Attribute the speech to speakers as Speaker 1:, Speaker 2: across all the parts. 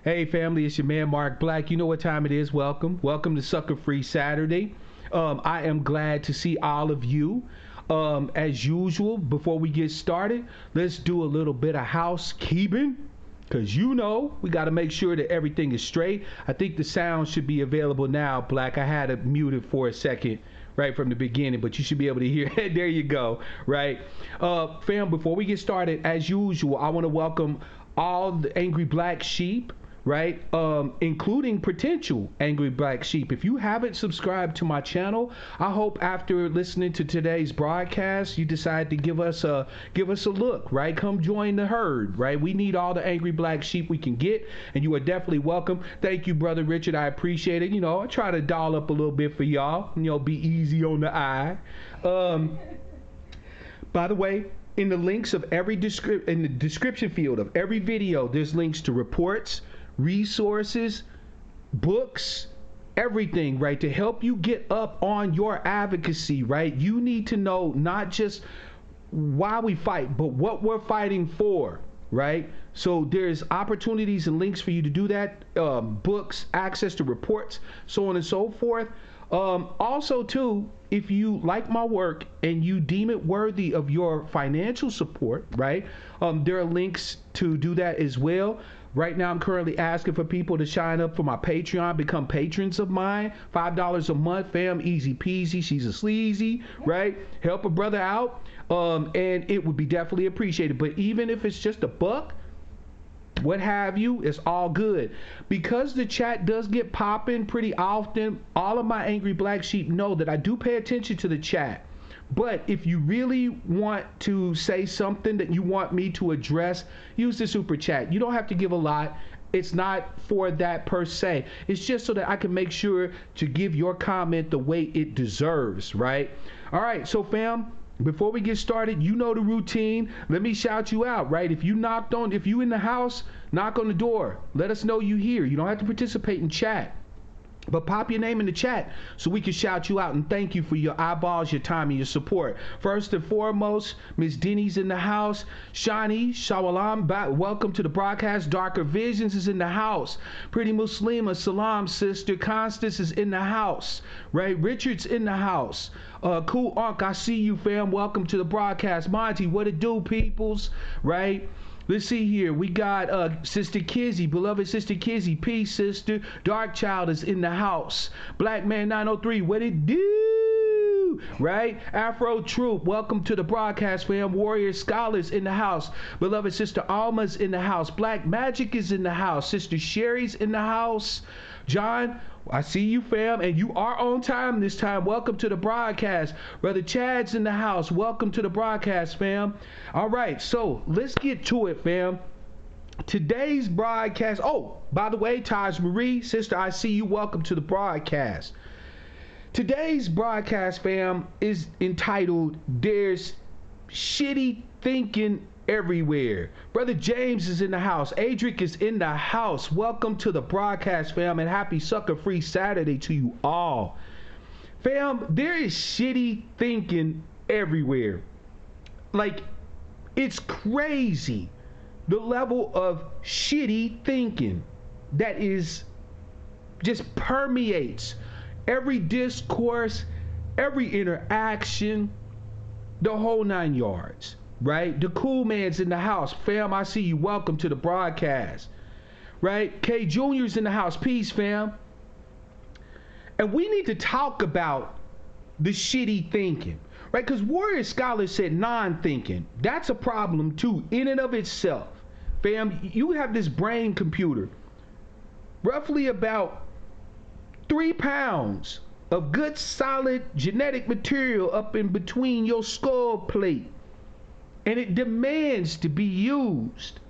Speaker 1: Hey family, it's your man Mark Black. You know what time it is. Welcome to Sucka-Free Saturday. I am glad to see all of you. As usual, before we get started, let's do a little bit of housekeeping. Because we got to make sure that everything is straight. I think the sound should be available now, Black. I had it muted for a second right from the beginning, but you should be able to hear it. There you go, right? Fam, before we get started, as usual, I want to welcome all the angry black sheep, right? Including potential angry black sheep. If you haven't subscribed to my channel, I hope after listening to today's broadcast, you decide to give us a look, right? Come join the herd, right? We need all the angry black sheep we can get, and you are definitely welcome. Thank you, Brother Richard. I appreciate it. I try to doll up a little bit for y'all. Be easy on the eye. By the way, in the links of in the description field of every video, there's links to reports, resources, books, everything, right, to help you get up on your advocacy, right? You need to know not just why we fight, but what we're fighting for, right? So there's opportunities and links for you to do that, books, access to reports, so on and so forth. Also, too, if you like my work and you deem it worthy of your financial support, right, there are links to do that as well. Right now, I'm currently asking for people to sign up for my Patreon, become patrons of mine. $5 a month, fam, easy peasy. She's a sleazy, right? Help a brother out, and it would be definitely appreciated. But even if it's just a buck, what have you, it's all good. Because the chat does get popping pretty often, all of my angry black sheep know that I do pay attention to the chat. But if you really want to say something that you want me to address, use the super chat. You don't have to give a lot. It's not for that per se. It's just so that I can make sure to give your comment the way it deserves, right? All right, so fam, before we get started, you know the routine. Let me shout you out, right? If you in the house, knock on the door. Let us know you here. You don't have to participate in chat, but pop your name in the chat so we can shout you out and thank you for your eyeballs, your time, and your support. First and foremost, Miss Denny's in the house. Shani, Shawalam, welcome to the broadcast. Darker Visions is in the house. Pretty Muslima, Salam, sister. Constance is in the house, right? Richard's in the house. Cool Unc, I see you, fam. Welcome to the broadcast. Monty, what it do, peoples, right? Let's see here. We got Sister Kizzy, beloved Sister Kizzy. Peace, sister. Dark Child is in the house. Black Man 903, what it do? Right? Afro Troop, welcome to the broadcast, fam. Warrior Scholars in the house. Beloved Sister Alma's in the house. Black Magic is in the house. Sister Sherry's in the house. John, I see you, fam, and you are on time this time. Welcome to the broadcast. Brother Chad's in the house. Welcome to the broadcast, fam. All right, so let's get to it, fam. Today's broadcast. Oh, by the way, Taj Marie, sister, I see you. Welcome to the broadcast. Today's broadcast, fam, is entitled "There's Shitty Thinking Everywhere." Brother James is in the house. Adric is in the house. Welcome to the broadcast, fam, and happy Sucka-Free Saturday to you all. Fam, there is shitty thinking everywhere. Like, it's crazy the level of shitty thinking that is just permeates every discourse, every interaction, the whole 9 yards. Right? The cool man's in the house. Fam, I see you. Welcome to the broadcast. Right? K Jr.'s in the house. Peace, fam. And we need to talk about the shitty thinking. Right? Because Warrior Scholar said non-thinking. That's a problem too, in and of itself. Fam, you have this brain computer. Roughly about 3 pounds of good solid genetic material up in between your skull plate. And it demands to be used.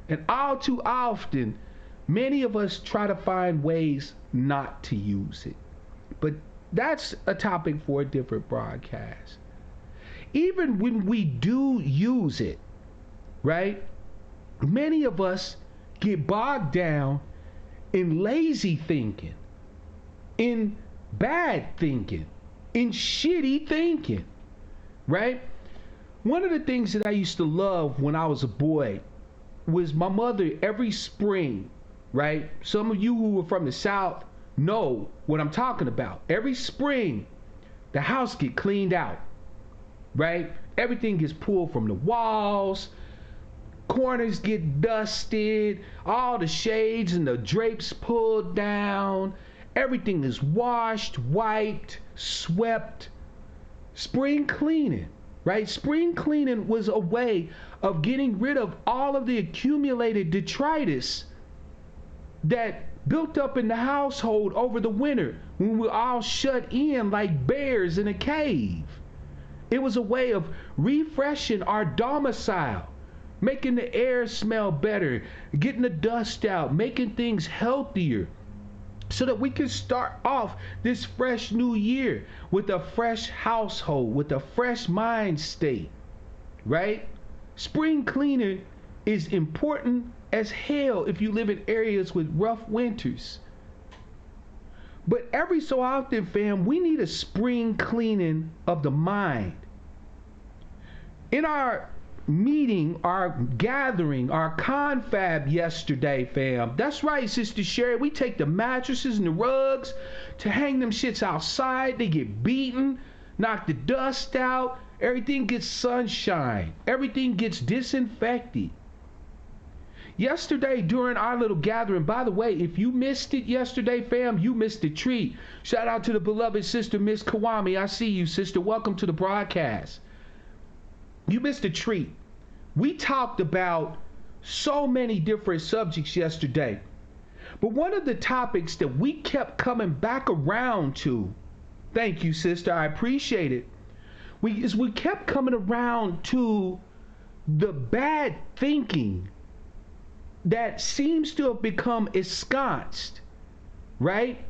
Speaker 1: And all too often, many of us try to find ways not to use it. But that's a topic for a different broadcast. Even when we do use it, right? Many of us get bogged down in lazy thinking, in bad thinking, in shitty thinking, right? One of the things that I used to love when I was a boy was my mother every spring, right? Some of you who are from the South know what I'm talking about. Every spring, the house get cleaned out, right? Everything gets pulled from the walls, corners get dusted, all the shades and the drapes pulled down, everything is washed, wiped, swept. Spring cleaning, right? Spring cleaning was a way of getting rid of all of the accumulated detritus that built up in the household over the winter when we were all shut in like bears in a cave. It was a way of refreshing our domicile, making the air smell better, getting the dust out, making things healthier, so that we can start off this fresh new year with a fresh household, with a fresh mind state, right? Spring cleaning is important as hell if you live in areas with rough winters. But every so often, fam, we need a spring cleaning of the mind. In our meeting, our gathering, our confab yesterday, fam. That's right, Sister Sherry. We take the mattresses and the rugs to hang them shits outside. They get beaten, knock the dust out. Everything gets sunshine. Everything gets disinfected. Yesterday, during our little gathering, by the way, if you missed it yesterday, fam, you missed a treat. Shout out to the beloved sister, Miss Kawami. I see you, sister. Welcome to the broadcast. You missed a treat. We talked about so many different subjects yesterday. But one of the topics that we kept coming back around to, thank you, sister, I appreciate it, we kept coming around to the bad thinking that seems to have become ensconced, right,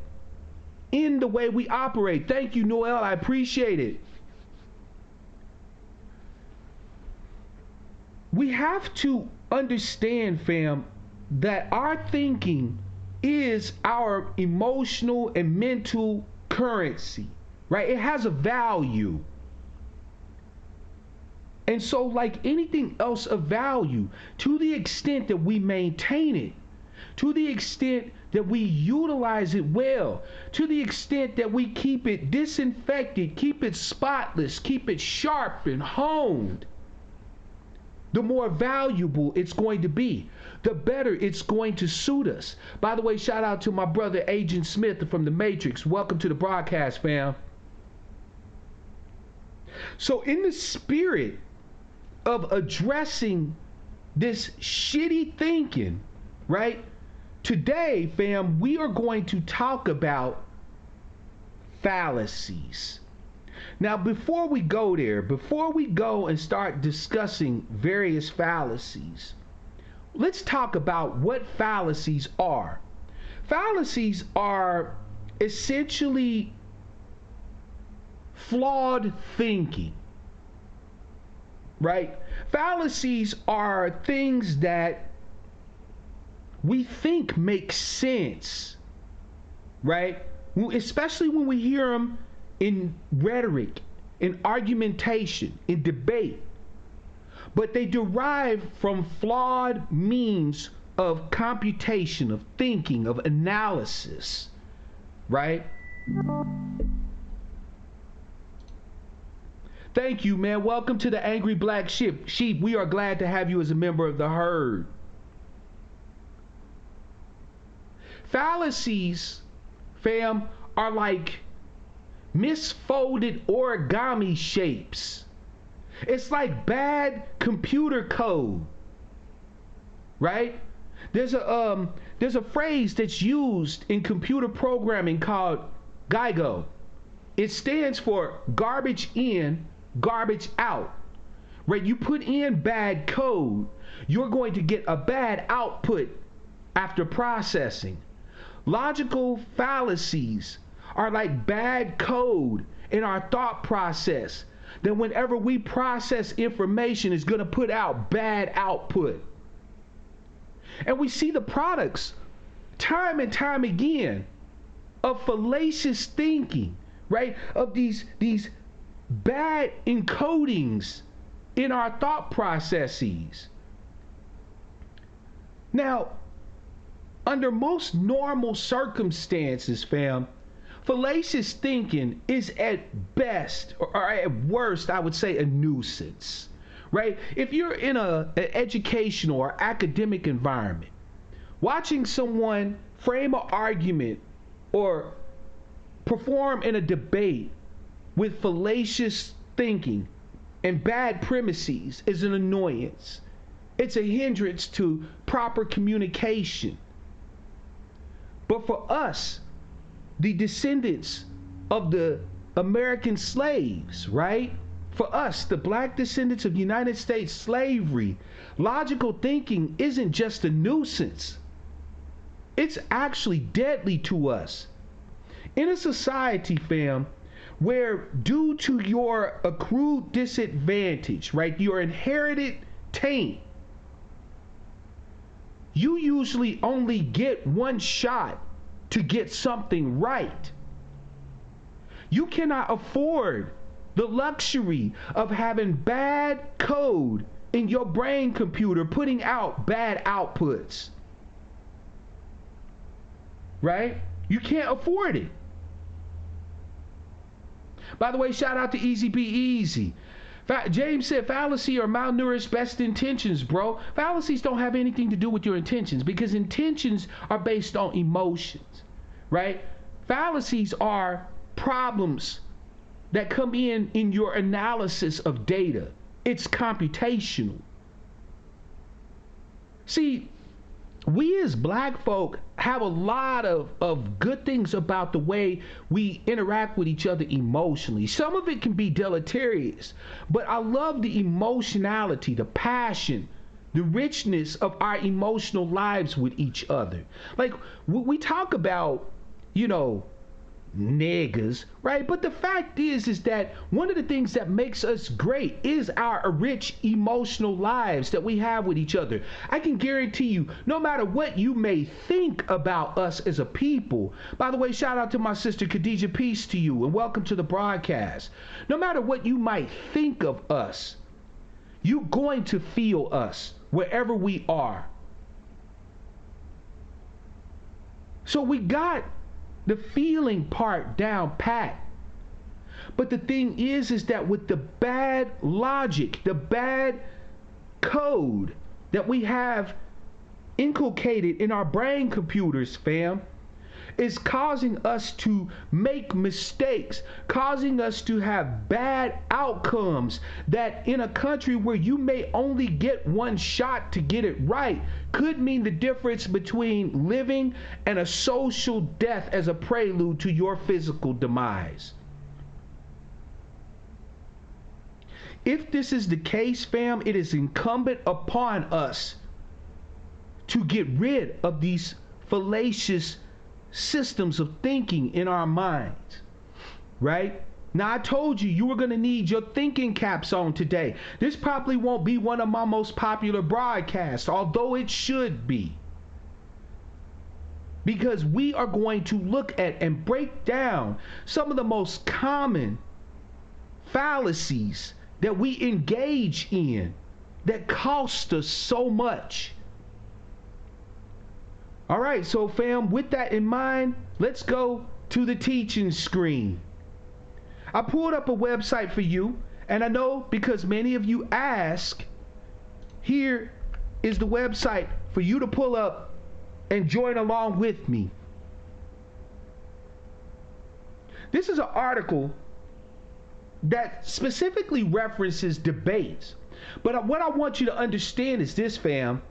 Speaker 1: in the way we operate. Thank you, Noel, I appreciate it. We have to understand, fam, that our thinking is our emotional and mental currency, right? It has a value. And so, like anything else of value, to the extent that we maintain it, to the extent that we utilize it well, to the extent that we keep it disinfected, keep it spotless, keep it sharp and honed, the more valuable it's going to be, the better it's going to suit us. By the way, shout out to my brother Agent Smith from the Matrix. Welcome to the broadcast, fam. So in the spirit of addressing this shitty thinking, right? Today, fam, we are going to talk about fallacies. Now, before we go there, before we go and start discussing various fallacies, let's talk about what fallacies are. Fallacies are essentially flawed thinking, right? Fallacies are things that we think make sense, right? Especially when we hear them in rhetoric, in argumentation, in debate. But they derive from flawed means of computation, of thinking, of analysis, right? Thank you, man. Welcome to the Angry Black Sheep. We are glad to have you as a member of the herd. Fallacies, fam, are like misfolded origami shapes. It's like bad computer code, right? There's a phrase that's used in computer programming called GIGO. It stands for garbage in, garbage out. Right? You put in bad code, you're going to get a bad output after processing. Logical fallacies are like bad code in our thought process that whenever we process information is going to put out bad output. And we see the products time and time again of fallacious thinking, right? Of these bad encodings in our thought processes. Now, under most normal circumstances, fam, fallacious thinking is at best, or at worst, I would say, a nuisance, right? If you're in an educational or academic environment, watching someone frame an argument or perform in a debate with fallacious thinking and bad premises is an annoyance. It's a hindrance to proper communication. But for us, the descendants of the American slaves, right? For us, the black descendants of United States slavery, logical thinking isn't just a nuisance. It's actually deadly to us. In a society, fam, where due to your accrued disadvantage, right, your inherited taint, you usually only get one shot to get something right. You cannot afford the luxury of having bad code in your brain computer putting out bad outputs. Right? You can't afford it. By the way, shout out to Easy Be Easy. James said fallacy or malnourished best intentions, bro. Fallacies don't have anything to do with your intentions because intentions are based on emotions, right? Fallacies are problems that come in your analysis of data. It's computational. See, we as black folk have a lot of good things about the way we interact with each other emotionally. Some of it can be deleterious, but I love the emotionality, the passion, the richness of our emotional lives with each other. Like, we talk about, niggas, right? But the fact is that one of the things that makes us great is our rich emotional lives that we have with each other. I can guarantee you, no matter what you may think about us as a people, by the way, shout out to my sister Khadija, peace to you, and welcome to the broadcast. No matter what you might think of us, you're going to feel us wherever we are. So we got the feeling part down pat. But the thing is that with the bad logic, the bad code that we have inculcated in our brain computers, fam, is causing us to make mistakes, causing us to have bad outcomes that in a country where you may only get one shot to get it right could mean the difference between living and a social death as a prelude to your physical demise. If this is the case, fam, it is incumbent upon us to get rid of these fallacious systems of thinking in our minds, right? Now, I told you were going to need your thinking caps on today. This probably won't be one of my most popular broadcasts, although it should be. Because we are going to look at and break down some of the most common fallacies that we engage in that cost us so much. All right, so fam, with that in mind, let's go to the teaching screen. I pulled up a website for you, and I know because many of you ask, here is the website for you to pull up and join along with me. This is an article that specifically references debates. But what I want you to understand is this, fam.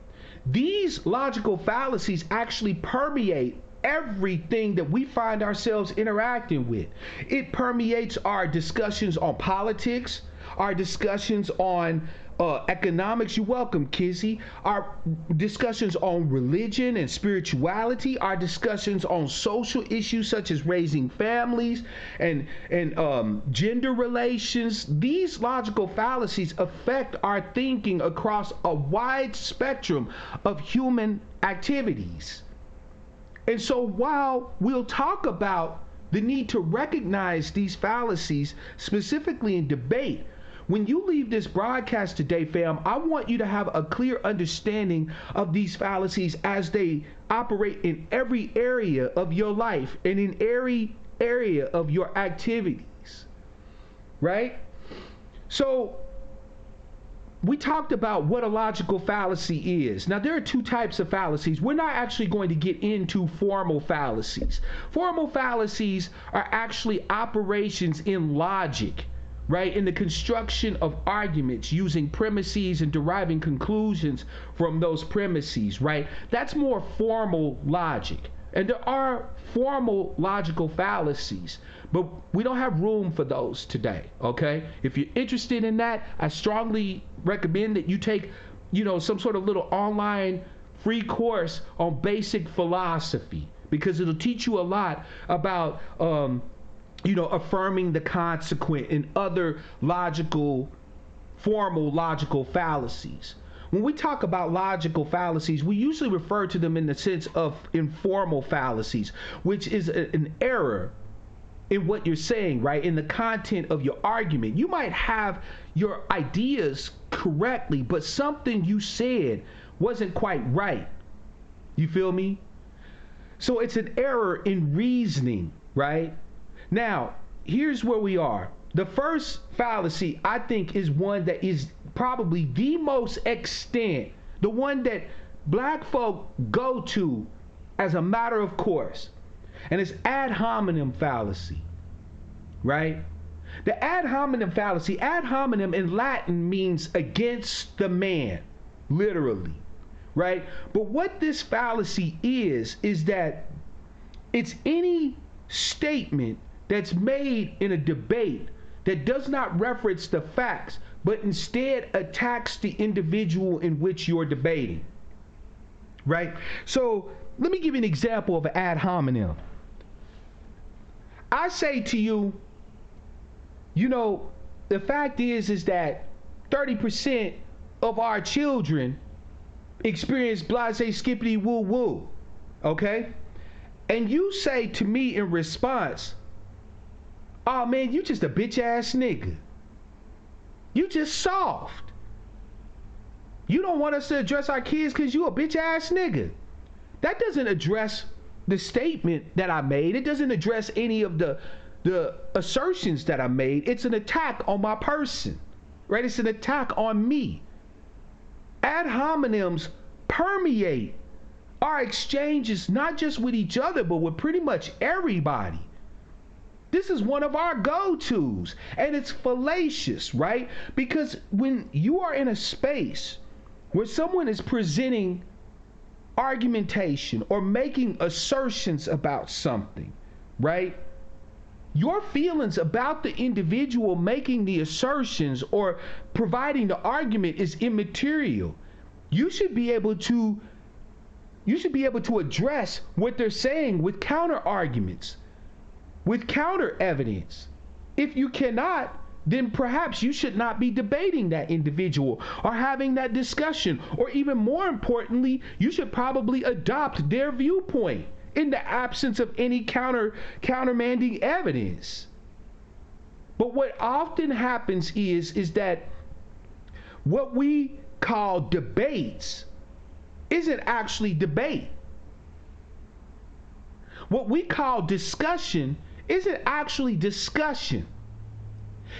Speaker 1: These logical fallacies actually permeate everything that we find ourselves interacting with. It permeates our discussions on politics, our discussions on economics. You're welcome, Kizzy. Our discussions on religion and spirituality, our discussions on social issues such as raising families and gender relations. These logical fallacies affect our thinking across a wide spectrum of human activities. And so while we'll talk about the need to recognize these fallacies specifically in debate, when you leave this broadcast today, fam, I want you to have a clear understanding of these fallacies as they operate in every area of your life and in every area of your activities, right? So we talked about what a logical fallacy is. Now, there are two types of fallacies. We're not actually going to get into formal fallacies. Formal fallacies are actually operations in logic, right? In the construction of arguments using premises and deriving conclusions from those premises, right? That's more formal logic. And there are formal logical fallacies, but we don't have room for those today, okay? If you're interested in that, I strongly recommend that you take, some sort of little online free course on basic philosophy, because it'll teach you a lot about, affirming the consequent and other formal logical fallacies. When we talk about logical fallacies, we usually refer to them in the sense of informal fallacies, which is an error in what you're saying, right? In the content of your argument. You might have your ideas correctly, but something you said wasn't quite right. You feel me? So it's an error in reasoning, right? Now, here's where we are. The first fallacy, I think, is one that is probably the most extant, the one that black folk go to as a matter of course, and it's ad hominem fallacy, right? The ad hominem fallacy, ad hominem in Latin means against the man, literally, right? But what this fallacy is that it's any statement that's made in a debate that does not reference the facts, but instead attacks the individual in which you're debating, right? So let me give you an example of an ad hominem. I say to you, the fact is that 30% of our children experience blase skippity woo woo, okay? And you say to me in response, oh man, you just a bitch ass nigga. You just soft. You don't want us to address our kids because you a bitch ass nigga. That doesn't address the statement that I made. It doesn't address any of the assertions that I made. It's an attack on my person, right? It's an attack on me. Ad hominems permeate our exchanges, not just with each other, but with pretty much everybody. This is one of our go-tos, and it's fallacious, right? Because when you are in a space where someone is presenting argumentation or making assertions about something, right? Your feelings about the individual making the assertions or providing the argument is immaterial. You should be able to address what they're saying with counter arguments, with counter evidence. If you cannot, then perhaps you should not be debating that individual or having that discussion. Or even more importantly, you should probably adopt their viewpoint in the absence of any countermanding evidence. But what often happens is that what we call debates isn't actually debate. What we call discussion isn't actually discussion.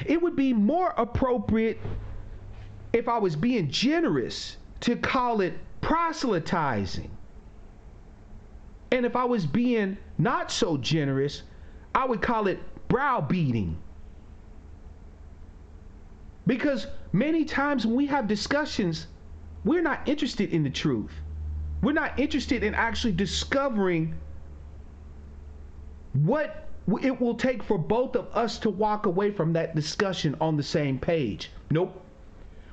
Speaker 1: It would be more appropriate, if I was being generous, to call it proselytizing. And if I was being not so generous, I would call it browbeating. Because many times when we have discussions, we're not interested in the truth. We're not interested in actually discovering what it will take for both of us to walk away from that discussion on the same page. Nope.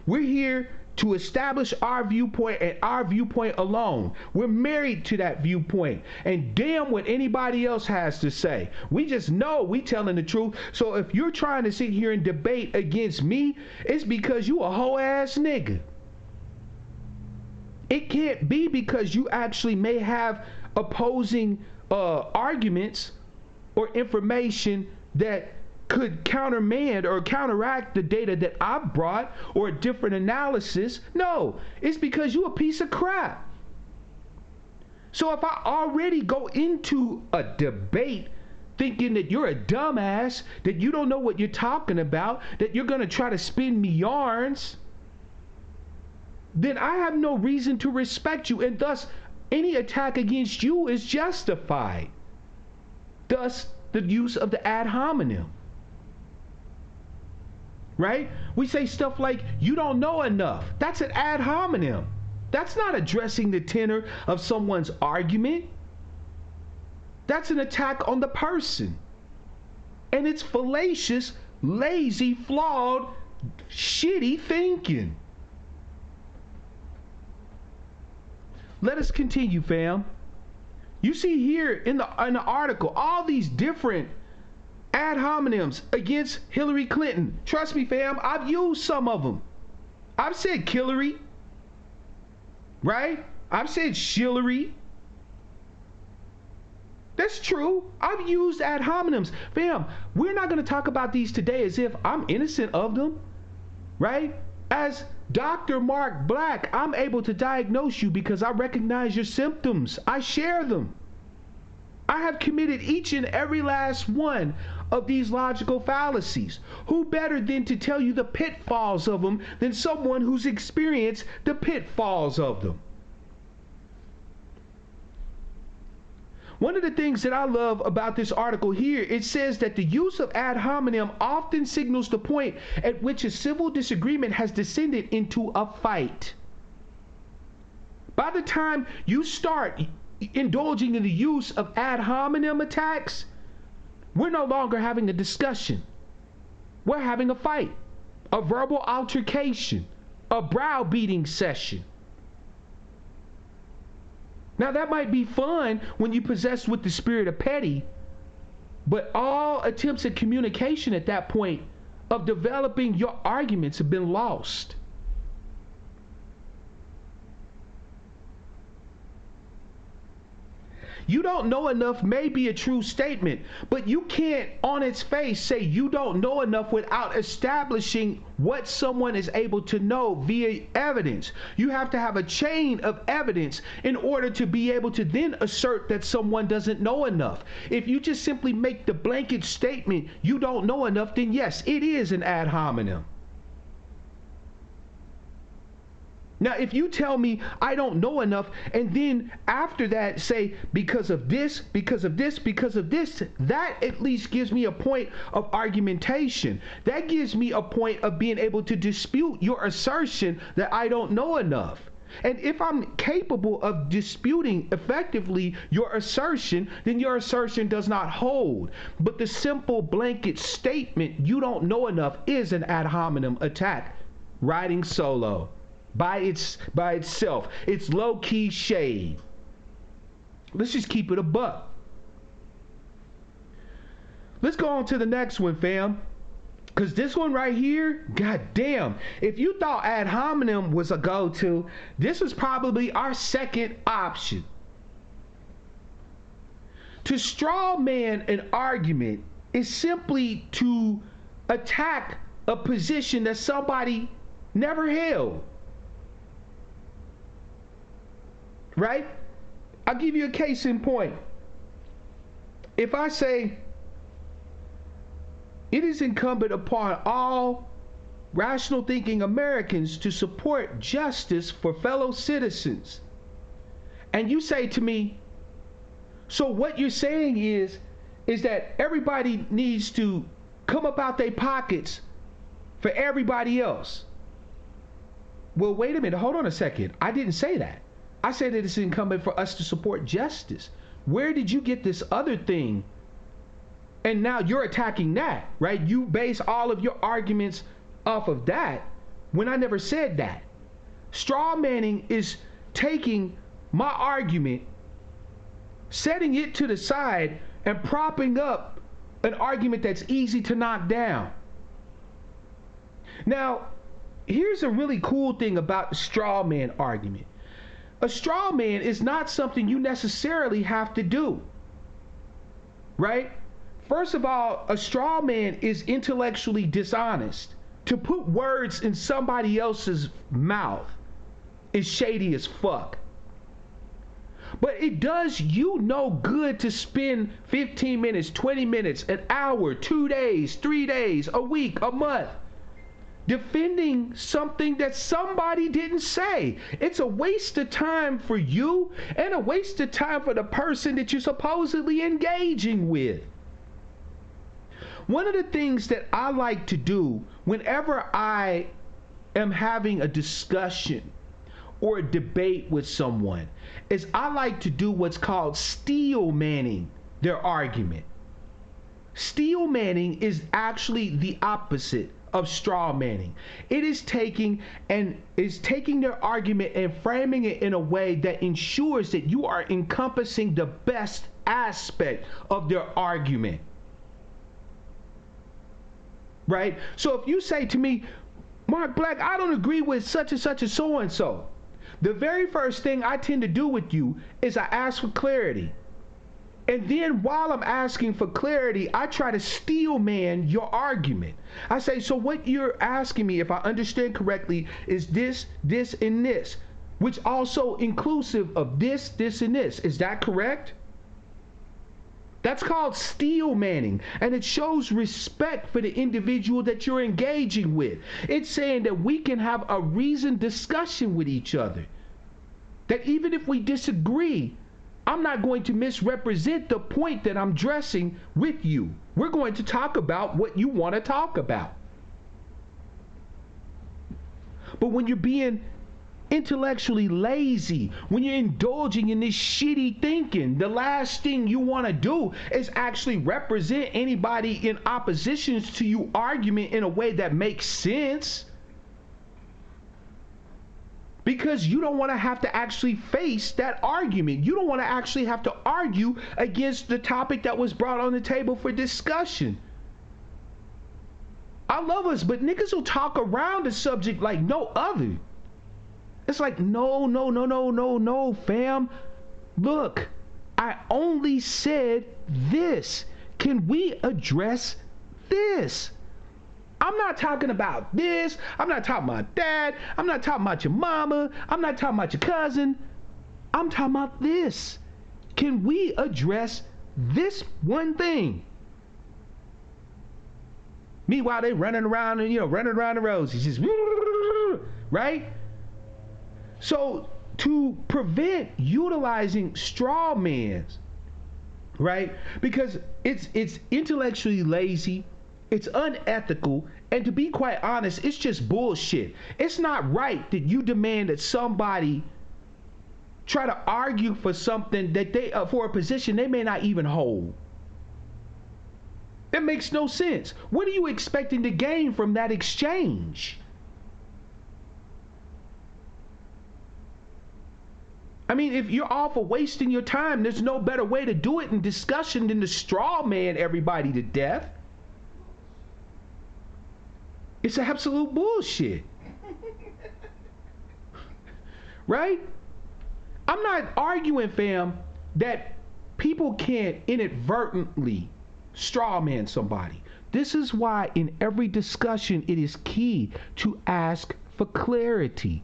Speaker 1: We're here to establish our viewpoint and our viewpoint alone. We're married to that viewpoint, and damn what anybody else has to say. We just know we telling the truth. So if you're trying to sit here and debate against me, it's because you a hoe ass nigga. It can't be because you actually may have opposing arguments or information that could countermand or counteract the data that I've brought or a different analysis. No, it's because you a piece of crap. So if I already go into a debate thinking that you're a dumbass, that you don't know what you're talking about, that you're going to try to spin me yarns, then I have no reason to respect you, and thus any attack against you is justified. Thus, the use of the ad hominem. Right? We say stuff like, you don't know enough. That's an ad hominem. That's not addressing the tenor of someone's argument. That's an attack on the person. And it's fallacious, lazy, flawed, shitty thinking. Let us continue, fam. You see here in the article all these different ad hominems against Hillary Clinton. Trust me, fam, I've used some of them. I've said Killary, right? I've said Shillery. That's true. I've used ad hominems. Fam, we're not going to talk about these today as if I'm innocent of them, right? As Dr. Mark Black, I'm able to diagnose you because I recognize your symptoms. I share them. I have committed each and every last one of these logical fallacies. Who better than to tell you the pitfalls of them than someone who's experienced the pitfalls of them? One of the things that I love about this article here, it says that the use of ad hominem often signals the point at which a civil disagreement has descended into a fight. By the time you start indulging in the use of ad hominem attacks, we're no longer having a discussion. We're having a fight, a verbal altercation, a browbeating session. Now that might be fun when you're possessed with the spirit of petty, but all attempts at communication at that point of developing your arguments have been lost. You don't know enough may be a true statement, but you can't on its face say you don't know enough without establishing what someone is able to know via evidence. You have to have a chain of evidence in order to be able to then assert that someone doesn't know enough. If you just simply make the blanket statement, you don't know enough, then yes, it is an ad hominem. Now, if you tell me I don't know enough, and then after that say because of this, because of this, because of this, that at least gives me a point of argumentation. That gives me a point of being able to dispute your assertion that I don't know enough. And if I'm capable of disputing effectively your assertion, then your assertion does not hold. But the simple blanket statement, you don't know enough, is an ad hominem attack, riding solo. By itself. It's low-key shade. Let's just keep it a buck. Let's go on to the next one, fam. Because this one right here, god damn. If you thought ad hominem was a go-to, this was probably our second option. To straw man an argument is simply to attack a position that somebody never held. Right? I'll give you a case in point. If I say, it is incumbent upon all rational thinking Americans to support justice for fellow citizens, and you say to me, so what you're saying is that everybody needs to come up out their pockets for everybody else. Well, wait a minute, hold on a second. I didn't say that. I said that it's incumbent for us to support justice. Where did you get this other thing? And now you're attacking that, right? You base all of your arguments off of that when I never said that. Straw manning is taking my argument, setting it to the side, and propping up an argument that's easy to knock down. Now, here's a really cool thing about the straw man argument. A straw man is not something you necessarily have to do, right? First of all, a straw man is intellectually dishonest. To put words in somebody else's mouth is shady as fuck. But it does you no good to spend 15 minutes, 20 minutes, an hour, 2 days, 3 days, a week, a month defending something that somebody didn't say. It's a waste of time for you and a waste of time for the person that you're supposedly engaging with. One of the things that I like to do whenever I am having a discussion or a debate with someone is I like to do what's called steel manning their argument. Steel manning is actually the opposite of straw manning. It is taking their argument and framing it in a way that ensures that you are encompassing the best aspect of their argument. Right? So if you say to me, Mark Black, I don't agree with such and such and so and so, the very first thing I tend to do with you is I ask for clarity. And then while I'm asking for clarity, I try to steel man your argument. I say, so what you're asking me, if I understand correctly, is this, this, and this, which also inclusive of this, this, and this. Is that correct? That's called steel manning, and it shows respect for the individual that you're engaging with. It's saying that we can have a reasoned discussion with each other. That even if we disagree, I'm not going to misrepresent the point that I'm addressing with you. We're going to talk about what you want to talk about. But when you're being intellectually lazy, when you're indulging in this shitty thinking, the last thing you want to do is actually represent anybody in opposition to you argument in a way that makes sense. Because you don't want to have to actually face that argument. You don't want to actually have to argue against the topic that was brought on the table for discussion. I love us, but niggas will talk around the subject like no other. It's like, no, fam. Look, I only said this. Can we address this? I'm not talking about this. I'm not talking about that. I'm not talking about your mama. I'm not talking about your cousin. I'm talking about this. Can we address this one thing? Meanwhile, they running around and, running around the roads. It's just, right? So to prevent utilizing straw mans, right? Because it's intellectually lazy. It's unethical, and to be quite honest, it's just bullshit. It's not right that you demand that somebody try to argue for something that they, for a position they may not even hold. It makes no sense. What are you expecting to gain from that exchange? I mean, if you're all for wasting your time, there's no better way to do it in discussion than to straw man everybody to death. It's absolute bullshit. Right? I'm not arguing, fam, that people can't inadvertently straw man somebody. This is why in every discussion it is key to ask for clarity.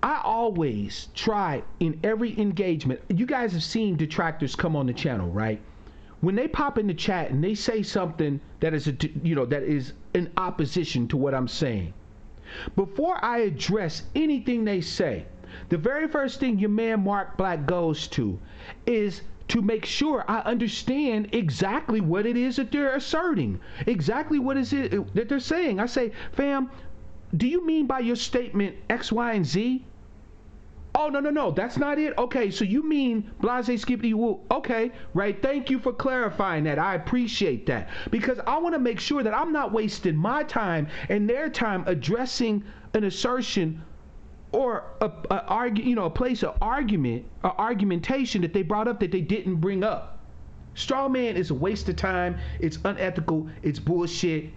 Speaker 1: I always try in every engagement. You guys have seen detractors come on the channel, right? When they pop in the chat and they say something that is that is in opposition to what I'm saying, before I address anything they say, the very first thing your man Mark Black goes to is to make sure I understand exactly what it is that they're asserting, exactly what is it that they're saying. I say, fam, do you mean by your statement X, Y, and Z? Oh, no, that's not it? Okay, so you mean blase skippity woo. Okay, right, thank you for clarifying that. I appreciate that. Because I want to make sure that I'm not wasting my time and their time addressing an assertion or a place of argument, or argumentation that they brought up that they didn't bring up. Straw man is a waste of time. It's unethical. It's bullshit.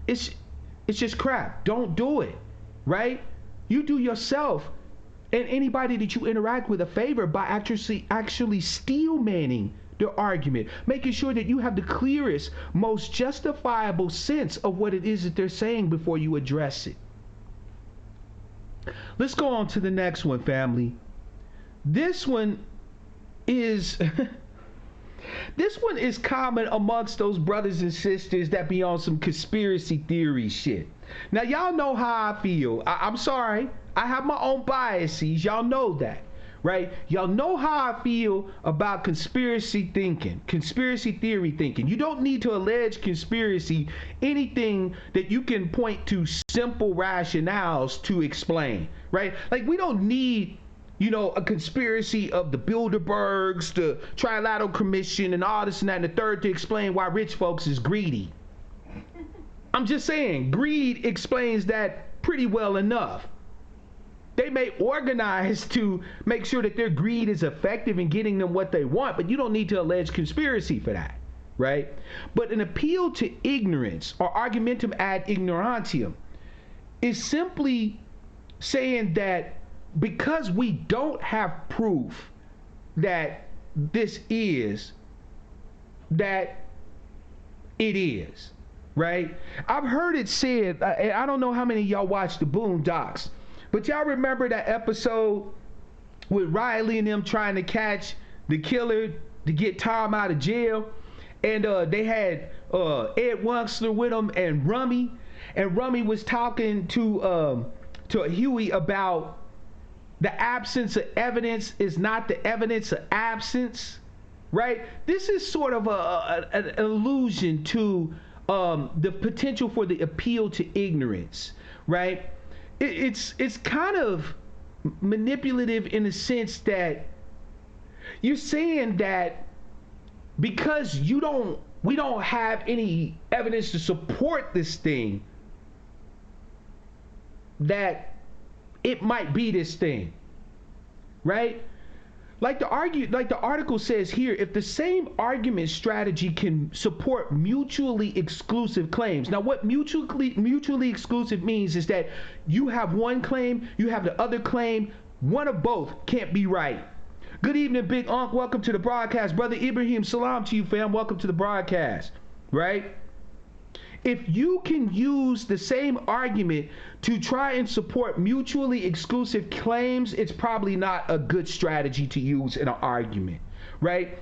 Speaker 1: It's just crap. Don't do it, right? You do yourself and anybody that you interact with a favor by actually steel manning the argument, making sure that you have the clearest, most justifiable sense of what it is that they're saying before you address it. Let's go on to the next one, family. This one is this one is common amongst those brothers and sisters that be on some conspiracy theory shit. Now, y'all know how I feel. I'm sorry. I have my own biases. Y'all know that, right? Y'all know how I feel about conspiracy thinking, conspiracy theory thinking. You don't need to allege conspiracy anything that you can point to simple rationales to explain, right? Like, we don't need, you know, a conspiracy of the Bilderbergs, the Trilateral Commission, and all this and that and the third to explain why rich folks is greedy. I'm just saying, greed explains that pretty well enough. They may organize to make sure that their greed is effective in getting them what they want, but you don't need to allege conspiracy for that, right? But an appeal to ignorance, or argumentum ad ignorantium, is simply saying that because we don't have proof that this is, that it is, right? I've heard it said, and I don't know how many of y'all watch the Boondocks, but y'all remember that episode with Riley and them trying to catch the killer to get Tom out of jail? And they had Ed Wuxler with them and Rummy. And Rummy was talking to Huey about the absence of evidence is not the evidence of absence, right? This is sort of an allusion to the potential for the appeal to ignorance, right? It's kind of manipulative in the sense that you're saying that because we don't have any evidence to support this thing, that it might be this thing, right? Like the article says here, if the same argument strategy can support mutually exclusive claims. Now, what mutually exclusive means is that you have one claim, you have the other claim, one of both can't be right. Good evening, Big Unc. Welcome to the broadcast. Brother Ibrahim, salam to you, fam. Welcome to the broadcast, right? If you can use the same argument to try and support mutually exclusive claims, it's probably not a good strategy to use in an argument, right?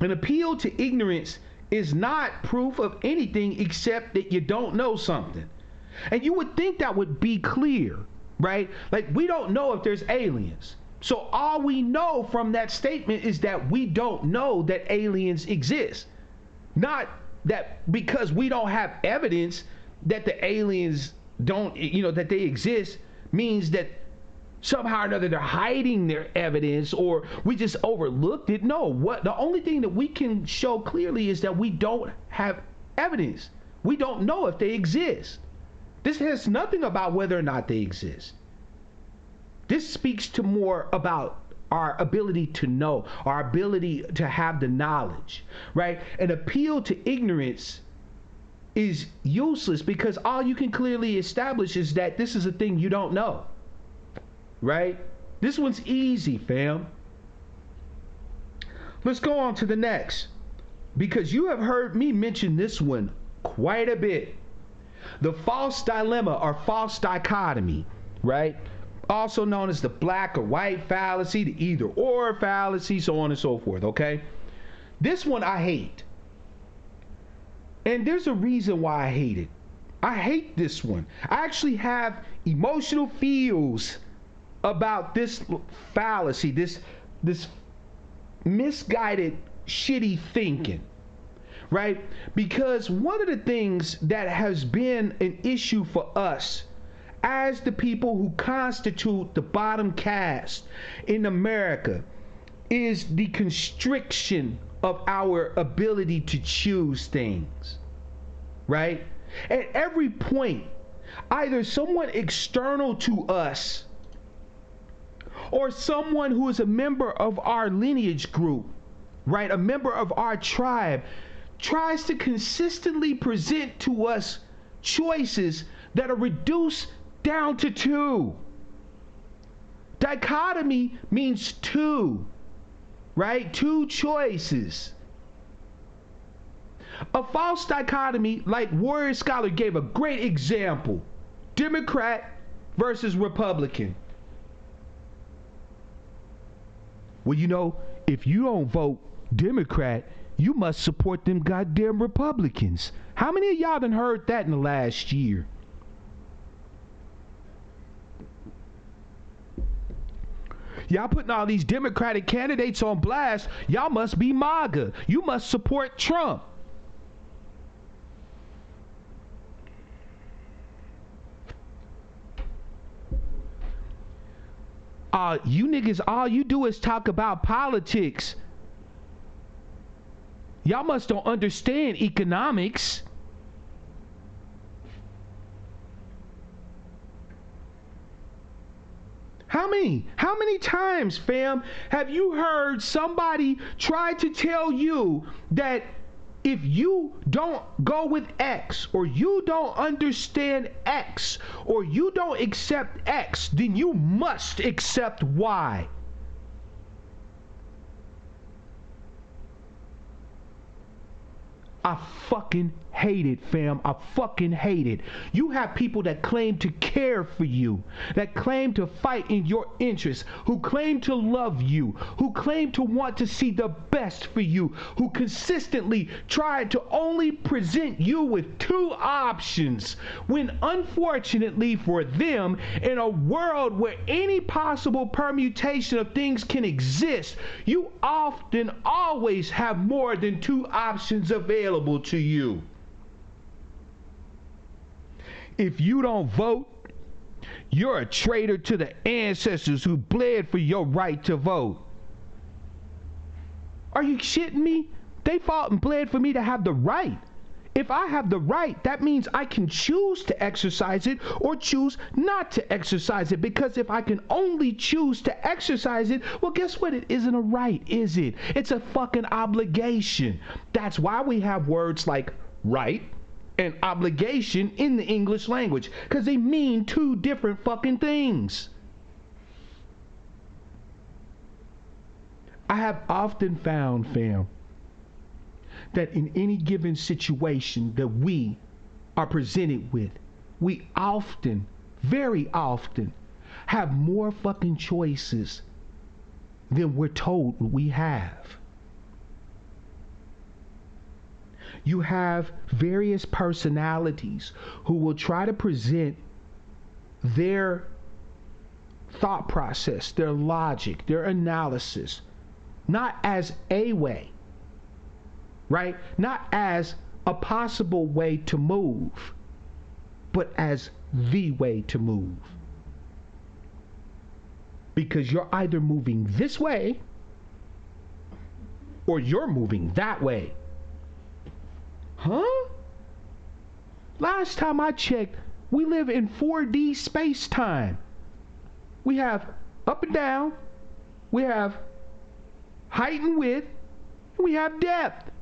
Speaker 1: An appeal to ignorance is not proof of anything except that you don't know something. And you would think that would be clear, right? Like, we don't know if there's aliens. So all we know from that statement is that we don't know that aliens exist. Not that because we don't have evidence that the aliens don't, that they exist, means that somehow or another they're hiding their evidence or we just overlooked it. No, the only thing that we can show clearly is that we don't have evidence. We don't know if they exist. This has nothing about whether or not they exist. This speaks to more about our ability to know, our ability to have the knowledge, right? An appeal to ignorance is useless because all you can clearly establish is that this is a thing you don't know, right? This one's easy, fam. Let's go on to the next, because you have heard me mention this one quite a bit. The false dilemma or false dichotomy, right? Also known as the black or white fallacy, the either or fallacy, so on and so forth, okay? This one I hate. And there's a reason why I hate it. I hate this one. I actually have emotional feels about this fallacy, this misguided, shitty thinking, right? Because one of the things that has been an issue for us as the people who constitute the bottom caste in America is the constriction of our ability to choose things, right? At every point, either someone external to us or someone who is a member of our lineage group, right, a member of our tribe, tries to consistently present to us choices that are reduced down to two. Dichotomy means two, right? Two choices. A false dichotomy, like Warrior Scholar gave a great example. Democrat versus Republican. Well, you know, if you don't vote Democrat, you must support them goddamn Republicans. How many of y'all done heard that in the last year? Y'all putting all these Democratic candidates on blast. Y'all must be MAGA. You must support Trump. You niggas, all you do is talk about politics. Y'all must don't understand economics. How many times, fam, have you heard somebody try to tell you that if you don't go with X, or you don't understand X, or you don't accept X, then you must accept Y? I fucking hate it, fam. I fucking hate it. You have people that claim to care for you, that claim to fight in your interests, who claim to love you, who claim to want to see the best for you, who consistently try to only present you with two options, when unfortunately for them, in a world where any possible permutation of things can exist, you often always have more than two options available to you. If you don't vote, you're a traitor to the ancestors who bled for your right to vote. Are you shitting me? They fought and bled for me to have the right. If I have the right, that means I can choose to exercise it or choose not to exercise it. Because if I can only choose to exercise it, well, guess what? It isn't a right, is it? It's a fucking obligation. That's why we have words like right and obligation in the English language, because they mean two different fucking things. I have often found, fam, that in any given situation that we are presented with, we often, very often, have more fucking choices than we're told we have. You have various personalities who will try to present their thought process, their logic, their analysis, not as a way, right? Not as a possible way to move, but as the way to move. Because you're either moving this way or you're moving that way. Huh? Last time I checked, we live in 4D space-time. We have up and down, we have height and width, and we have depth.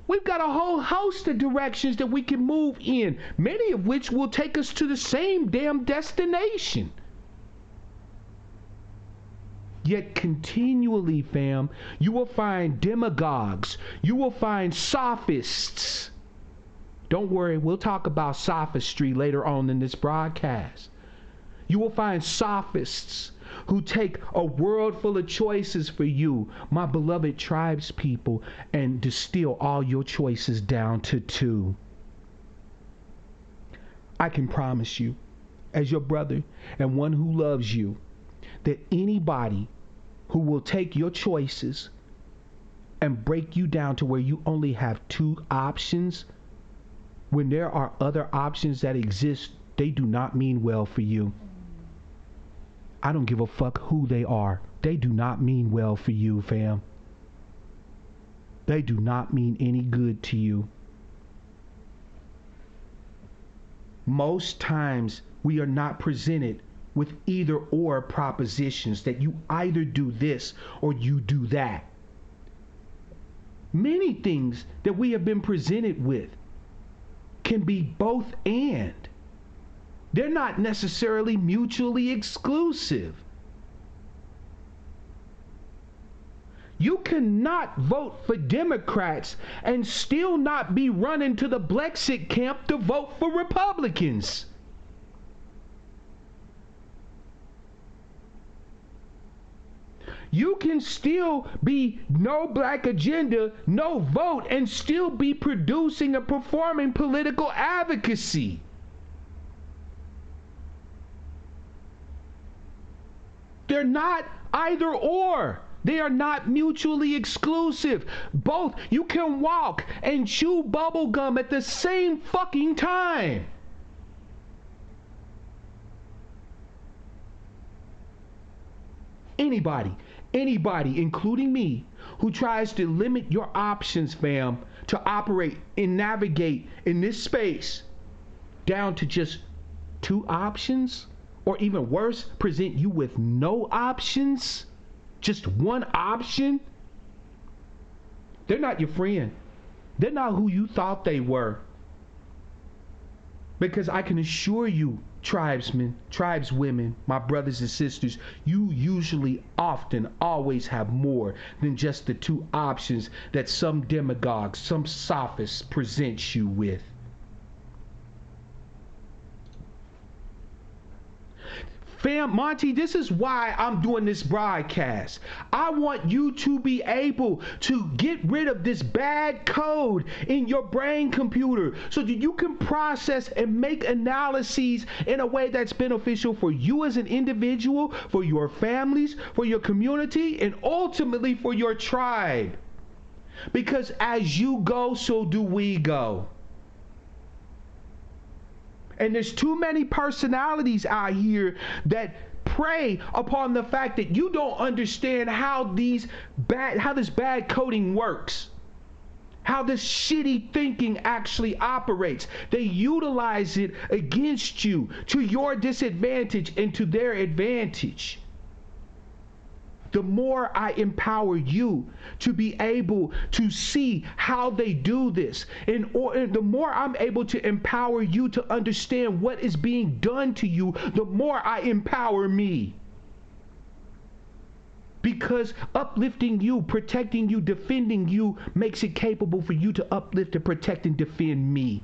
Speaker 1: We've got a whole host of directions that we can move in, many of which will take us to the same damn destination. Yet continually, fam, you will find demagogues, you will find sophists. Don't worry, we'll talk about sophistry later on in this broadcast. You will find sophists who take a world full of choices for you, my beloved tribes people, and distill all your choices down to two. I can promise you, as your brother and one who loves you, that anybody who will take your choices and break you down to where you only have two options, when there are other options that exist, they do not mean well for you. I don't give a fuck who they are. They do not mean well for you, fam. They do not mean any good to you. Most times we are not presented with either or propositions that you either do this or you do that. Many things that we have been presented with can be both and. They're not necessarily mutually exclusive. You cannot vote for Democrats and still not be running to the Brexit camp to vote for Republicans. You can still be no black agenda, no vote, and still be producing and performing political advocacy. They're not either or. They are not mutually exclusive. Both, you can walk and chew bubble gum at the same fucking time. Anybody, including me, who tries to limit your options, fam, to operate and navigate in this space down to just 2 options, or even worse, present you with no options, just 1 option, they're not your friend. They're not who you thought they were. Because I can assure you, tribesmen, tribeswomen, my brothers and sisters, you usually, often, always have more than just the 2 options that some demagogues, some sophists present you with. Fam, Monty, this is why I'm doing this broadcast. I want you to be able to get rid of this bad code in your brain computer so that you can process and make analyses in a way that's beneficial for you as an individual, for your families, for your community, and ultimately for your tribe. Because as you go, so do we go. And there's too many personalities out here that prey upon the fact that you don't understand how this bad coding works, how this shitty thinking actually operates. They utilize it against you to your disadvantage and to their advantage. The more I empower you to be able to see how they do this, and the more I'm able to empower you to understand what is being done to you, the more I empower me. Because uplifting you, protecting you, defending you makes it capable for you to uplift and protect and defend me.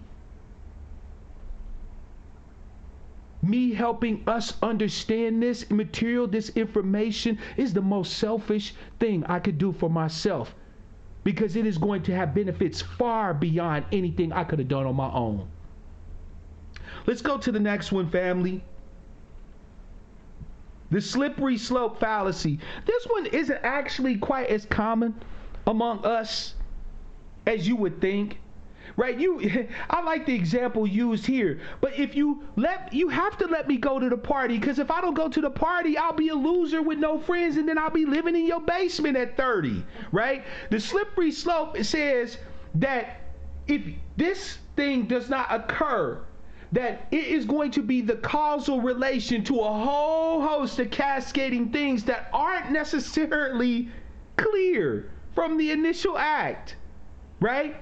Speaker 1: Me helping us understand this material, this information, is the most selfish thing I could do for myself, because it is going to have benefits far beyond anything I could have done on my own. Let's go to the next one, family. The slippery slope fallacy. This one isn't actually quite as common among us as you would think. Right? I like the example used here, but if you have to let me go to the party, because if I don't go to the party, I'll be a loser with no friends, and then I'll be living in your basement at 30, right? The slippery slope says that if this thing does not occur, that it is going to be the causal relation to a whole host of cascading things that aren't necessarily clear from the initial act, right?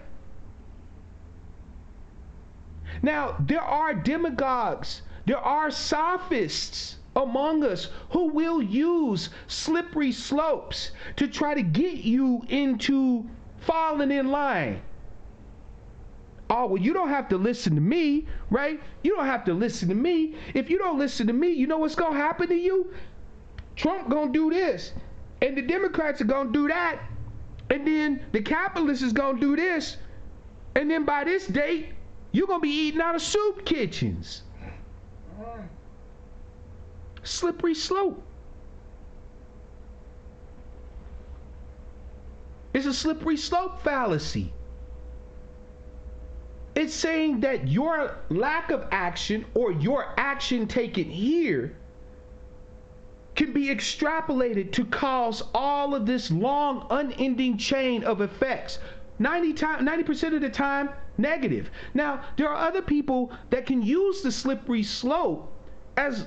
Speaker 1: Now, there are demagogues, there are sophists among us who will use slippery slopes to try to get you into falling in line. Oh, well, you don't have to listen to me, right? You don't have to listen to me. If you don't listen to me, you know what's going to happen to you? Trump going to do this, and the Democrats are going to do that, and then the capitalists is going to do this, and then by this date, you're going to be eating out of soup kitchens. Slippery slope. It's a slippery slope fallacy. It's saying that your lack of action or your action taken here can be extrapolated to cause all of this long, unending chain of effects. 90% of the time, negative. Now, there are other people that can use the slippery slope as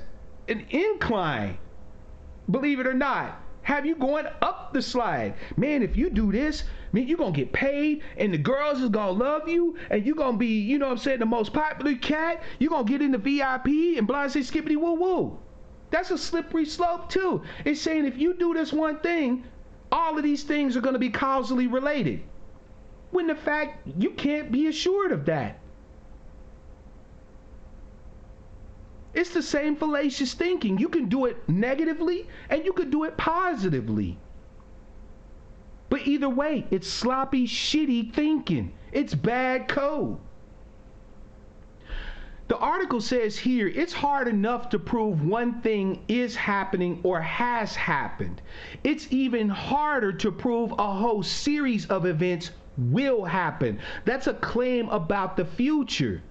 Speaker 1: an incline, believe it or not. Have you going up the slide. Man, if you do this, man, you're going to get paid, and the girls is going to love you, and you're going to be, you know what I'm saying, the most popular cat. You're going to get into VIP and blind say skippity woo woo. That's a slippery slope too. It's saying if you do this one thing, all of these things are going to be causally related, when the fact you can't be assured of that. It's the same fallacious thinking. You can do it negatively and you can do it positively. But either way, it's sloppy, shitty thinking. It's bad code. The article says here, it's hard enough to prove one thing is happening or has happened. It's even harder to prove a whole series of events will happen. That's a claim about the future.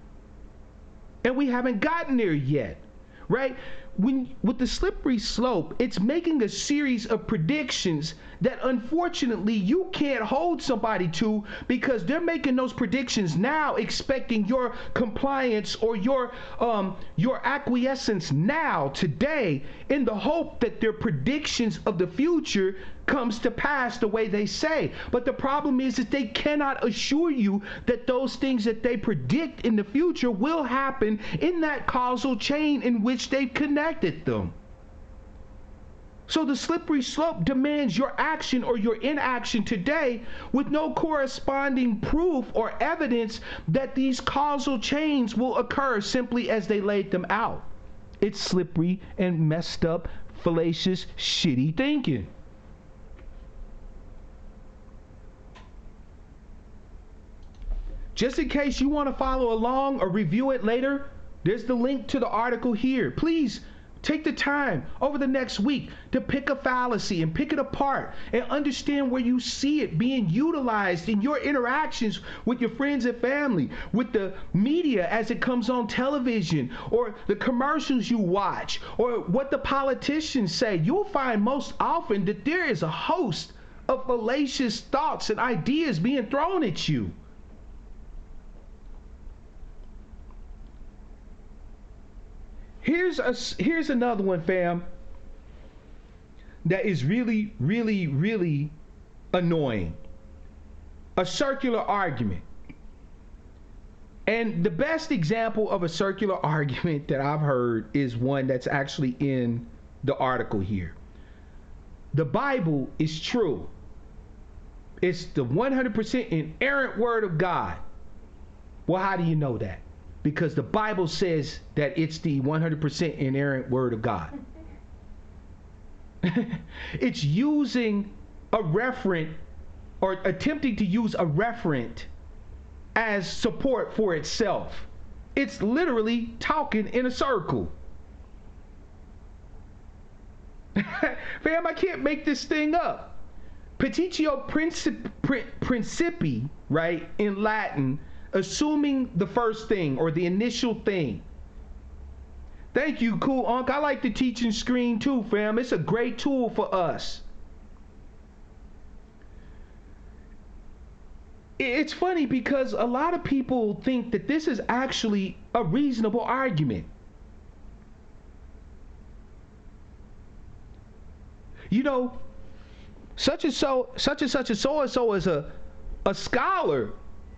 Speaker 1: And we haven't gotten there yet, right? With the slippery slope, it's making a series of predictions that unfortunately you can't hold somebody to, because they're making those predictions now expecting your compliance or your acquiescence now, today, in the hope that their predictions of the future comes to pass the way they say. But the problem is that they cannot assure you that those things that they predict in the future will happen in that causal chain in which they've connected them. So the slippery slope demands your action or your inaction today with no corresponding proof or evidence that these causal chains will occur simply as they laid them out. It's slippery and messed up, fallacious, shitty thinking. Just in case you want to follow along or review it later, there's the link to the article here. Please take the time over the next week to pick a fallacy and pick it apart and understand where you see it being utilized in your interactions with your friends and family, with the media as it comes on television, or the commercials you watch, or what the politicians say. You'll find most often that there is a host of fallacious thoughts and ideas being thrown at you. Here's another one, fam, that is really, really, really annoying. A circular argument. And the best example of a circular argument that I've heard is one that's actually in the article here. The Bible is true. It's the 100% inerrant word of God. Well, how do you know that? Because the Bible says that it's the 100% inerrant word of God. It's using a referent, or attempting to use a referent as support for itself. It's literally talking in a circle. Fam, I can't make this thing up. Petitio principi, right, in Latin, assuming the first thing or the initial thing. Thank you, cool Unc. I like the teaching screen too, fam. It's a great tool for us. It's funny because a lot of people think that this is actually a reasonable argument. You know, such and such and so is a scholar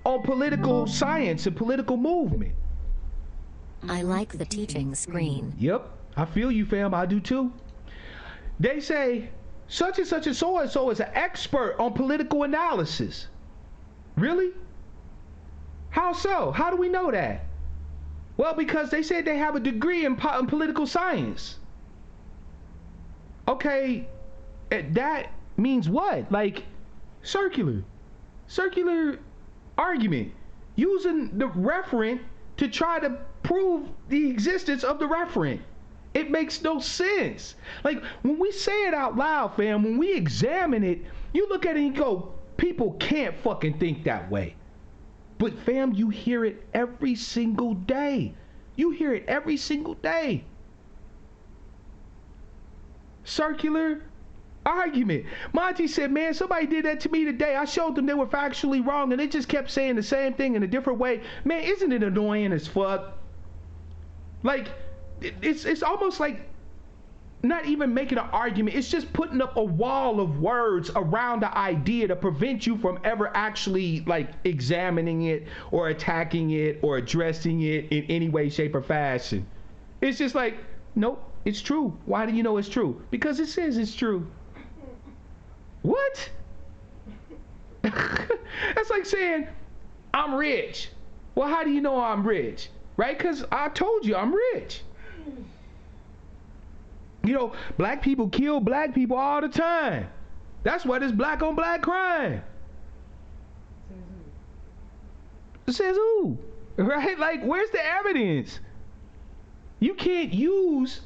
Speaker 1: on political science and political movement.
Speaker 2: I like the teaching screen.
Speaker 1: Yep, I feel you, fam. I do too. They say such and so is an expert on political analysis. Really? How so? How do we know that? Well, because they said they have a degree in political science. Okay, that means what? Like circular argument, using the referent to try to prove the existence of the referent. It makes no sense. Like, when we say it out loud, fam, when we examine it, you look at it and you go, people can't fucking think that way. But fam, you hear it every single day. You hear it every single day. Circular argument. Monty said, man, somebody did that to me today. I showed them they were factually wrong and they just kept saying the same thing in a different way. Man, isn't it annoying as fuck? Like, it's almost like not even making an argument. It's just putting up a wall of words around the idea to prevent you from ever actually like examining it or attacking it or addressing it in any way, shape, or fashion. It's just like, nope, it's true. Why do you know it's true? Because it says it's true. What? That's like saying, I'm rich. Well, how do you know I'm rich? Right? Because I told you I'm rich. You know, black people kill black people all the time. That's why there's black on black crime. Says who? Right? Like, where's the evidence? You can't use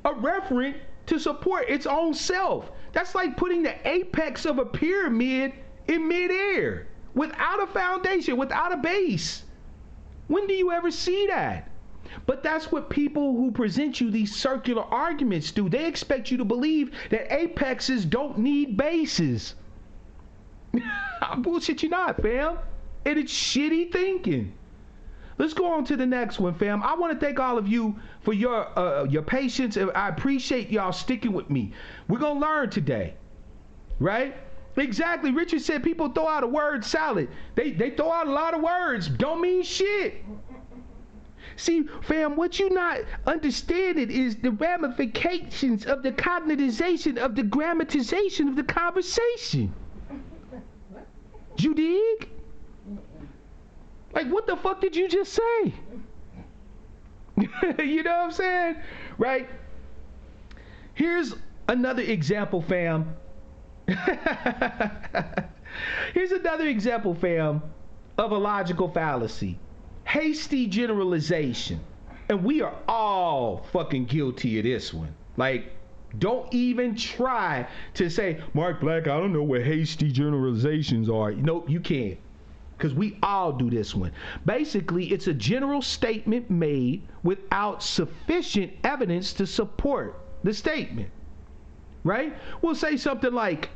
Speaker 1: a referent to support its own self. That's like putting the apex of a pyramid in midair without a foundation, without a base. When do you ever see that? But that's what people who present you these circular arguments do. They expect you to believe that apexes don't need bases. I bullshit you not, fam. And it's shitty thinking. Let's go on to the next one, fam. I want to thank all of you for your patience. I appreciate y'all sticking with me. We're going to learn today, right? Exactly. Richard said people throw out a word salad. They throw out a lot of words. Don't mean shit. See, fam, what you not understanding is the ramifications of the cognitization of the grammatization of the conversation. You dig? Like, what the fuck did you just say? You know what I'm saying? Right? Here's another example, fam. Here's another example, fam, of a logical fallacy. Hasty generalization. And we are all fucking guilty of this one. Like, don't even try to say, Mark Black, I don't know what hasty generalizations are. Nope, you can't. Because we all do this one. Basically, it's a general statement made without sufficient evidence to support the statement. Right? We'll say something like,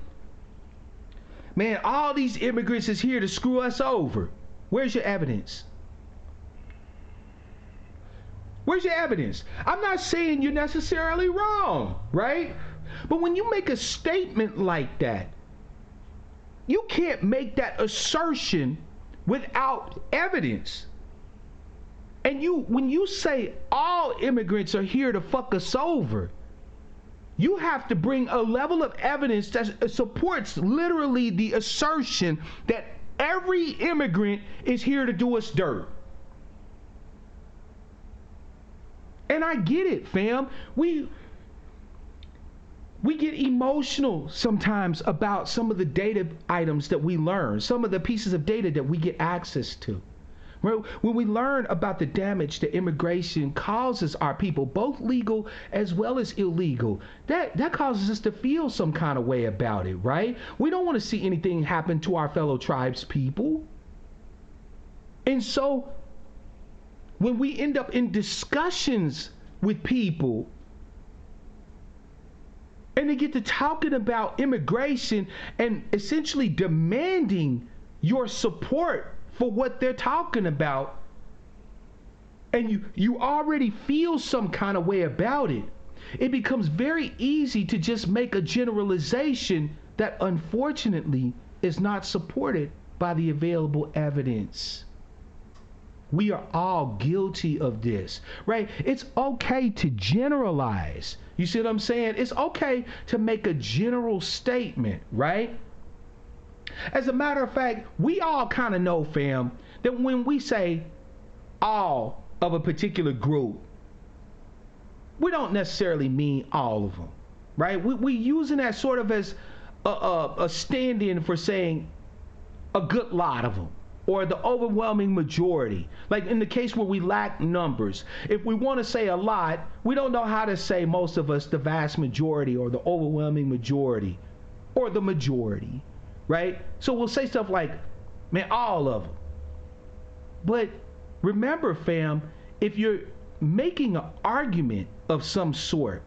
Speaker 1: man, all these immigrants is here to screw us over. Where's your evidence? Where's your evidence? I'm not saying you're necessarily wrong, right? But when you make a statement like that, you can't make that assertion without evidence. And when you say all immigrants are here to fuck us over, you have to bring a level of evidence that supports literally the assertion that every immigrant is here to do us dirt. And I get it, fam. We get emotional sometimes about some of the data items that we learn, some of the pieces of data that we get access to. Right? When we learn about the damage that immigration causes our people, both legal as well as illegal, that causes us to feel some kind of way about it, right? We don't want to see anything happen to our fellow tribes people. And so when we end up in discussions with people and they get to talking about immigration and essentially demanding your support for what they're talking about, and you already feel some kind of way about it, it becomes very easy to just make a generalization that unfortunately is not supported by the available evidence. We are all guilty of this, right? It's okay to generalize. You see what I'm saying? It's okay to make a general statement, right? As a matter of fact, we all kind of know, fam, that when we say all of a particular group, we don't necessarily mean all of them, right? We using that sort of as a stand-in for saying a good lot of them, or the overwhelming majority. Like in the case where we lack numbers, if we want to say a lot, we don't know how to say, most of us, the vast majority or the overwhelming majority or the majority, right? So we'll say stuff like, man, all of them. But remember, fam, if you're making an argument of some sort,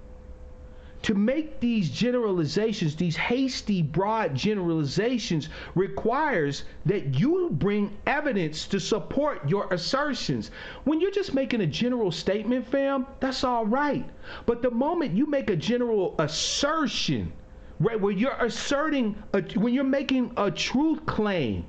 Speaker 1: to make these generalizations, these hasty, broad generalizations, requires that you bring evidence to support your assertions. When you're just making a general statement, fam, that's all right. But the moment you make a general assertion, right, where you're asserting, when you're making a truth claim,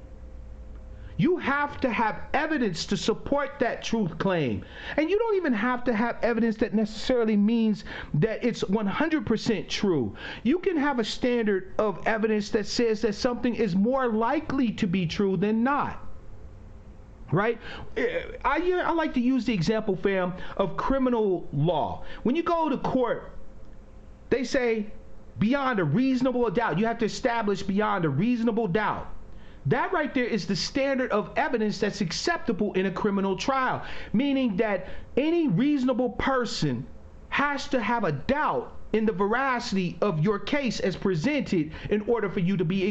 Speaker 1: You have to have evidence to support that truth claim. And you don't even have to have evidence that necessarily means that it's 100% true. You can have a standard of evidence that says that something is more likely to be true than not. Right? I like to use the example, fam, of criminal law. When you go to court, they say beyond a reasonable doubt. You have to establish beyond a reasonable doubt. That right there is the standard of evidence that's acceptable in a criminal trial, meaning that any reasonable person has to have a doubt in the veracity of your case as presented in order for you to be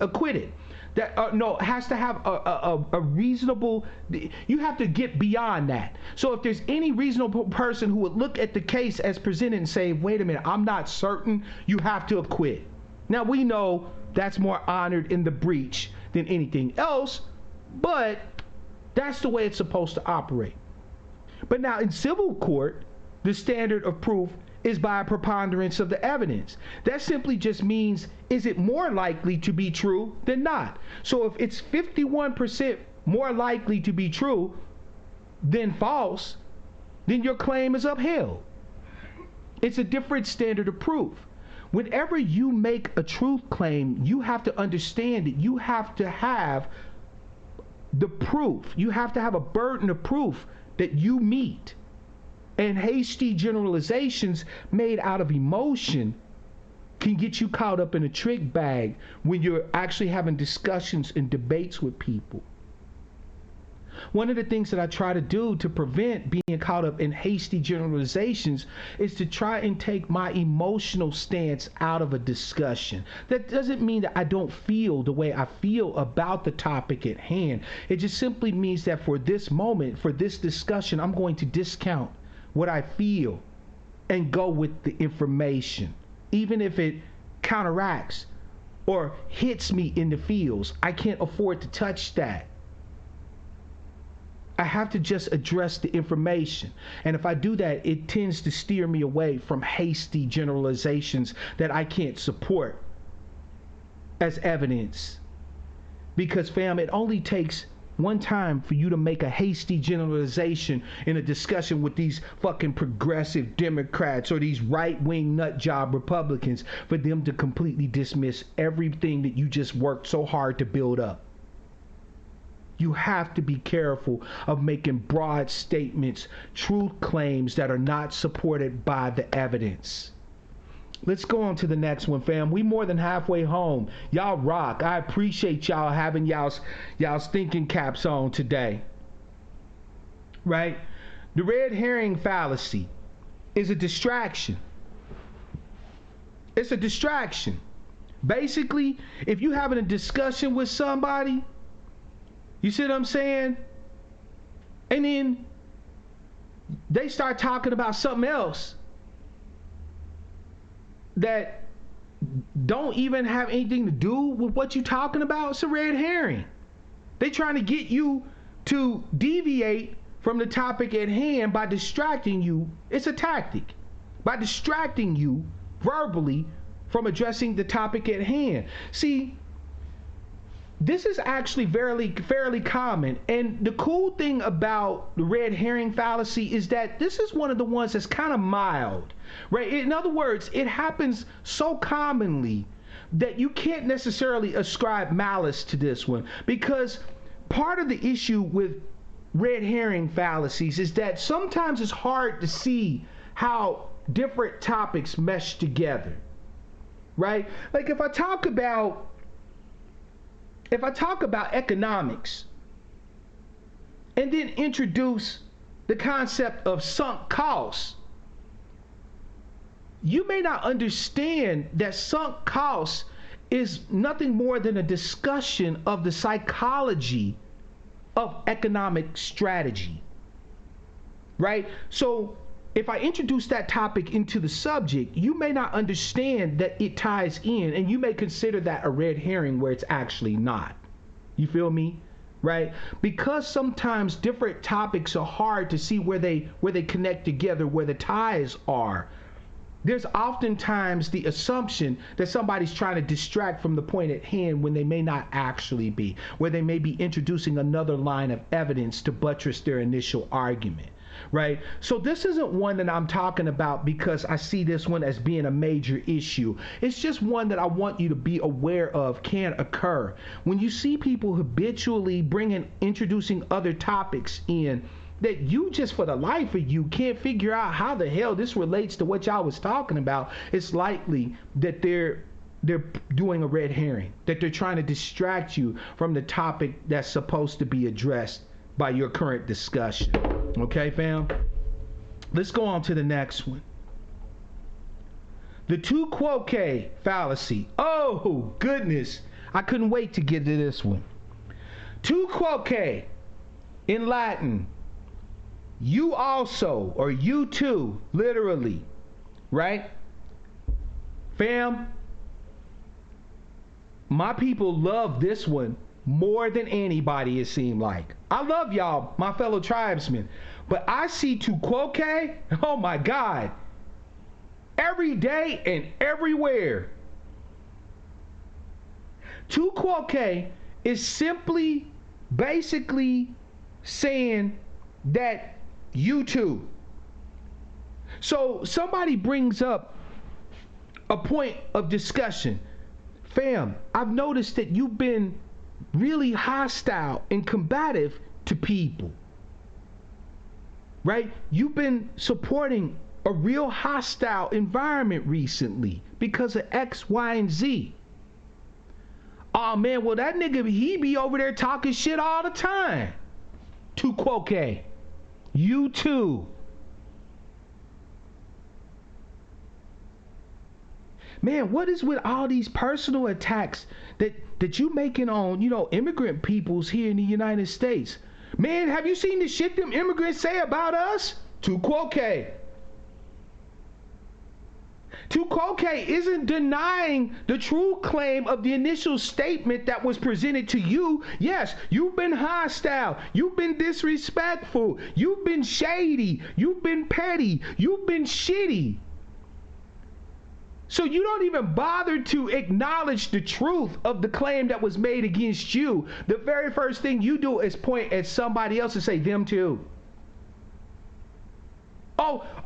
Speaker 1: acquitted. That has to have a reasonable, you have to get beyond that. So if there's any reasonable person who would look at the case as presented and say, wait a minute, I'm not certain, you have to acquit. Now we know that's more honored in the breach than anything else, but that's the way it's supposed to operate. But now in civil court, the standard of proof is by a preponderance of the evidence. That simply just means, is it more likely to be true than not? So if it's 51% more likely to be true than false, then your claim is upheld. It's a different standard of proof. Whenever you make a truth claim, you have to understand that you have to have the proof. You have to have a burden of proof that you meet. And hasty generalizations made out of emotion can get you caught up in a trick bag when you're actually having discussions and debates with people. One of the things that I try to do to prevent being caught up in hasty generalizations is to try and take my emotional stance out of a discussion. That doesn't mean that I don't feel the way I feel about the topic at hand. It just simply means that for this moment, for this discussion, I'm going to discount what I feel and go with the information. Even if it counteracts or hits me in the feels, I can't afford to touch that. I have to just address the information. And if I do that, it tends to steer me away from hasty generalizations that I can't support as evidence. Because, fam, it only takes one time for you to make a hasty generalization in a discussion with these fucking progressive Democrats or these right-wing nut job Republicans for them to completely dismiss everything that you just worked so hard to build up. You have to be careful of making broad statements, truth claims that are not supported by the evidence. Let's go on to the next one, fam. We more than halfway home. Y'all rock. I appreciate y'all having y'all's thinking caps on today. Right? The red herring fallacy is a distraction. It's a distraction. Basically, if you're having a discussion with somebody, you see what I'm saying? And then they start talking about something else that don't even have anything to do with what you're talking about. It's a red herring. They trying to get you to deviate from the topic at hand by distracting you. It's a tactic. By distracting you verbally from addressing the topic at hand. See, this is actually fairly common. And the cool thing about the red herring fallacy is that this is one of the ones that's kind of mild, right? In other words, it happens so commonly that you can't necessarily ascribe malice to this one, because part of the issue with red herring fallacies is that sometimes it's hard to see how different topics mesh together, right? Like if I talk about economics and then introduce the concept of sunk costs, you may not understand that sunk costs is nothing more than a discussion of the psychology of economic strategy, right? So if I introduce that topic into the subject, you may not understand that it ties in, and you may consider that a red herring where it's actually not. You feel me? Right? Because sometimes different topics are hard to see where they connect together, where the ties are. there's oftentimes the assumption that somebody's trying to distract from the point at hand when they may not actually be, where they may be introducing another line of evidence to buttress their initial argument, right? So this isn't one that I'm talking about because I see this one as being a major issue. It's just one that I want you to be aware of can occur. When you see people habitually introducing other topics in, that you just for the life of you can't figure out how the hell this relates to what y'all was talking about, it's likely that they're doing a red herring, that they're trying to distract you from the topic that's supposed to be addressed by your current discussion. Okay, fam? Let's go on to the next one. The tu quoque fallacy. Oh, goodness. I couldn't wait to get to this one. Tu quoque, in Latin, you also, or you too, literally, right? Fam, my people love this one more than anybody, it seemed like. I love y'all, my fellow tribesmen, but I see tu quoque, oh my God, every day and everywhere. Tu quoque is simply, basically saying that you too. So somebody brings up a point of discussion. Fam, I've noticed that you've been really hostile and combative to people, right? You've been supporting a real hostile environment recently because of X, Y, and Z. Oh man, well that nigga, he be over there talking shit all the time. Tu quoque. You too. Man, what is with all these personal attacks that you making on, immigrant peoples here in the United States? Man, have you seen the shit them immigrants say about us? Tu quoque. Tu quoque isn't denying the true claim of the initial statement that was presented to you. Yes, you've been hostile, you've been disrespectful, you've been shady, you've been petty, you've been shitty. So you don't even bother to acknowledge the truth of the claim that was made against you. The very first thing you do is point at somebody else and say, them too.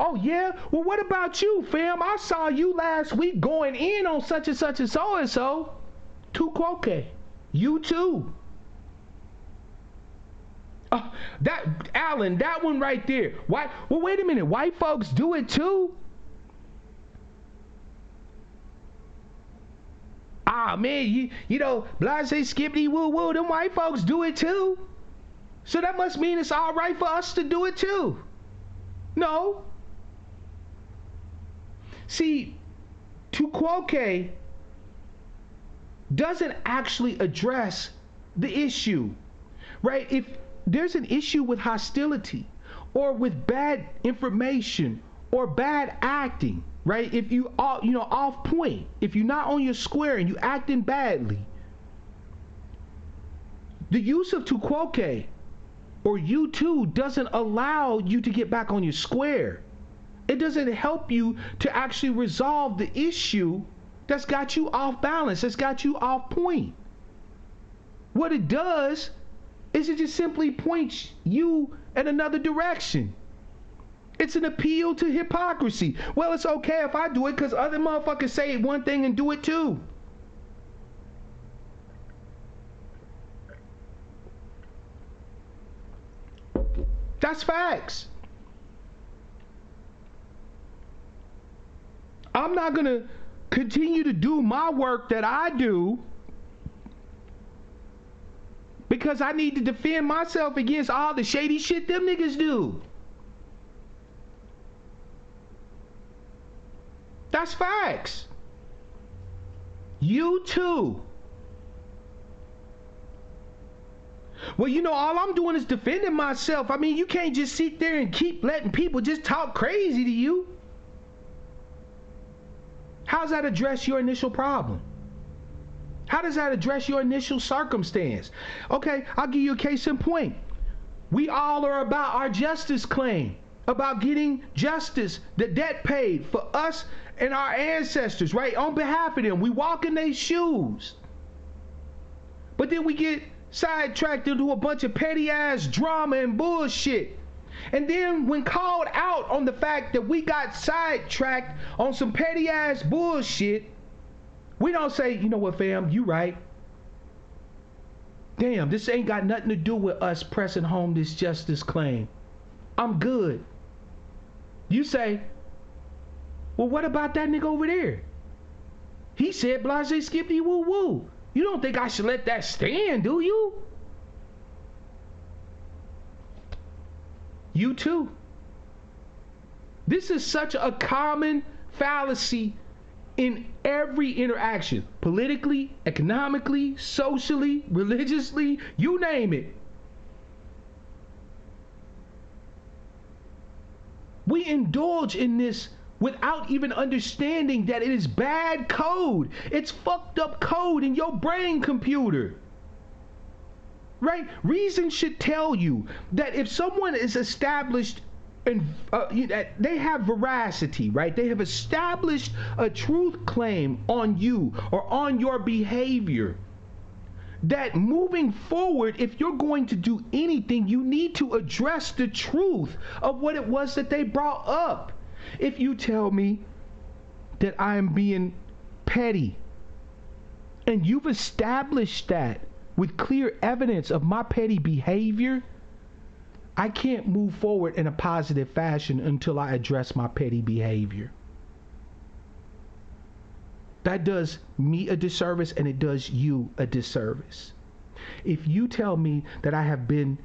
Speaker 1: Oh yeah? Well, what about you, fam? I saw you last week going in on such and such and so and so. Tu quoque. You too. Alan, that one right there. Why? Well, wait a minute. White folks do it too? Ah, man, you know, blase skippity woo woo, them white folks do it too. So that must mean it's all right for us to do it too. No. See, tu quoque doesn't actually address the issue, right? If there's an issue with hostility or with bad information or bad acting, right? If you are, off point, if you're not on your square and you acting badly, the use of tu quoque or you too doesn't allow you to get back on your square. It doesn't help you to actually resolve the issue that's got you off balance, that's got you off point. What it does is it just simply points you in another direction. It's an appeal to hypocrisy. Well, it's okay if I do it because other motherfuckers say one thing and do it too. That's facts. I'm not going to continue to do my work that I do because I need to defend myself against all the shady shit them niggas do. That's facts. You too. Well, all I'm doing is defending myself. I mean, you can't just sit there and keep letting people just talk crazy to you. How does that address your initial problem? How does that address your initial circumstance? Okay, I'll give you a case in point. We all are about our justice claim, about getting justice, the debt paid for us and our ancestors, right? On behalf of them, we walk in their shoes. But then we get sidetracked into a bunch of petty ass drama and bullshit. And then when called out on the fact that we got sidetracked on some petty ass bullshit, we don't say, you know what, fam, you right. Damn, this ain't got nothing to do with us pressing home this justice claim. I'm good. You say, well, what about that nigga over there? He said blase skippy woo woo. You don't think I should let that stand, do you? You too. This is such a common fallacy in every interaction. Politically, economically, socially, religiously, you name it. We indulge in this without even understanding that it is bad code. It's fucked up code in your brain computer. Right? Reason should tell you that if someone is established and they have veracity, right? They have established a truth claim on you or on your behavior. That moving forward, if you're going to do anything, you need to address the truth of what it was that they brought up. If you tell me that I am being petty and you've established that with clear evidence of my petty behavior, I can't move forward in a positive fashion until I address my petty behavior. That does me a disservice and it does you a disservice. If you tell me that I have been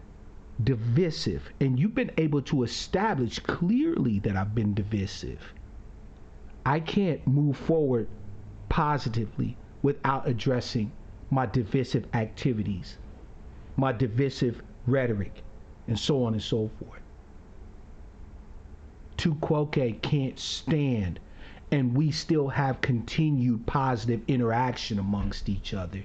Speaker 1: divisive and you've been able to establish clearly that I've been divisive, I can't move forward positively without addressing my divisive activities, my divisive rhetoric, and so on and so forth. Tu quoque can't stand, and we still have continued positive interaction amongst each other.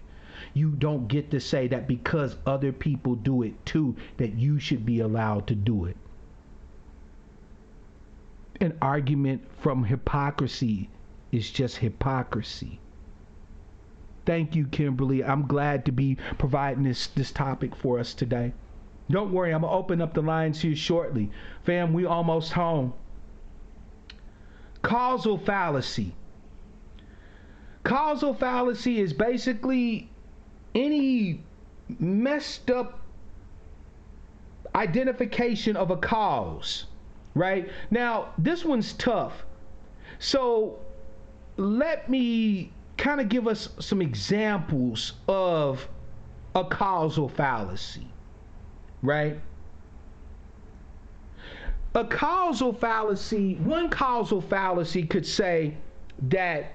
Speaker 1: You don't get to say that because other people do it too, that you should be allowed to do it. An argument from hypocrisy is just hypocrisy. Thank you, Kimberly. I'm glad to be providing this topic for us today. Don't worry, I'm going to open up the lines here shortly. Fam, we almost home. Causal fallacy. Causal fallacy is basically any messed up identification of a cause, right? Now, this one's tough. So let me kind of give us some examples of a causal fallacy, right? A causal fallacy, one causal fallacy could say that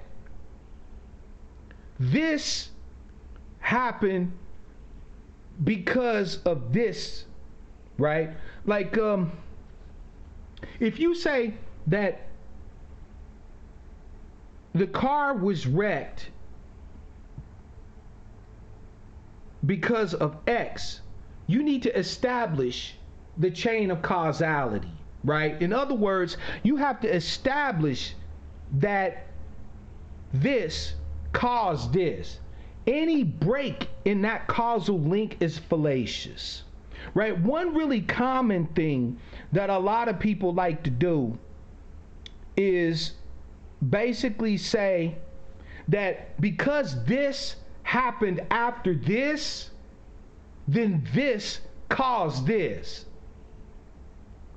Speaker 1: this happened because of this, right? Like, if you say that the car was wrecked because of X, you need to establish the chain of causality, right? In other words, you have to establish that this caused this. Any break in that causal link is fallacious, right? One really common thing that a lot of people like to do is basically say that because this happened after this, then this caused this,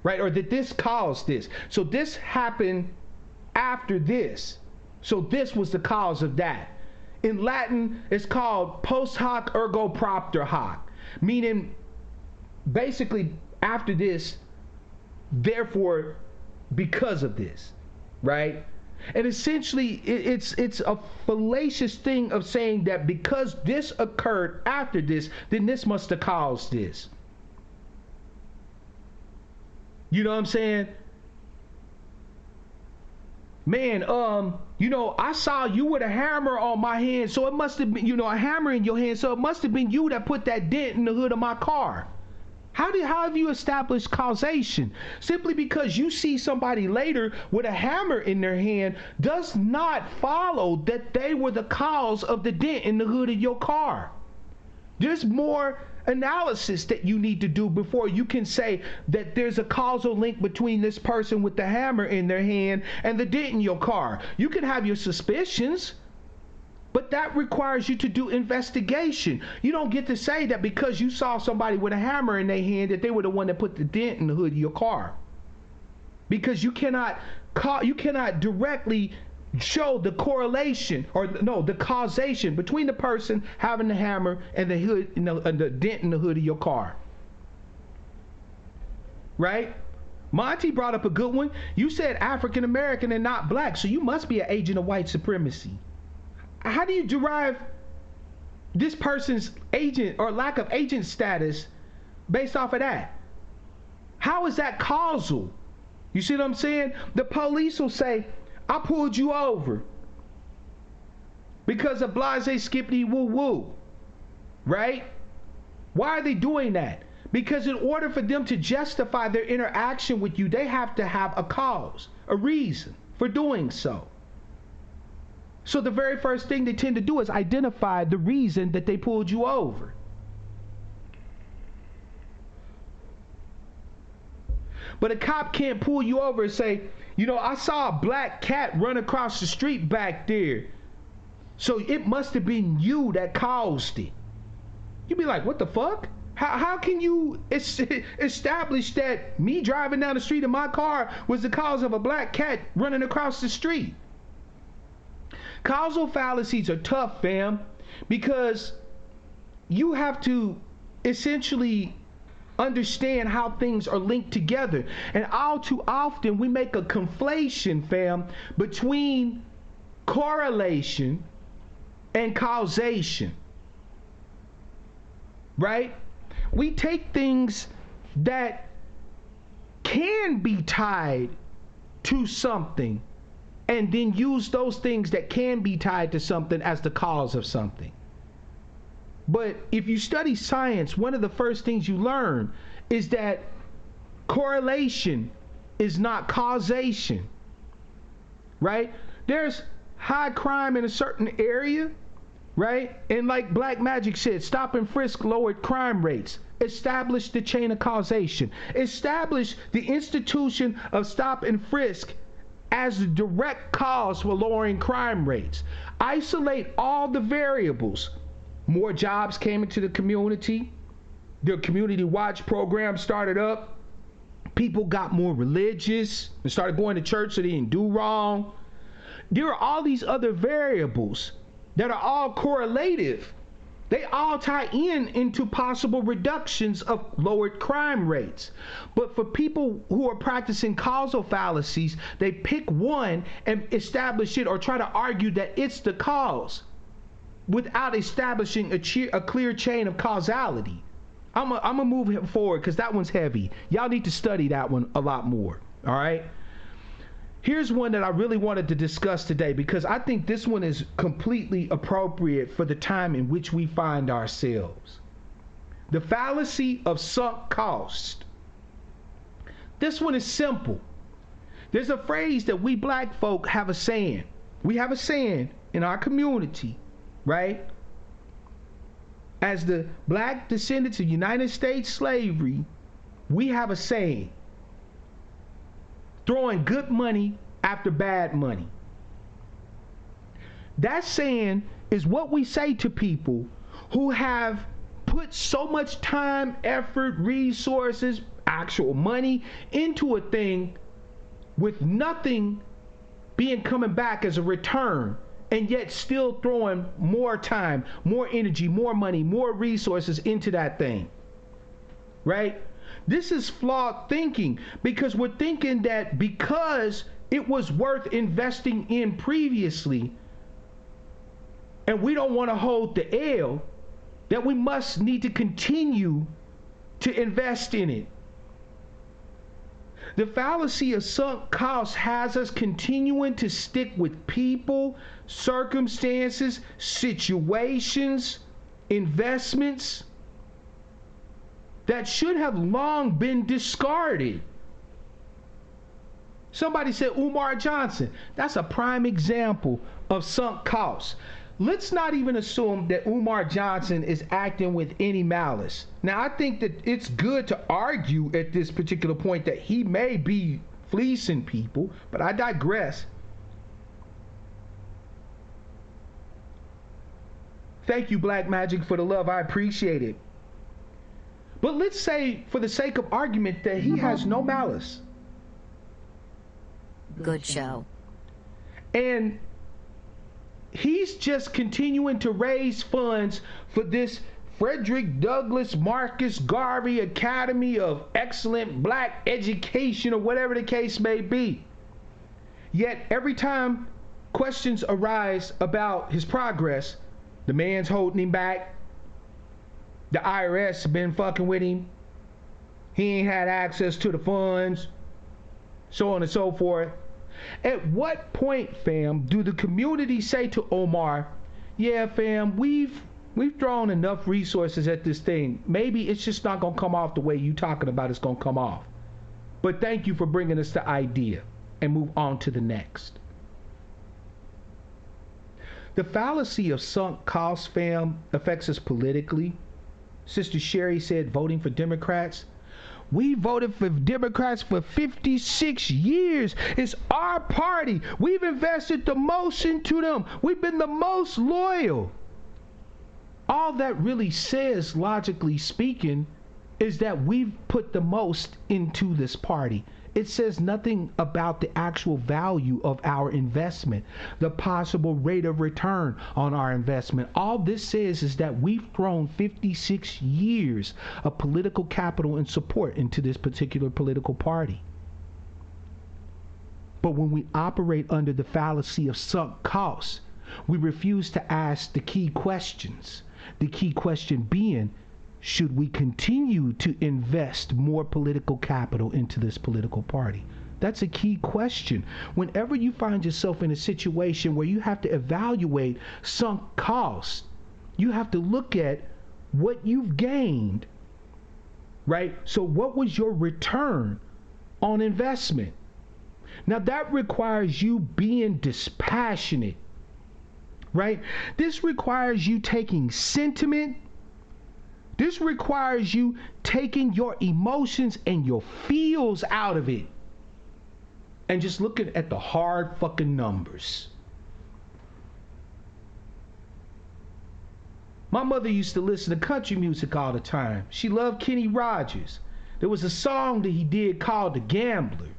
Speaker 1: right? Or that this caused this. So this happened after this. So this was the cause of that. In Latin, it's called post hoc ergo propter hoc, meaning basically after this, therefore because of this, right? And essentially it's a fallacious thing of saying that because this occurred after this, then this must have caused this. You know what I'm saying? Man, I saw you with a hammer on my hand, so it must have been, a hammer in your hand, so it must have been you that put that dent in the hood of my car. How have you established causation? Simply because you see somebody later with a hammer in their hand does not follow that they were the cause of the dent in the hood of your car. There's more analysis that you need to do before you can say that there's a causal link between this person with the hammer in their hand and the dent in your car. You can have your suspicions, but that requires you to do investigation. You don't get to say that because you saw somebody with a hammer in their hand that they were the one that put the dent in the hood of your car. Because you cannot directly show the correlation the causation between the person having the hammer and the hood, and the dent in the hood of your car. Right? Monty brought up a good one. You said African American and not black, so you must be an agent of white supremacy. How do you derive this person's agent or lack of agent status based off of that? How is that causal? You see what I'm saying? The police will say, I pulled you over because of blase skippity woo woo, right? Why are they doing that? Because in order for them to justify their interaction with you, they have to have a cause, a reason for doing so. So the very first thing they tend to do is identify the reason that they pulled you over. But a cop can't pull you over and say, I saw a black cat run across the street back there, so it must have been you that caused it. You'd be like, what the fuck? How can you establish that me driving down the street in my car was the cause of a black cat running across the street? Causal fallacies are tough, fam, because you have to essentially understand how things are linked together. And all too often we make a conflation, fam, between correlation and causation. Right? We take things that can be tied to something and then use those things that can be tied to something as the cause of something. But if you study science, one of the first things you learn is that correlation is not causation, right? There's high crime in a certain area, right? And like Black Magic said, stop and frisk lowered crime rates. Establish the chain of causation. Establish the institution of stop and frisk as the direct cause for lowering crime rates. Isolate all the variables. More jobs came into the community. The community watch program started up. People got more religious and started going to church so they didn't do wrong. There are all these other variables that are all correlative. They all tie into possible reductions of lowered crime rates. But for people who are practicing causal fallacies, they pick one and establish it or try to argue that it's the cause without establishing a clear chain of causality. I'm gonna move him forward because that one's heavy. Y'all need to study that one a lot more, all right? Here's one that I really wanted to discuss today because I think this one is completely appropriate for the time in which we find ourselves. The fallacy of sunk cost. This one is simple. There's a phrase that we black folk have a saying. We have a saying in our community, right? As the black descendants of United States slavery, we have a saying. Throwing good money after bad money. That saying is what we say to people who have put so much time, effort, resources, actual money into a thing with nothing being coming back as a return, and yet still throwing more time, more energy, more money, more resources into that thing. Right? This is flawed thinking because we're thinking that because it was worth investing in previously and we don't want to hold the L, that we must need to continue to invest in it. The fallacy of sunk costs has us continuing to stick with people, circumstances, situations, investments that should have long been discarded. Somebody said Umar Johnson. That's a prime example of sunk costs. Let's not even assume that Umar Johnson is acting with any malice. Now, I think that it's good to argue at this particular point that he may be fleecing people, but I digress. Thank you, Black Magic, for the love. I appreciate it. But let's say, for the sake of argument, that he has no malice.
Speaker 2: Good show.
Speaker 1: And he's just continuing to raise funds for this Frederick Douglass Marcus Garvey Academy of Excellent Black Education, or whatever the case may be. Yet every time questions arise about his progress, the man's holding him back. The IRS been fucking with him. He ain't had access to the funds, so on and so forth. At what point, fam, do the community say to Omar, yeah, fam, we've thrown enough resources at this thing. Maybe it's just not going to come off the way you talking about it's going to come off. But thank you for bringing us the idea, and move on to the next. The fallacy of sunk costs, fam, affects us politically. Sister Sherry said voting for Democrats. We voted for Democrats for 56 years. It's our party. We've invested the most into them. We've been the most loyal. All that really says, logically speaking, is that we've put the most into this party. It says nothing about the actual value of our investment, the possible rate of return on our investment. All this says is that we've thrown 56 years of political capital and support into this particular political party. But when we operate under the fallacy of sunk costs, we refuse to ask the key questions. The key question being, should we continue to invest more political capital into this political party? That's a key question. Whenever you find yourself in a situation where you have to evaluate sunk costs, you have to look at what you've gained, right? So what was your return on investment? Now that requires you being dispassionate, right? This requires you taking sentiment. This requires you taking your emotions and your feels out of it and just looking at the hard fucking numbers. My mother used to listen to country music all the time. She loved Kenny Rogers. There was a song that he did called The Gambler.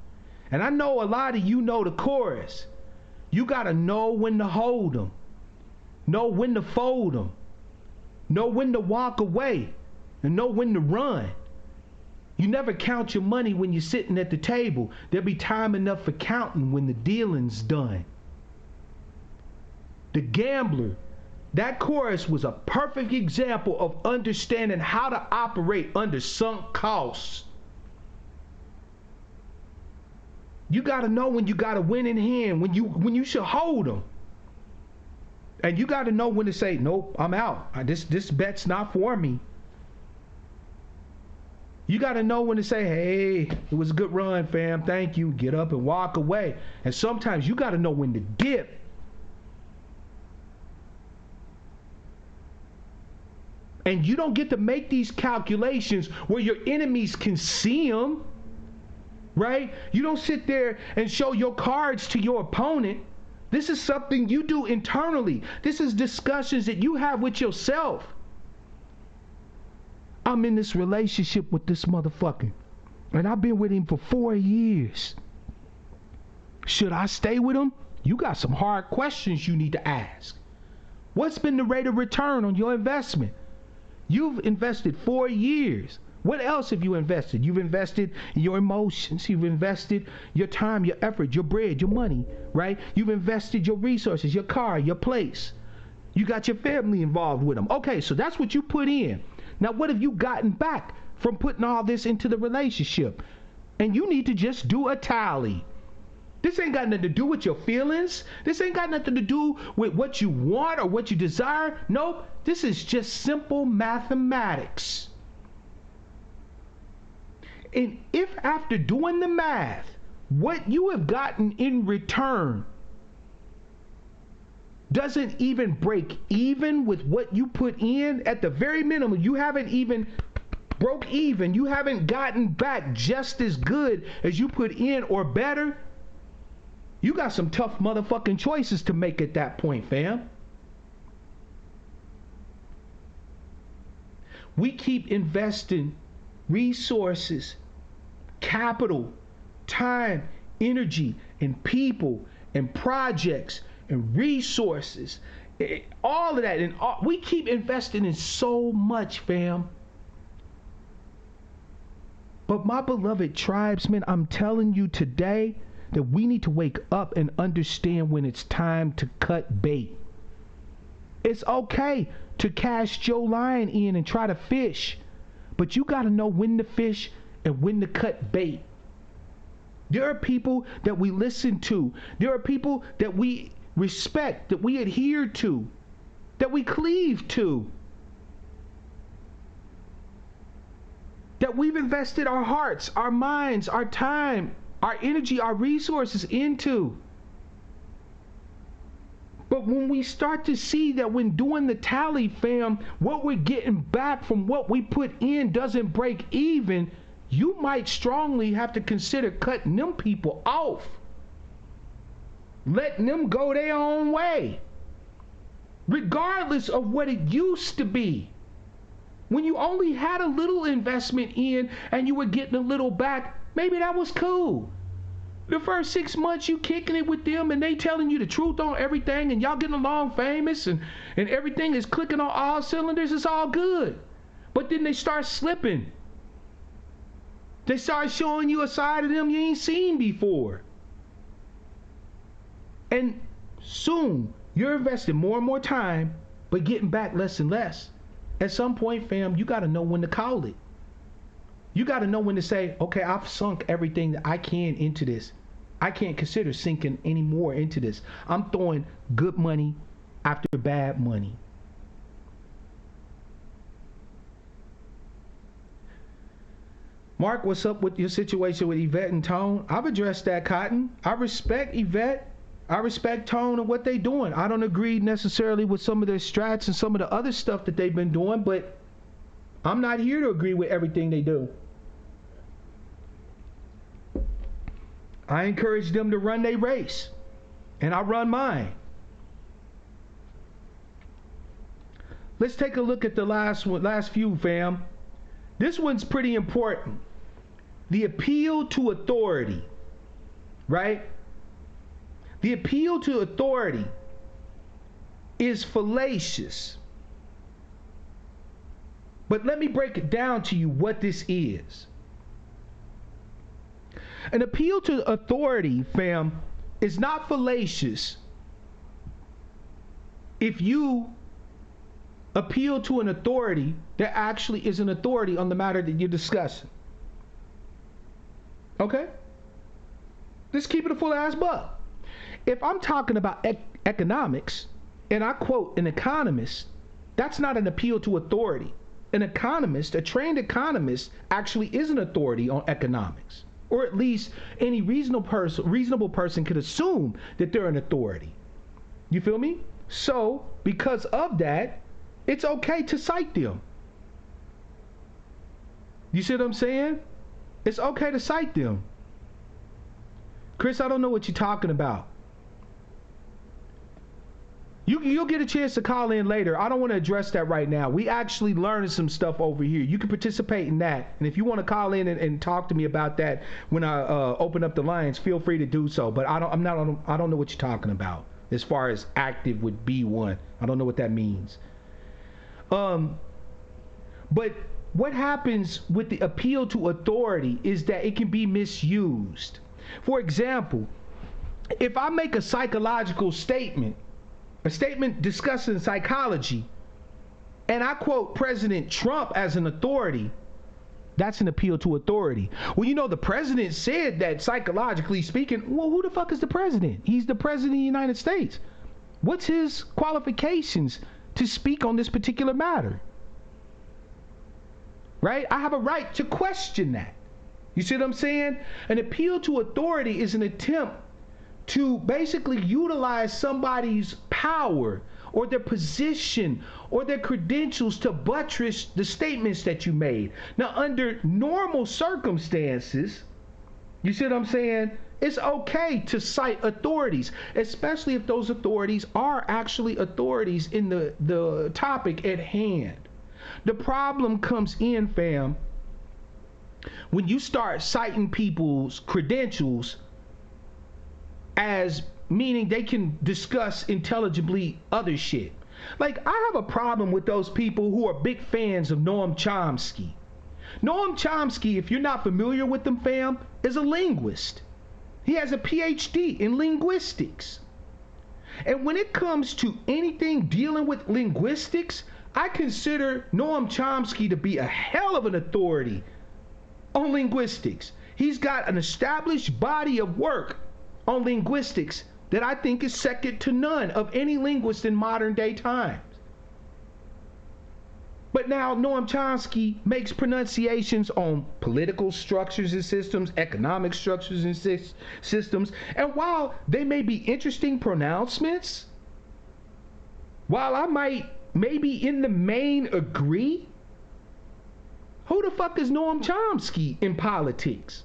Speaker 1: And I know a lot of you know the chorus. You gotta know when to hold 'em, know when to fold 'em, know when to walk away, and know when to run. You never count your money when you're sitting at the table. There'll be time enough for counting when the dealing's done. The Gambler, that chorus was a perfect example of understanding how to operate under sunk costs. You gotta know when you got a winning hand, when you should hold them. And you got to know when to say, nope, I'm out. This bet's not for me. You got to know when to say, hey, it was a good run, fam. Thank you. Get up and walk away. And sometimes you got to know when to dip. And you don't get to make these calculations where your enemies can see them, right? You don't sit there and show your cards to your opponent. This is something you do internally. This is discussions that you have with yourself. I'm in this relationship with this motherfucker, and I've been with him for 4 years. Should I stay with him? You got some hard questions you need to ask. What's been the rate of return on your investment? You've invested 4 years. What else have you invested? You've invested in your emotions. You've invested your time, your effort, your bread, your money, right? You've invested your resources, your car, your place. You got your family involved with them. Okay, so that's what you put in. Now, what have you gotten back from putting all this into the relationship? And you need to just do a tally. This ain't got nothing to do with your feelings. This ain't got nothing to do with what you want or what you desire. Nope, this is just simple mathematics. And if after doing the math, what you have gotten in return doesn't even break even with what you put in, at the very minimum, you haven't even broke even, you haven't gotten back just as good as you put in or better, you got some tough motherfucking choices to make at that point, fam. We keep investing resources, capital, time, energy, and people, and projects, and resources, all of that, and we keep investing in so much, fam. But my beloved tribesmen, I'm telling you today that we need to wake up and understand when it's time to cut bait. It's okay to cast your line in and try to fish, but you got to know when to fish and when to cut bait. There are people that we listen to. There are people that we respect, that we adhere to, that we cleave to, that we've invested our hearts, our minds, our time, our energy, our resources into. But when we start to see that when doing the tally, fam, what we're getting back from what we put in doesn't break even, you might strongly have to consider cutting them people off. Letting them go their own way. Regardless of what it used to be. When you only had a little investment in and you were getting a little back, maybe that was cool. The first 6 months you kicking it with them and they telling you the truth on everything and y'all getting along famous and everything is clicking on all cylinders, it's all good. But then they start slipping. They start showing you a side of them you ain't seen before. And soon, you're investing more and more time, but getting back less and less. At some point, fam, you got to know when to call it. You got to know when to say, okay, I've sunk everything that I can into this. I can't consider sinking any more into this. I'm throwing good money after bad money. Mark, what's up with your situation with Yvette and Tone? I've addressed that, Cotton. I respect Yvette. I respect Tone and what they doing. I don't agree necessarily with some of their strats and some of the other stuff that they've been doing, but I'm not here to agree with everything they do. I encourage them to run their race, and I run mine. Let's take a look at the last few, fam. This one's pretty important. The appeal to authority, right? The appeal to authority is fallacious. But let me break it down to you what this is. An appeal to authority, fam, is not fallacious if you appeal to an authority that actually is an authority on the matter that you're discussing. Okay? Let's keep it a full ass buck. If I'm talking about economics and I quote an economist, that's not an appeal to authority. An economist, a trained economist, actually is an authority on economics. Or at least any reasonable person could assume that they're an authority. You feel me? So, because of that, it's okay to cite them. You see what I'm saying? It's okay to cite them. Chris, I don't know what you're talking about. You'll get a chance to call in later. I don't want to address that right now. We actually learned some stuff over here. You can participate in that. And if you want to call in and talk to me about that when I open up the lines, feel free to do so. But I don't know what you're talking about as far as active with B1. I don't know what that means. But what happens with the appeal to authority is that it can be misused. For example, if I make a psychological statement, a statement discussing psychology, and I quote President Trump as an authority, that's an appeal to authority. Well, you know, the president said that psychologically speaking, well, who the fuck is the president? He's the president of the United States. What's his qualifications to speak on this particular matter? Right? I have a right to question that. You see what I'm saying? An appeal to authority is an attempt to basically utilize somebody's power or their position or their credentials to buttress the statements that you made. Now, under normal circumstances, you see what I'm saying? It's okay to cite authorities, especially if those authorities are actually authorities in the topic at hand. The problem comes in, fam, when you start citing people's credentials as meaning they can discuss intelligibly other shit. Like, I have a problem with those people who are big fans of Noam Chomsky. Noam Chomsky, if you're not familiar with him, fam, is a linguist. He has a PhD in linguistics. And when it comes to anything dealing with linguistics, I consider Noam Chomsky to be a hell of an authority on linguistics. He's got an established body of work on linguistics that I think is second to none of any linguist in modern day times. But now Noam Chomsky makes pronunciations on political structures and systems, economic structures and systems, and while they may be interesting pronouncements, while I might maybe in the main agree, who the fuck is Noam Chomsky in politics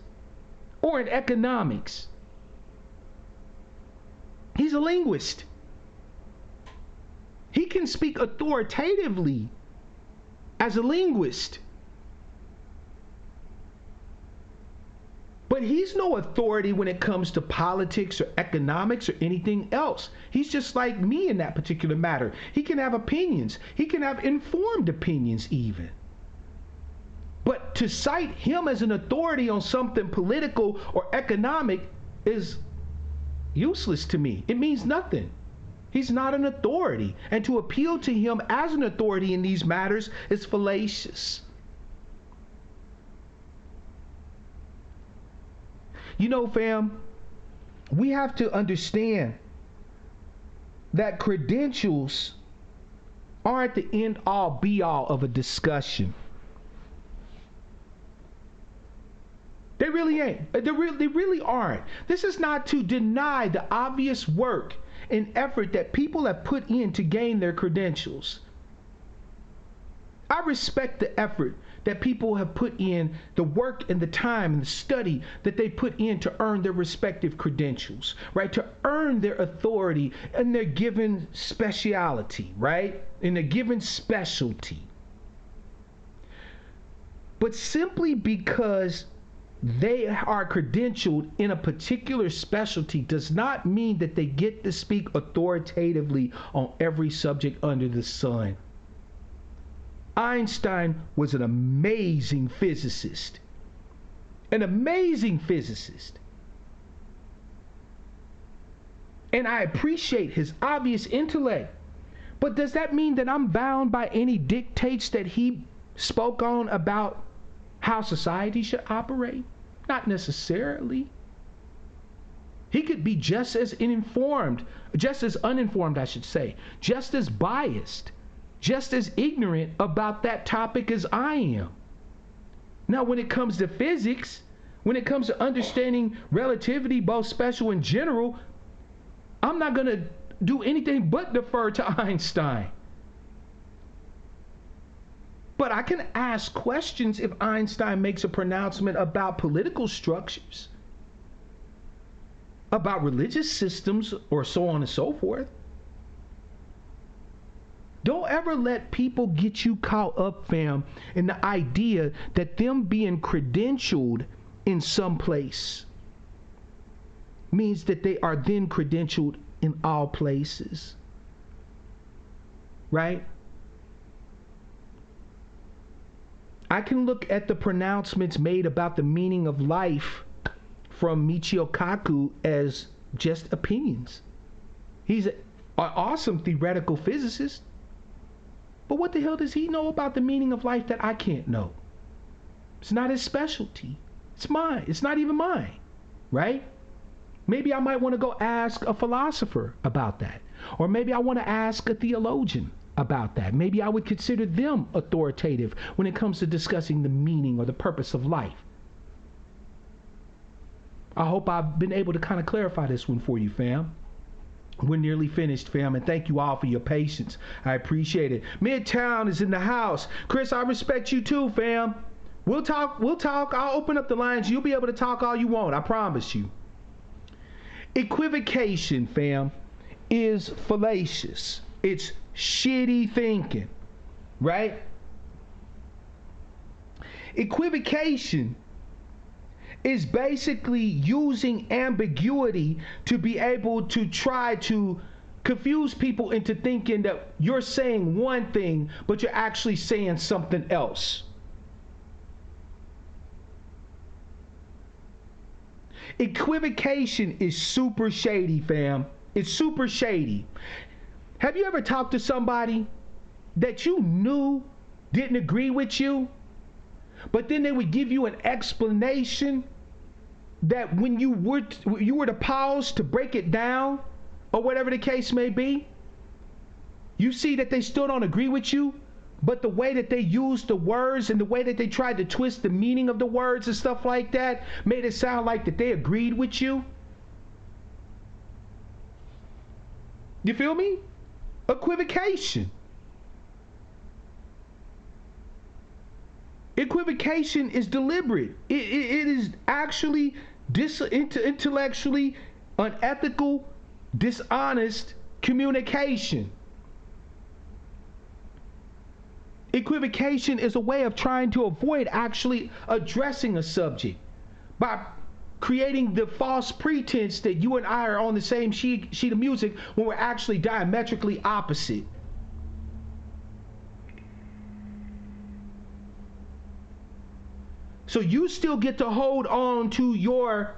Speaker 1: or in economics? He's a linguist. He can speak authoritatively as a linguist. But he's no authority when it comes to politics or economics or anything else. He's just like me in that particular matter. He can have opinions. He can have informed opinions even. But to cite him as an authority on something political or economic is useless to me. It means nothing. He's not an authority. And to appeal to him as an authority in these matters is fallacious. You know, fam, we have to understand that credentials aren't the end all be all of a discussion. They really ain't. They really aren't. This is not to deny the obvious work and effort that people have put in to gain their credentials. I respect the effort that people have put in, the work and the time and the study that they put in to earn their respective credentials, right? To earn their authority and their given speciality, right? In a given specialty. But simply because they are credentialed in a particular specialty does not mean that they get to speak authoritatively on every subject under the sun. Einstein was an amazing physicist. An amazing physicist. And I appreciate his obvious intellect. But does that mean that I'm bound by any dictates that he spoke on about how society should operate? Not necessarily. He could be just as uninformed, just as biased, just as ignorant about that topic as I am. Now, when it comes to physics, when it comes to understanding relativity, both special and general, I'm not going to do anything but defer to Einstein. But I can ask questions if Einstein makes a pronouncement about political structures, about religious systems, or so on and so forth. Don't ever let people get you caught up, fam, in the idea that them being credentialed in some place means that they are then credentialed in all places. Right? I can look at the pronouncements made about the meaning of life from Michio Kaku as just opinions. He's an awesome theoretical physicist. But what the hell does he know about the meaning of life that I can't know? It's not his specialty. It's mine. It's not even mine. Right? Maybe I might want to go ask a philosopher about that. Or maybe I want to ask a theologian about that. Maybe I would consider them authoritative when it comes to discussing the meaning or the purpose of life. I hope I've been able to kind of clarify this one for you, fam. We're nearly finished, fam, and thank you all for your patience. I appreciate it. Midtown is in the house. Chris, I respect you too, fam. We'll talk. I'll open up the lines. You'll be able to talk all you want. I promise you. Equivocation, fam, is fallacious. It's shitty thinking, right? Equivocation is basically using ambiguity to be able to try to confuse people into thinking that you're saying one thing, but you're actually saying something else. Equivocation is super shady, fam. It's super shady. Have you ever talked to somebody that you knew didn't agree with you, but then they would give you an explanation that when you were to pause to break it down, or whatever the case may be, you see that they still don't agree with you, but the way that they used the words and the way that they tried to twist the meaning of the words and stuff like that made it sound like that they agreed with you? You feel me? Equivocation. Equivocation is deliberate. It is actually intellectually unethical, dishonest communication. Equivocation is a way of trying to avoid actually addressing a subject by creating the false pretense that you and I are on the same sheet of music when we're actually diametrically opposite. So you still get to hold on to your,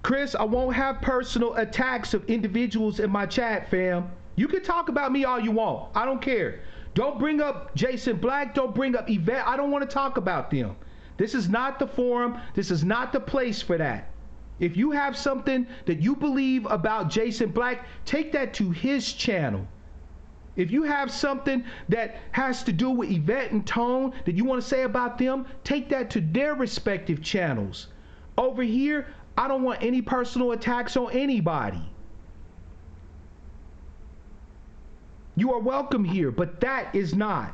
Speaker 1: Chris, I won't have personal attacks of individuals in my chat, fam. You can talk about me all you want. I don't care. Don't bring up Jason Black. Don't bring up Yvette. I don't want to talk about them. This is not the forum. This is not the place for that. If you have something that you believe about Jason Black, take that to his channel. If you have something that has to do with Yvette and Tone that you want to say about them, take that to their respective channels. Over here, I don't want any personal attacks on anybody. You are welcome here, but that is not.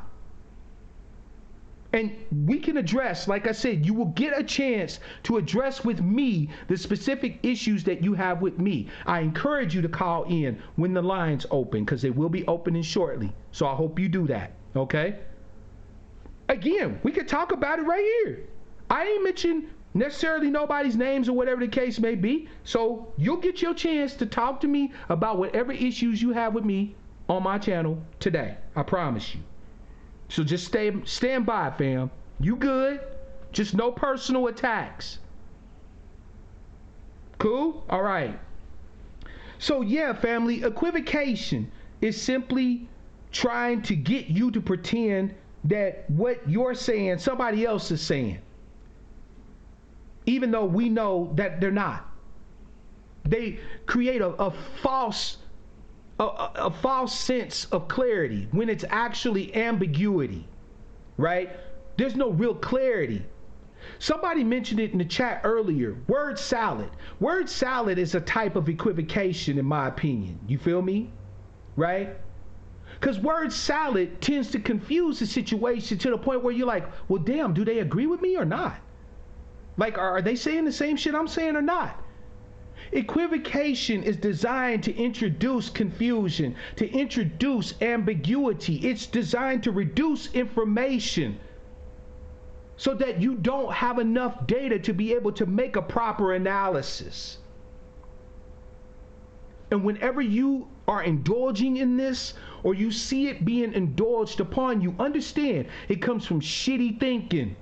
Speaker 1: And we can address, like I said, you will get a chance to address with me the specific issues that you have with me. I encourage you to call in when the lines open, because they will be opening shortly. So I hope you do that, okay? Again, we could talk about it right here. I ain't mentioned necessarily nobody's names or whatever the case may be. So you'll get your chance to talk to me about whatever issues you have with me on my channel today. I promise you. So just stand by, fam. You good? Just no personal attacks. Cool? All right. So yeah, family, equivocation is simply trying to get you to pretend that what you're saying, somebody else is saying. Even though we know that they're not. They create a false sense of clarity when it's actually ambiguity, right? There's no real clarity. Somebody mentioned it in the chat earlier, word salad. Word salad is a type of equivocation in my opinion. You feel me? Right? Because word salad tends to confuse the situation to the point where you're like, well, damn, do they agree with me or not? Like, are they saying the same shit I'm saying or not? Equivocation is designed to introduce confusion, to introduce ambiguity. It's designed to reduce information so that you don't have enough data to be able to make a proper analysis. And whenever you are indulging in this, or you see it being indulged upon you, understand it comes from shitty thinking.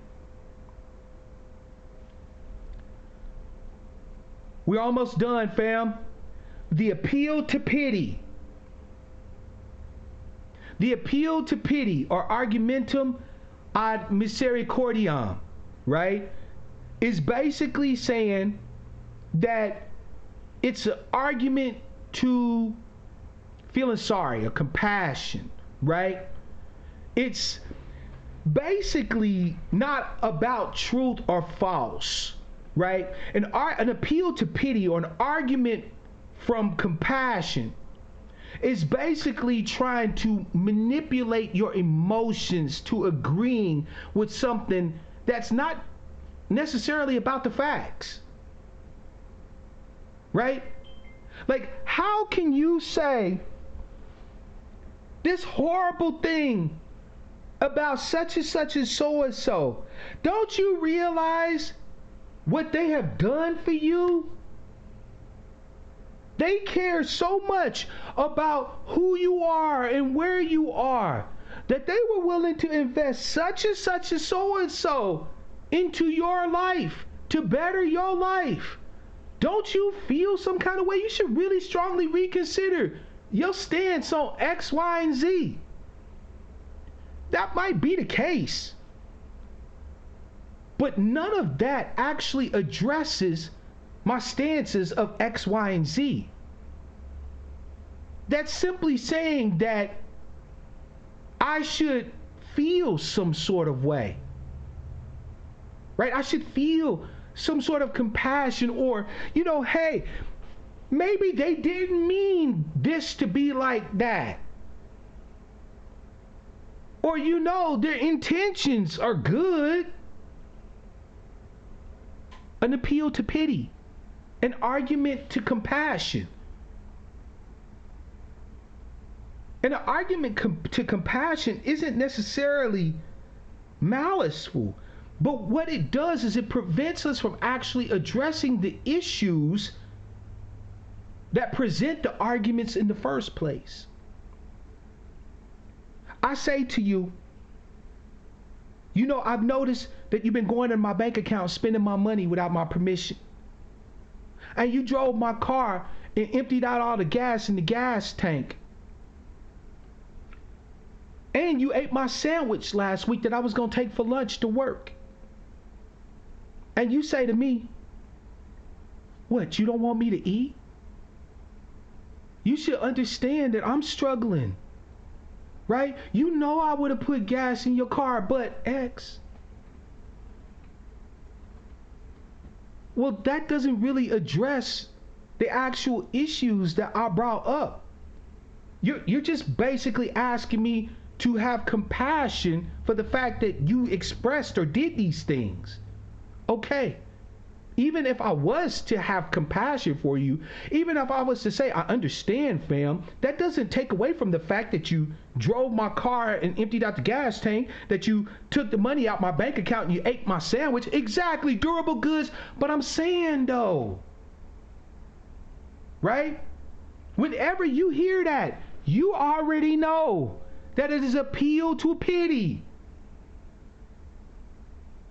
Speaker 1: We're almost done, fam. The appeal to pity. The appeal to pity, or argumentum ad misericordiam, right, is basically saying that it's an argument to feeling sorry or compassion, right? It's basically not about truth or false. right? An appeal to pity or an argument from compassion is basically trying to manipulate your emotions to agreeing with something that's not necessarily about the facts, right? Like, how can you say this horrible thing about such and such and so and so? Don't you realize what they have done for you? They care so much about who you are and where you are that they were willing to invest such and so and so into your life to better your life. Don't you feel some kind of way? You should really strongly reconsider your stance on X, Y, and Z. That might be the case. But none of that actually addresses my stances of X, Y, and Z. That's simply saying that I should feel some sort of way, right? I should feel some sort of compassion, or, hey, maybe they didn't mean this to be like that. Or, their intentions are good. An appeal to pity, an argument to compassion. And an argument to compassion isn't necessarily maliceful, but what it does is it prevents us from actually addressing the issues that present the arguments in the first place. I say to you, I've noticed that you've been going in my bank account spending my money without my permission. And you drove my car and emptied out all the gas in the gas tank. And you ate my sandwich last week that I was going to take for lunch to work. And you say to me, what, you don't want me to eat? You should understand that I'm struggling, right? I would have put gas in your car, but X. Well, that doesn't really address the actual issues that I brought up. You're just basically asking me to have compassion for the fact that you expressed or did these things. Okay. Even if I was to have compassion for you, even if I was to say, I understand, fam, that doesn't take away from the fact that you drove my car and emptied out the gas tank, that you took the money out my bank account and you ate my sandwich. Exactly, durable goods. But I'm saying though, right? Whenever you hear that, you already know that it is appeal to pity.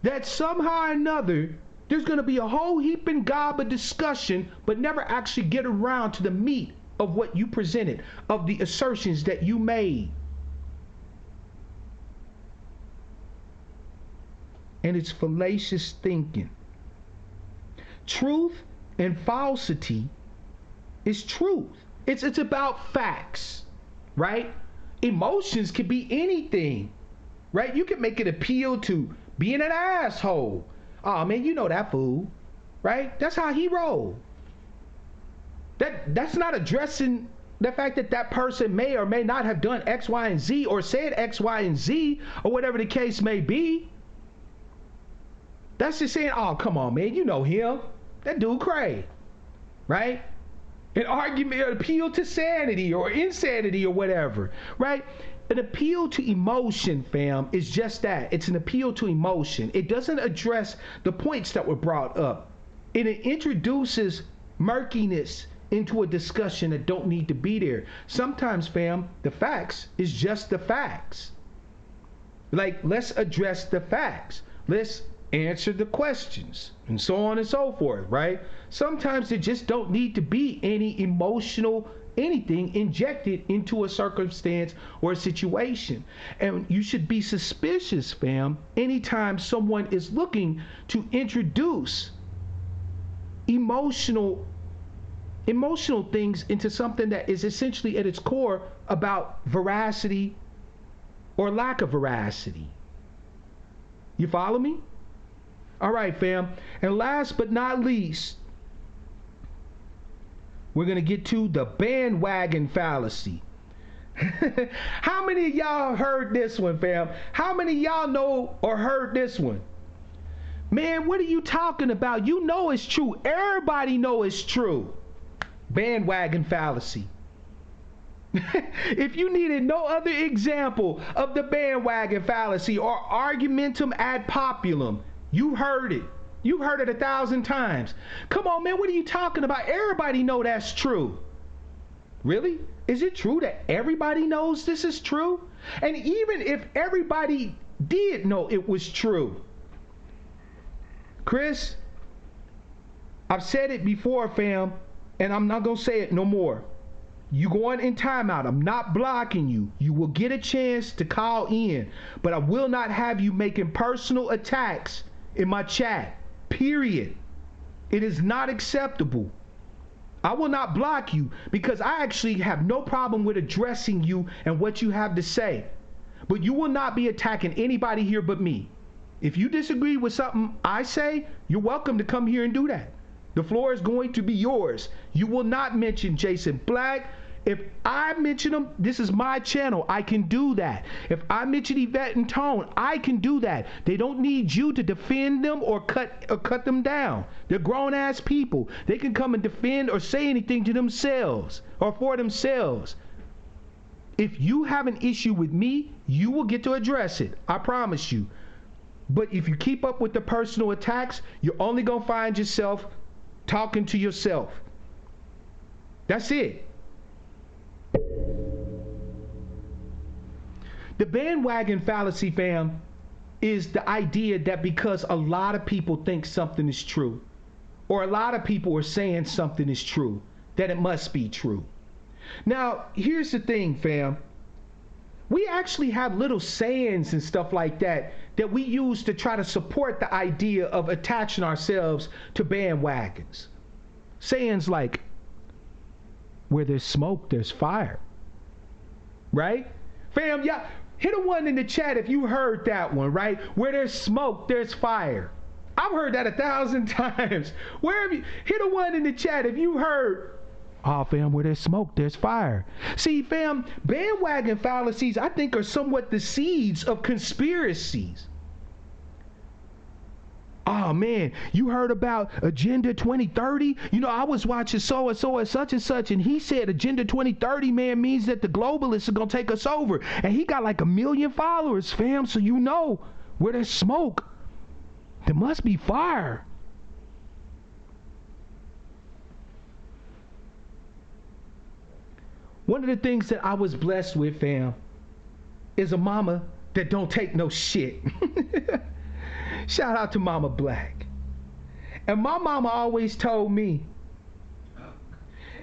Speaker 1: That somehow or another, there's going to be a whole heap and gob of discussion, but never actually get around to the meat of what you presented, of the assertions that you made. And it's fallacious thinking. Truth and falsity is truth. It's about facts, right? Emotions can be anything, right? You can make it appeal to being an asshole. Oh man, you know that fool, right? That's how he roll. That's not addressing the fact that that person may or may not have done X, Y, and Z, or said X, Y, and Z, or whatever the case may be. That's just saying, oh, come on, man, you know him. That dude cray, right? An argument, an appeal to sanity or insanity or whatever, right? An appeal to emotion, fam, is just that. It's an appeal to emotion. It doesn't address the points that were brought up. And it introduces murkiness into a discussion that don't need to be there. Sometimes, fam, the facts is just the facts. Like, let's address the facts. Let's answer the questions and so on and so forth, right? Sometimes there just don't need to be any emotional anything injected into a circumstance or a situation. And you should be suspicious, fam, anytime someone is looking to introduce emotional things into something that is essentially at its core about veracity or lack of veracity. You follow me? All right, fam. And last but not least, we're going to get to the bandwagon fallacy. How many of y'all heard this one, fam? How many of y'all know or heard this one? Man, what are you talking about? You know it's true. Everybody know it's true. Bandwagon fallacy. If you needed no other example of the bandwagon fallacy or argumentum ad populum, you heard it. You've heard it 1,000 times. Come on, man, what are you talking about? Everybody know that's true. Really? Is it true that everybody knows this is true? And even if everybody did know it was true, Chris, I've said it before, fam, and I'm not going to say it no more. You going in timeout. I'm not blocking you. You will get a chance to call in, but I will not have you making personal attacks in my chat. Period. It is not acceptable. I will not block you because I actually have no problem with addressing you and what you have to say. But you will not be attacking anybody here but me. If you disagree with something I say, you're welcome to come here and do that. The floor is going to be yours. You will not mention Jason Black. If I mention them, this is my channel. I can do that. If I mention Yvette and Tone, I can do that. They don't need you to defend them or cut them down. They're grown-ass people. They can come and defend or say anything to themselves or for themselves. If you have an issue with me, you will get to address it. I promise you. But if you keep up with the personal attacks, you're only going to find yourself talking to yourself. That's it. The bandwagon fallacy, fam, is the idea that because a lot of people think something is true, or a lot of people are saying something is true, that it must be true. Now, here's the thing, fam. We actually have little sayings and stuff like that that we use to try to support the idea of attaching ourselves to bandwagons. Sayings like, where there's smoke, there's fire. Right? Fam, yeah, hit a one in the chat if you heard that one, right? Where there's smoke, there's fire. I've heard that 1,000 times. Where have you, hit a one in the chat if you heard, oh, fam, where there's smoke, there's fire. See, fam, bandwagon fallacies, I think, are somewhat the seeds of conspiracies. Oh, man, you heard about Agenda 2030? You know, I was watching so-and-so and such and such, and he said Agenda 2030, man, means that the globalists are going to take us over. And he got like 1 million followers, fam, so you know, where there's smoke, there must be fire. One of the things that I was blessed with, fam, is a mama that don't take no shit. Shout out to Mama Black. And my mama always told me,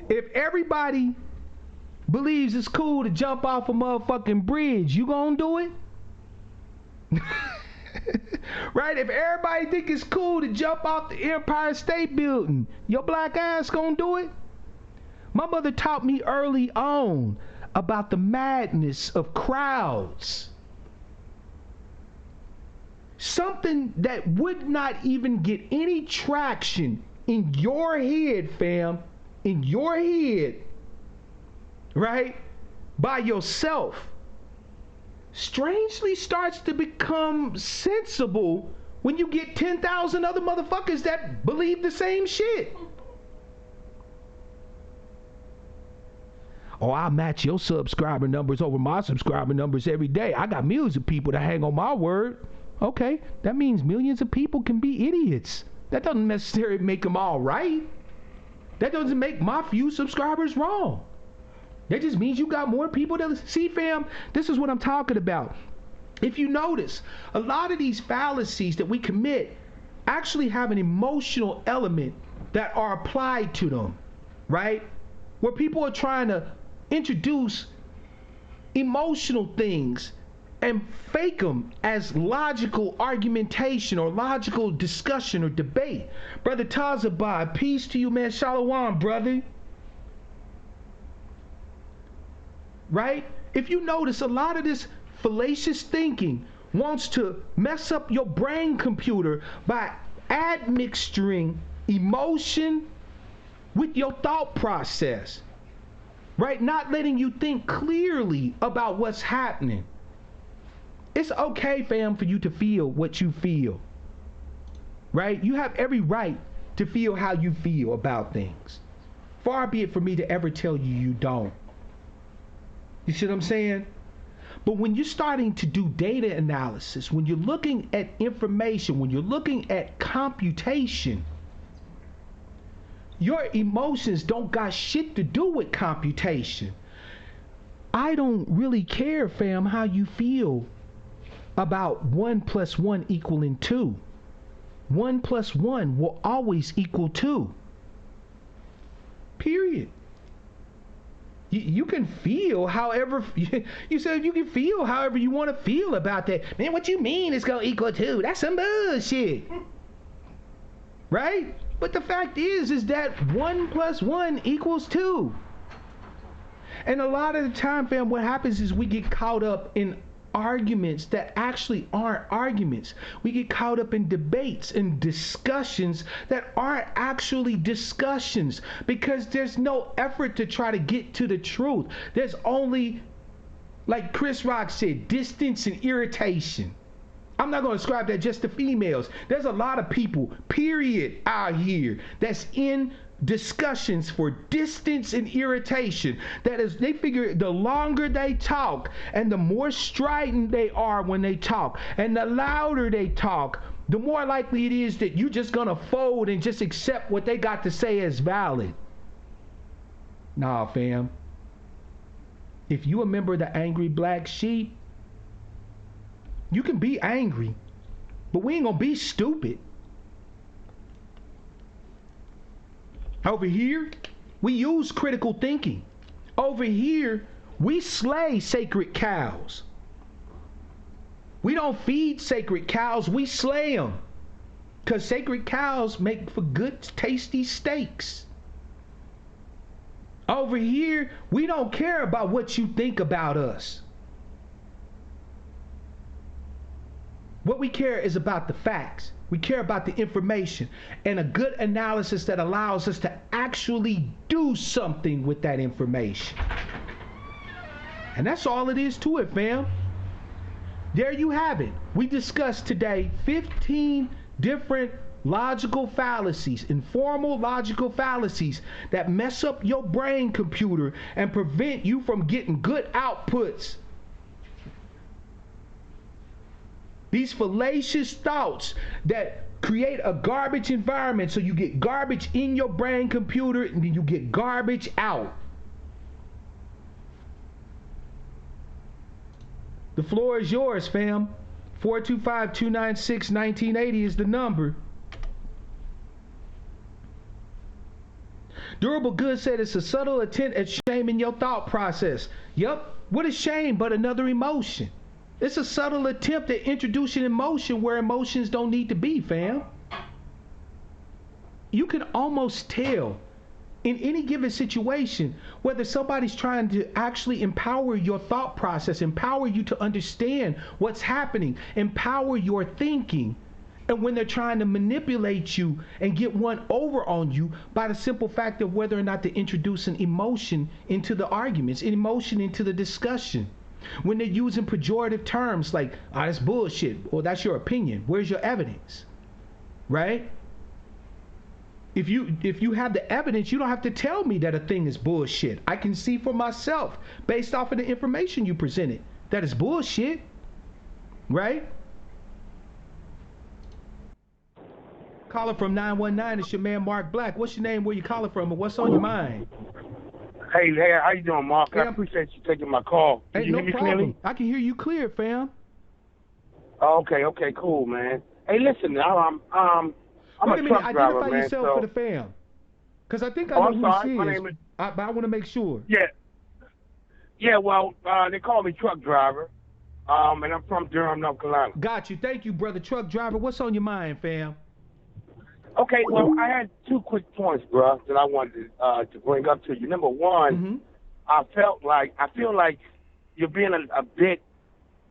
Speaker 1: if everybody believes it's cool to jump off a motherfucking bridge, you gonna do it? Right? If everybody think it's cool to jump off the Empire State Building, your black ass gonna do it? My mother taught me early on about the madness of crowds. Something that would not even get any traction in your head, fam, in your head, right, by yourself, strangely starts to become sensible when you get 10,000 other motherfuckers that believe the same shit. Oh, I match your subscriber numbers over my subscriber numbers every day. I got millions of people that hang on my word. Okay, that means millions of people can be idiots. That doesn't necessarily make them all right. That doesn't make my few subscribers wrong. That just means you got more people that see, fam. This is what I'm talking about. If you notice, a lot of these fallacies that we commit actually have an emotional element that are applied to them, right? Where people are trying to introduce emotional things and fake them as logical argumentation or logical discussion or debate. Brother Tazabah, peace to you, man. Shalom, brother. Right? If you notice, a lot of this fallacious thinking wants to mess up your brain computer by admixturing emotion with your thought process, right? Not letting you think clearly about what's happening. It's okay, fam, for you to feel what you feel, right? You have every right to feel how you feel about things. Far be it for me to ever tell you you don't. You see what I'm saying? But when you're starting to do data analysis, when you're looking at information, when you're looking at computation, your emotions don't got shit to do with computation. I don't really care, fam, how you feel about 1 + 1 equaling 2. 1 + 1 will always equal 2. Period. You can feel however, you said you can feel however you want to feel about that. Man, what you mean it's going to equal 2? That's some bullshit. Right? But the fact is that 1 + 1 equals 2. And a lot of the time, fam, what happens is we get caught up in arguments that actually aren't arguments. We get caught up in debates and discussions that aren't actually discussions because there's no effort to try to get to the truth. There's only, like Chris Rock said, distance and irritation. I'm not going to ascribe that just to females. There's a lot of people, period, out here that's in discussions for distance and irritation. That is, they figure the longer they talk and the more strident they are when they talk and the louder they talk, the more likely it is that you're just gonna fold and just accept what they got to say as valid. Nah, fam. If you a member of the angry black sheep, you can be angry, but we ain't gonna be stupid. Over here, we use critical thinking. Over here, we slay sacred cows. We don't feed sacred cows, we slay them. Because sacred cows make for good, tasty steaks. Over here, we don't care about what you think about us. What we care is about the facts. We care about the information and a good analysis that allows us to actually do something with that information. And that's all it is to it, fam. There you have it. We discussed today 15 different logical fallacies, informal logical fallacies that mess up your brain computer and prevent you from getting good outputs. These fallacious thoughts that create a garbage environment, so you get garbage in your brain computer and then you get garbage out. The floor is yours, fam. 425-296-1980 is the number. Durable Goods said it's a subtle attempt at shaming your thought process. Yup. What is shame but another emotion? It's a subtle attempt at introducing emotion where emotions don't need to be, fam. You can almost tell in any given situation whether somebody's trying to actually empower your thought process, empower you to understand what's happening, empower your thinking, and when they're trying to manipulate you and get one over on you by the simple fact of whether or not to introduce an emotion into the arguments, an emotion into the discussion. When they're using pejorative terms like, oh, that's bullshit, or that's your opinion. Where's your evidence? Right? If you have the evidence, you don't have to tell me that a thing is bullshit. I can see for myself, based off of the information you presented, that it's bullshit. Right? Caller from 919, it's your man Mark Black. What's your name, where you calling from, and what's on your mind?
Speaker 3: Hey, how you doing, Mark? I appreciate you taking my call. Can you hear me clearly?
Speaker 1: I can hear you clear, fam.
Speaker 3: Okay, cool, man. Hey, listen, I'm a truck driver, man.
Speaker 1: Identify yourself for the fam, because I think I know who this is. But I want to make sure.
Speaker 3: Yeah. Well, they call me truck driver, and I'm from Durham, North Carolina.
Speaker 1: Got you. Thank you, brother truck driver. What's on your mind, fam?
Speaker 3: Okay, well, I had 2 quick points, bro, that I wanted to bring up to you. Number one, I feel like you're being a bit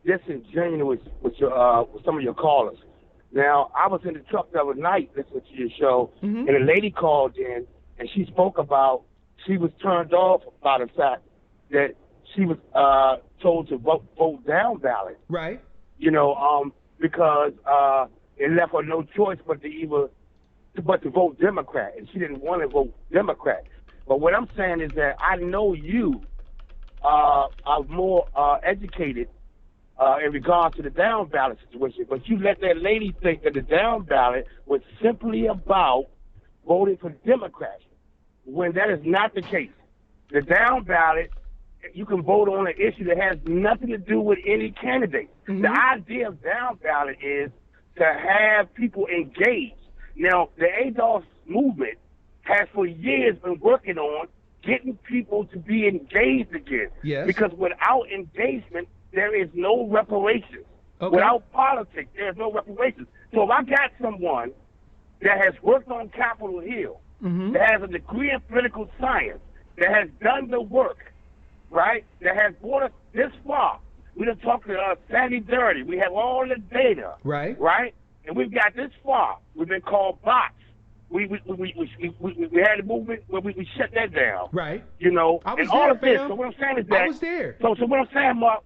Speaker 3: disingenuous with some of your callers. Now, I was in the truck the other night listening to your show, and a lady called in, and she spoke about she was turned off by the fact that she was told to vote down ballot.
Speaker 1: Right.
Speaker 3: Because it left her no choice but to vote Democrat, and she didn't want to vote Democrat. But what I'm saying is that I know you are more educated in regards to the down ballot situation, but you let that lady think that the down ballot was simply about voting for Democrats, when that is not the case. The down ballot, you can vote on an issue that has nothing to do with any candidate. The idea of down ballot is to have people engaged. Now, the ADOS movement has for years been working on getting people to be engaged again.
Speaker 1: Yes.
Speaker 3: Because without engagement, there is no reparations.
Speaker 1: Okay.
Speaker 3: Without politics, there's no reparations. So if I got someone that has worked on Capitol Hill, that has a degree in political science, that has done the work, right, that has brought us this far. We done talked to Sandy Dirty. We have all the data.
Speaker 1: Right.
Speaker 3: Right? And we've got this far. We've been called bots. We had a movement where we shut that down.
Speaker 1: Right.
Speaker 3: I was
Speaker 1: and
Speaker 3: all
Speaker 1: there,
Speaker 3: of this.
Speaker 1: fam.
Speaker 3: So what I'm saying is that.
Speaker 1: I was there.
Speaker 3: So what I'm saying, Mark.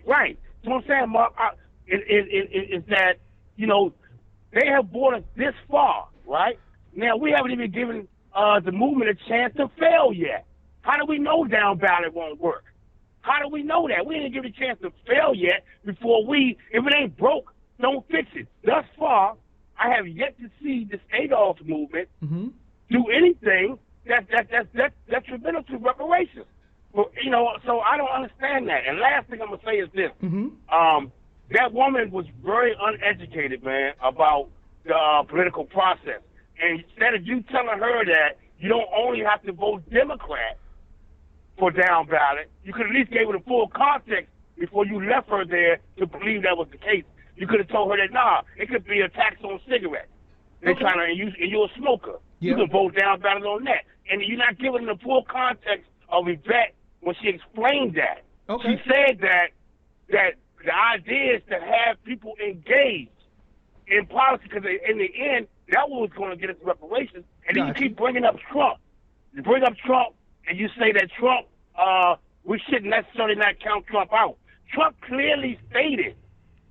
Speaker 3: Right. So what I'm saying, Mark, is that they have brought us this far. Right. Now we haven't even given the movement a chance to fail yet. How do we know down ballot won't work? How do we know that? We didn't give it a chance to fail yet before if it ain't broke, don't fix it. Thus far, I have yet to see this ADOS movement do anything that's detrimental to reparations. But, so I don't understand that. And last thing I'm going to say is this. That woman was very uneducated, man, about the political process. And instead of you telling her that you don't only have to vote Democrat for down ballot, you could at least give her the full context before you left her there to believe that was the case. You could have told her that, it could be a tax on cigarettes. They're trying to, and you're a smoker. You can vote down ballot on that. And you're not giving the full context of Yvette when she explained that.
Speaker 1: Okay.
Speaker 3: She said that the idea is to have people engaged in politics, because in the end, that was going to get us reparations. And then you keep bringing up Trump. You bring up Trump, and you say that Trump, we shouldn't necessarily not count Trump out. Trump clearly stated,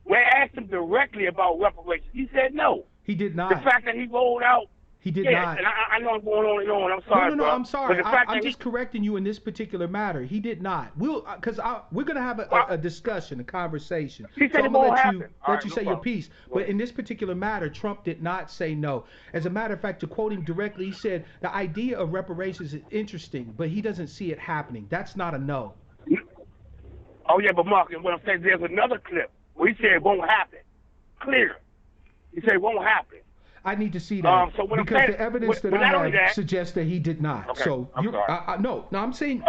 Speaker 3: we asked him directly about reparations. He said no.
Speaker 1: He did not.
Speaker 3: The fact that he rolled out.
Speaker 1: He did not.
Speaker 3: And I know I'm going on and on. I'm sorry,
Speaker 1: No,
Speaker 3: bro.
Speaker 1: I'm sorry.
Speaker 3: But the fact
Speaker 1: I'm just correcting you in this particular matter. He did not. We're going to have a discussion, a conversation.
Speaker 3: He said
Speaker 1: so
Speaker 3: it won't happen.
Speaker 1: Let you say your piece. But in this particular matter, Trump did not say no. As a matter of fact, to quote him directly, he said the idea of reparations is interesting, but he doesn't see it happening. That's not a no.
Speaker 3: Oh, yeah, but Mark, and what I'm saying, there's another clip where he said it won't happen. Clear. He said it won't happen.
Speaker 1: I need to see that because the evidence that I have suggests that he did not.
Speaker 3: Okay,
Speaker 1: so I'm saying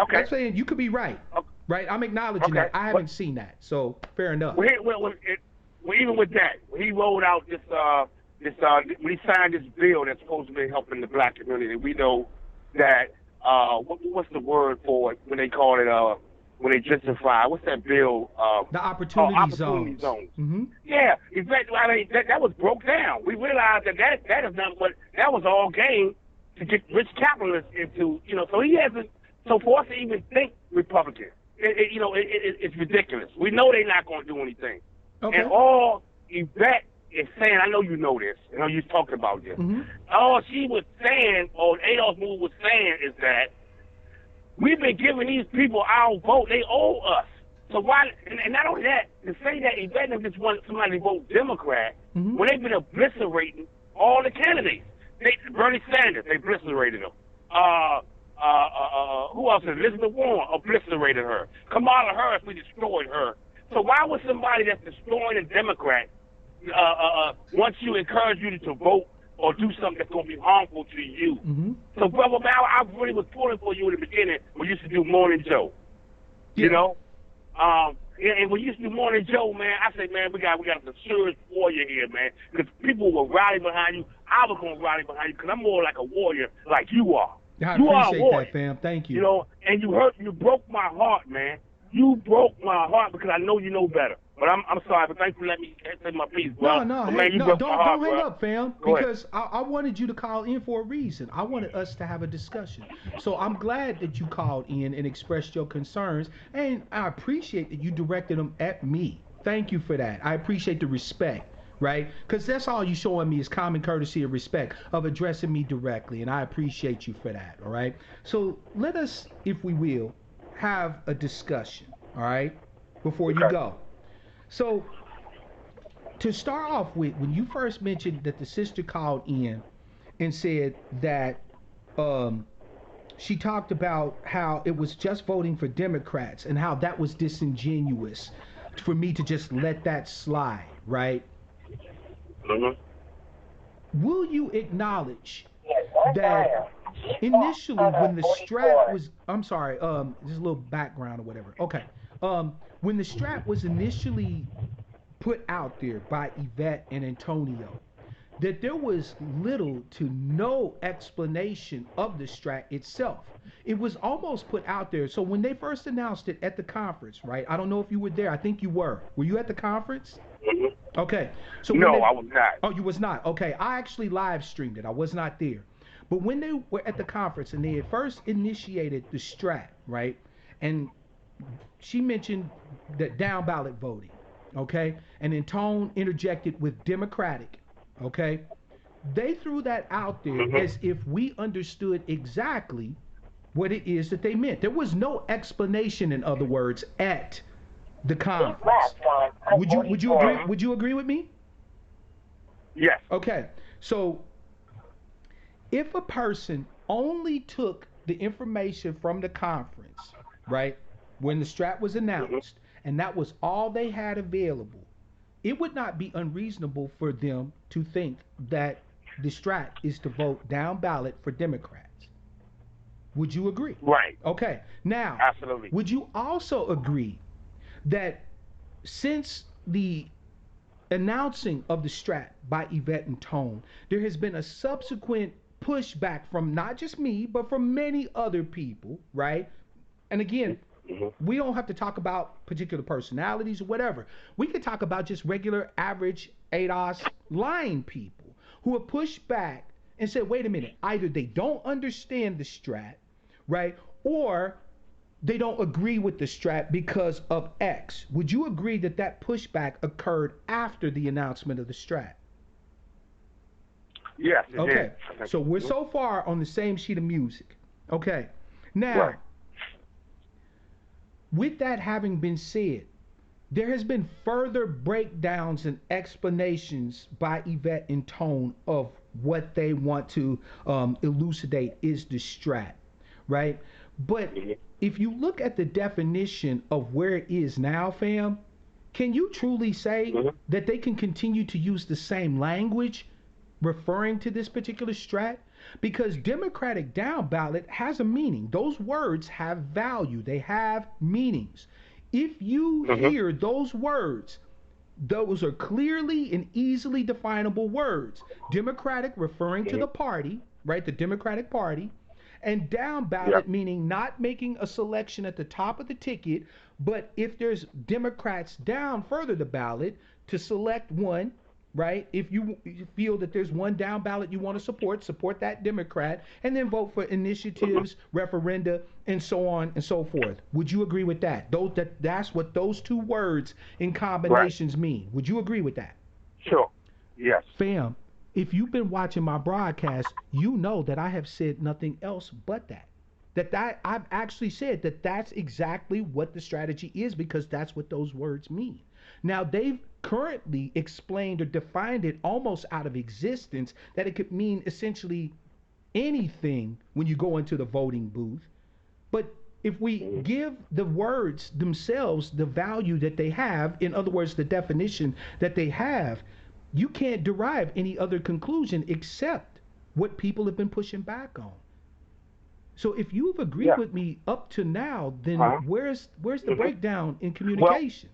Speaker 1: you could be right.
Speaker 3: Okay.
Speaker 1: Right, I'm acknowledging that. I haven't seen that, so fair enough.
Speaker 3: Well, even with that, when he rolled out when he signed this bill that's supposed to be helping the black community, we know that what's the word for it when they call it when they justify, what's that bill?
Speaker 1: The opportunity
Speaker 3: zones.
Speaker 1: Mm-hmm.
Speaker 3: Yeah, exactly. I mean, that was broke down. We realized that is not what, that was all game to get rich capitalists into, so he hasn't, so for us to even think Republican, it's ridiculous. We know they're not going to do anything.
Speaker 1: Okay.
Speaker 3: And all Yvette is saying, I know you know this, you talked about this.
Speaker 1: Mm-hmm.
Speaker 3: All she was saying, or ADOS movement was saying, is that we've been giving these people our vote. They owe us. So why? And not only that, to say that Yvette just want somebody to vote Democrat when they've been obliterating all the candidates. Bernie Sanders, they obliterated him. Who else? Elizabeth Warren obliterated her. Kamala Harris, we destroyed her. So why would somebody that's destroying a Democrat want you, encourage you to vote or do something that's going to be harmful to you?
Speaker 1: Mm-hmm.
Speaker 3: So, brother, man, I really was pulling for you in the beginning when you used to do Morning Joe.
Speaker 1: Yeah.
Speaker 3: And when you used to do Morning Joe, man, I said, man, we got a serious warrior here, man, because people will rally behind you. I was going to rally behind you because I'm more like a warrior like you are.
Speaker 1: I
Speaker 3: you are a
Speaker 1: appreciate
Speaker 3: warrior.
Speaker 1: that, fam. Thank you.
Speaker 3: And you broke my heart, man. You broke my heart because I know you know better. But I'm sorry, but thanks for letting me say my piece, bro.
Speaker 1: No,
Speaker 3: But
Speaker 1: hey,
Speaker 3: man, you
Speaker 1: no,
Speaker 3: broke
Speaker 1: don't
Speaker 3: my heart,
Speaker 1: hang
Speaker 3: bro.
Speaker 1: up, fam.
Speaker 3: Go ahead.
Speaker 1: Because I wanted you to call in for a reason. I wanted us to have a discussion. So I'm glad that you called in and expressed your concerns, and I appreciate that you directed them at me. Thank you for that. I appreciate the respect, right? Because that's all you showing me is common courtesy and respect of addressing me directly, and I appreciate you for that. All right. So let us, if we will, have a discussion. All right, before you
Speaker 3: Okay.
Speaker 1: go. So to start off with, when you first mentioned that the sister called in and said that she talked about how it was just voting for Democrats and how that was disingenuous for me to just let that slide, right?
Speaker 3: Mhm.
Speaker 1: Will you acknowledge that initially when the strap was, I'm sorry, there's a little background or whatever. Okay. When the strap was initially put out there by Yvette and Antonio, that there was little to no explanation of the strat itself. It was almost put out there. So when they first announced it at the conference, right? I don't know if you were there. I think you were. Were you at the conference?
Speaker 3: Mhm.
Speaker 1: Okay. So
Speaker 3: No,
Speaker 1: when they,
Speaker 3: I was not.
Speaker 1: oh, you was not. Okay. I actually live streamed it. I was not there. But when they were at the conference and they had first initiated the strat, right? And she mentioned that down ballot voting, okay? And then Tone interjected with Democratic, okay? They threw that out there
Speaker 3: Mhm.
Speaker 1: as if we understood exactly what it is that they meant. There was no explanation, in other words, at the conference. Would you agree?
Speaker 3: Mhm.
Speaker 1: Would you agree with me?
Speaker 3: Yes.
Speaker 1: Okay. So if a person only took the information from the conference, right, when the strat was
Speaker 3: Mhm.
Speaker 1: announced, and that was all they had available, it would not be unreasonable for them to think that the strat is to vote down ballot for Democrats. Would you agree?
Speaker 3: Right.
Speaker 1: Okay. Now,
Speaker 3: Absolutely.
Speaker 1: would you also agree that since the announcing of the strat by Yvette and Tone, there has been a subsequent pushback from not just me, but from many other people, right? And again,
Speaker 3: Mhm.
Speaker 1: we don't have to talk about particular personalities or whatever. We could talk about just regular, average ADOS line people who have pushed back and said, wait a minute, either they don't understand the strat, right? Or they don't agree with the strat because of X. Would you agree that that pushback occurred after the announcement of the strat?
Speaker 3: Yes, it did.
Speaker 1: Okay, so we're
Speaker 3: Mhm.
Speaker 1: so far on the same sheet of music. Okay,
Speaker 3: Right.
Speaker 1: now, with that having been said, there has been further breakdowns and explanations by Yvette and Tone of what they want to elucidate is the strat, right? But
Speaker 3: Mhm.
Speaker 1: if you look at the definition of where it is now, fam, can you truly say
Speaker 3: Mhm.
Speaker 1: that they can continue to use the same language referring to this particular strat? Because Democratic down ballot has a meaning. Those words have value, they have meanings. If you
Speaker 3: Mhm.
Speaker 1: hear those words, those are clearly and easily definable words. Democratic referring to the
Speaker 3: Mhm.
Speaker 1: party, right? The Democratic Party. And down
Speaker 3: Yep.
Speaker 1: ballot meaning not making a selection at the top of the ticket, but if there's Democrats down further the ballot to select one, right? If you feel that there's one down ballot you want to support that Democrat, and then vote for
Speaker 3: Mhm.
Speaker 1: initiatives, referenda, and so on and so forth. Would you agree with that? That's what those two words in
Speaker 3: Right.
Speaker 1: combinations mean. Would you agree with that?
Speaker 3: Sure. Yes.
Speaker 1: Fam, if you've been watching my broadcast, you know that I have said nothing else but that. I've actually said that that's exactly what the strategy is because that's what those words mean. Now they've currently explained or defined it almost out of existence that it could mean essentially anything when you go into the voting booth. But if we
Speaker 3: Mhm.
Speaker 1: give the words themselves the value that they have, in other words, the definition that they have, you can't derive any other conclusion except what people have been pushing back on. So if you've agreed
Speaker 3: Yeah.
Speaker 1: with me up to now, then
Speaker 3: Uh-huh.
Speaker 1: where's the
Speaker 3: Mhm.
Speaker 1: breakdown in
Speaker 3: Well,
Speaker 1: communication?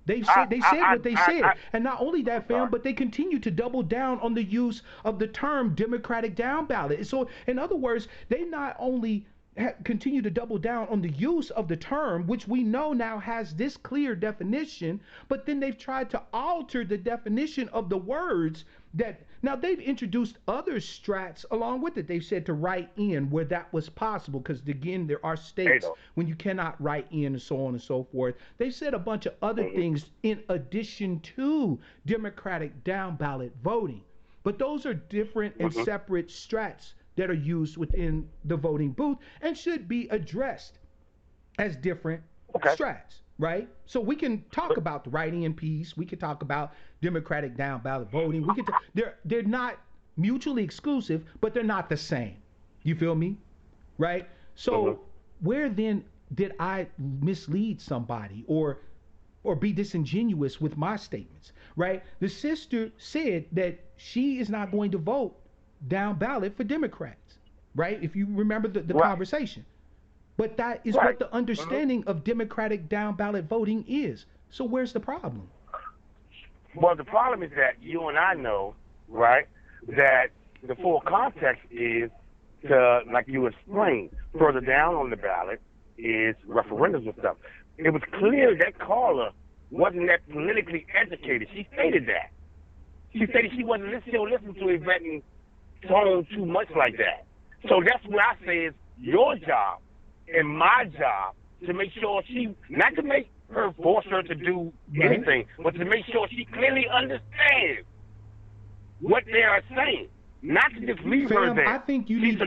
Speaker 1: They said what they said,
Speaker 3: I
Speaker 1: and not only
Speaker 3: I'm
Speaker 1: that, fam,
Speaker 3: sorry.
Speaker 1: but they continue to double down on the use of the term Democratic down ballot. So, in other words, they not only continue to double down on the use of the term, which we know now has this clear definition, but then they've tried to alter the definition of the words that now they've introduced other strats along with it. They've said to write in where that was possible, because again, there are states when you cannot write in and so on and so forth. They said a bunch of other things in addition to Democratic down ballot voting. But those are different and separate strats that are used within the voting booth and should be addressed as different strats, right? So we can talk about the write-in piece. We can talk about Democratic down ballot voting. We can they're not mutually exclusive, but they're not the same. You feel me? Right? So where then did I mislead somebody or be disingenuous with my statements, right? The sister said that she is not going to vote down ballot for Democrats, right? If you remember the conversation. But that is what the understanding of Democratic down ballot voting is. So where's the problem?
Speaker 3: Well, the problem is that you and I know, right, that the full context is to, like you explained, further down on the ballot is referendums and stuff. It was clear that caller wasn't that politically educated. She stated that. She stated she wasn't listening to Yvette and tone too much like that. So that's what I say is your job and my job to make sure she, not to make her force her to do anything, but to make sure she clearly understands what they are saying. Not to just leave her there.
Speaker 1: I think you need.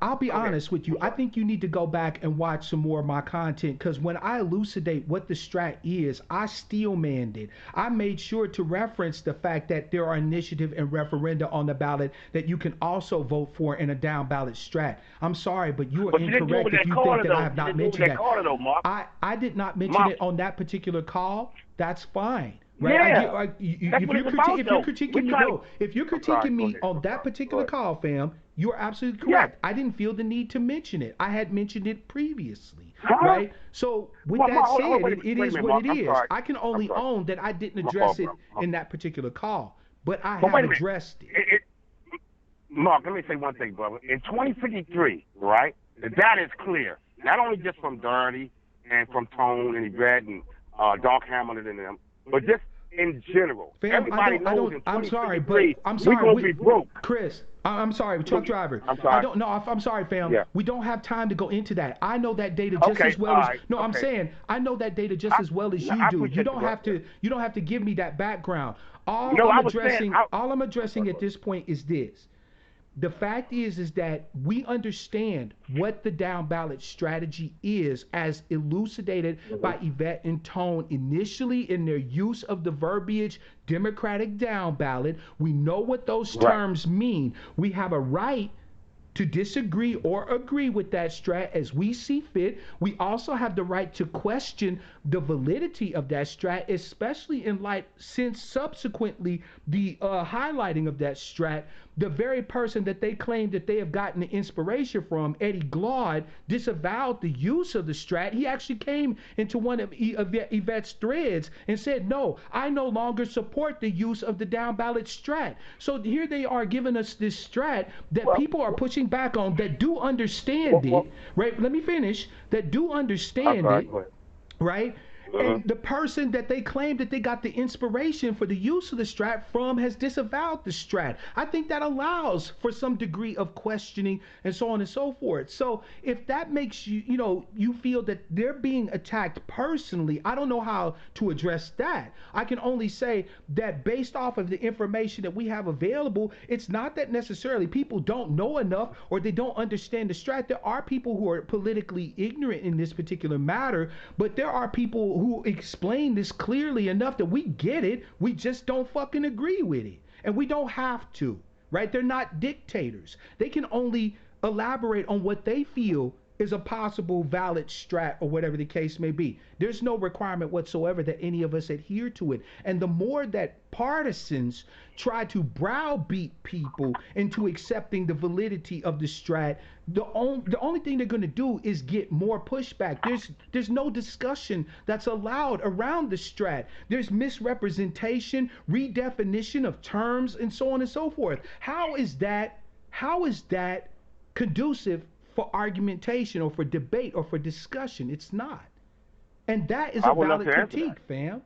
Speaker 1: I'll be honest with you. I think you need to go back and watch some more of my content, because when I elucidate what the strat is, I steel manned it. I made sure to reference the fact that there are initiative and referenda on the ballot that you can also vote for in a down ballot strat. I'm sorry, but you are incorrect if you think that I have not mentioned that. I did not mention it on that particular call. That's fine. Right?
Speaker 3: Yeah.
Speaker 1: If you're critiquing me on that particular call, fam, you're absolutely correct. I didn't feel the need to mention it. I had mentioned it previously, right? So with that said, it is what it is. I can only own that I didn't address it in that particular call, but I have addressed it.
Speaker 3: Mark, let me say one thing, brother. In 2053, right, the data is clear, not only just from Dirty and from Tone and Yvette and Doc Hamilton and them, but just in general.
Speaker 1: Fam,
Speaker 3: everybody knows in 2023,
Speaker 1: I'm sorry,
Speaker 3: we're going to be broke.
Speaker 1: Chris, I'm sorry, truck driver.
Speaker 3: I'm sorry.
Speaker 1: I'm sorry, fam.
Speaker 3: Yeah.
Speaker 1: We don't have time to go into that. I know that data just as well as I'm saying I know that data just as well as you do. You don't have to give me that background. All I'm addressing at this point is this. The fact is that we understand what the down ballot strategy is as elucidated by Yvette and Tone initially in their use of the verbiage Democratic down ballot. We know what those terms mean. We have a right to disagree or agree with that strat as we see fit. We also have the right to question the validity of that strat, especially in light since subsequently the highlighting of that strat, the very person that they claim that they have gotten the inspiration from, Eddie Glaude, disavowed the use of the strat. He actually came into one of Yvette's threads and said, no, I no longer support the use of the down ballot strat. So here they are giving us this strat that people are pushing back on, that do understand it, right? Let me finish. That do understand it, right? And the person that they claim that they got the inspiration for the use of the strat from has disavowed the strat. I think that allows for some degree of questioning and so on and so forth. So if that makes you, you feel that they're being attacked personally, I don't know how to address that. I can only say that based off of the information that we have available, it's not that necessarily people don't know enough or they don't understand the strat. There are people who are politically ignorant in this particular matter, but there are people who explain this clearly enough that we get it. We just don't fucking agree with it. And we don't have to, right? They're not dictators. They can only elaborate on what they feel is a possible valid strat or whatever the case may be. There's no requirement whatsoever that any of us adhere to it. And the more that partisans try to browbeat people into accepting the validity of the strat, the only thing they're going to do is get more pushback. There's no discussion that's allowed around the strat. There's misrepresentation, redefinition of terms, and so on and so forth. How is that conducive for argumentation or for debate or for discussion. It's not. And that is
Speaker 3: I
Speaker 1: a
Speaker 3: would love
Speaker 1: valid
Speaker 3: to answer
Speaker 1: critique,
Speaker 3: that.
Speaker 1: fam.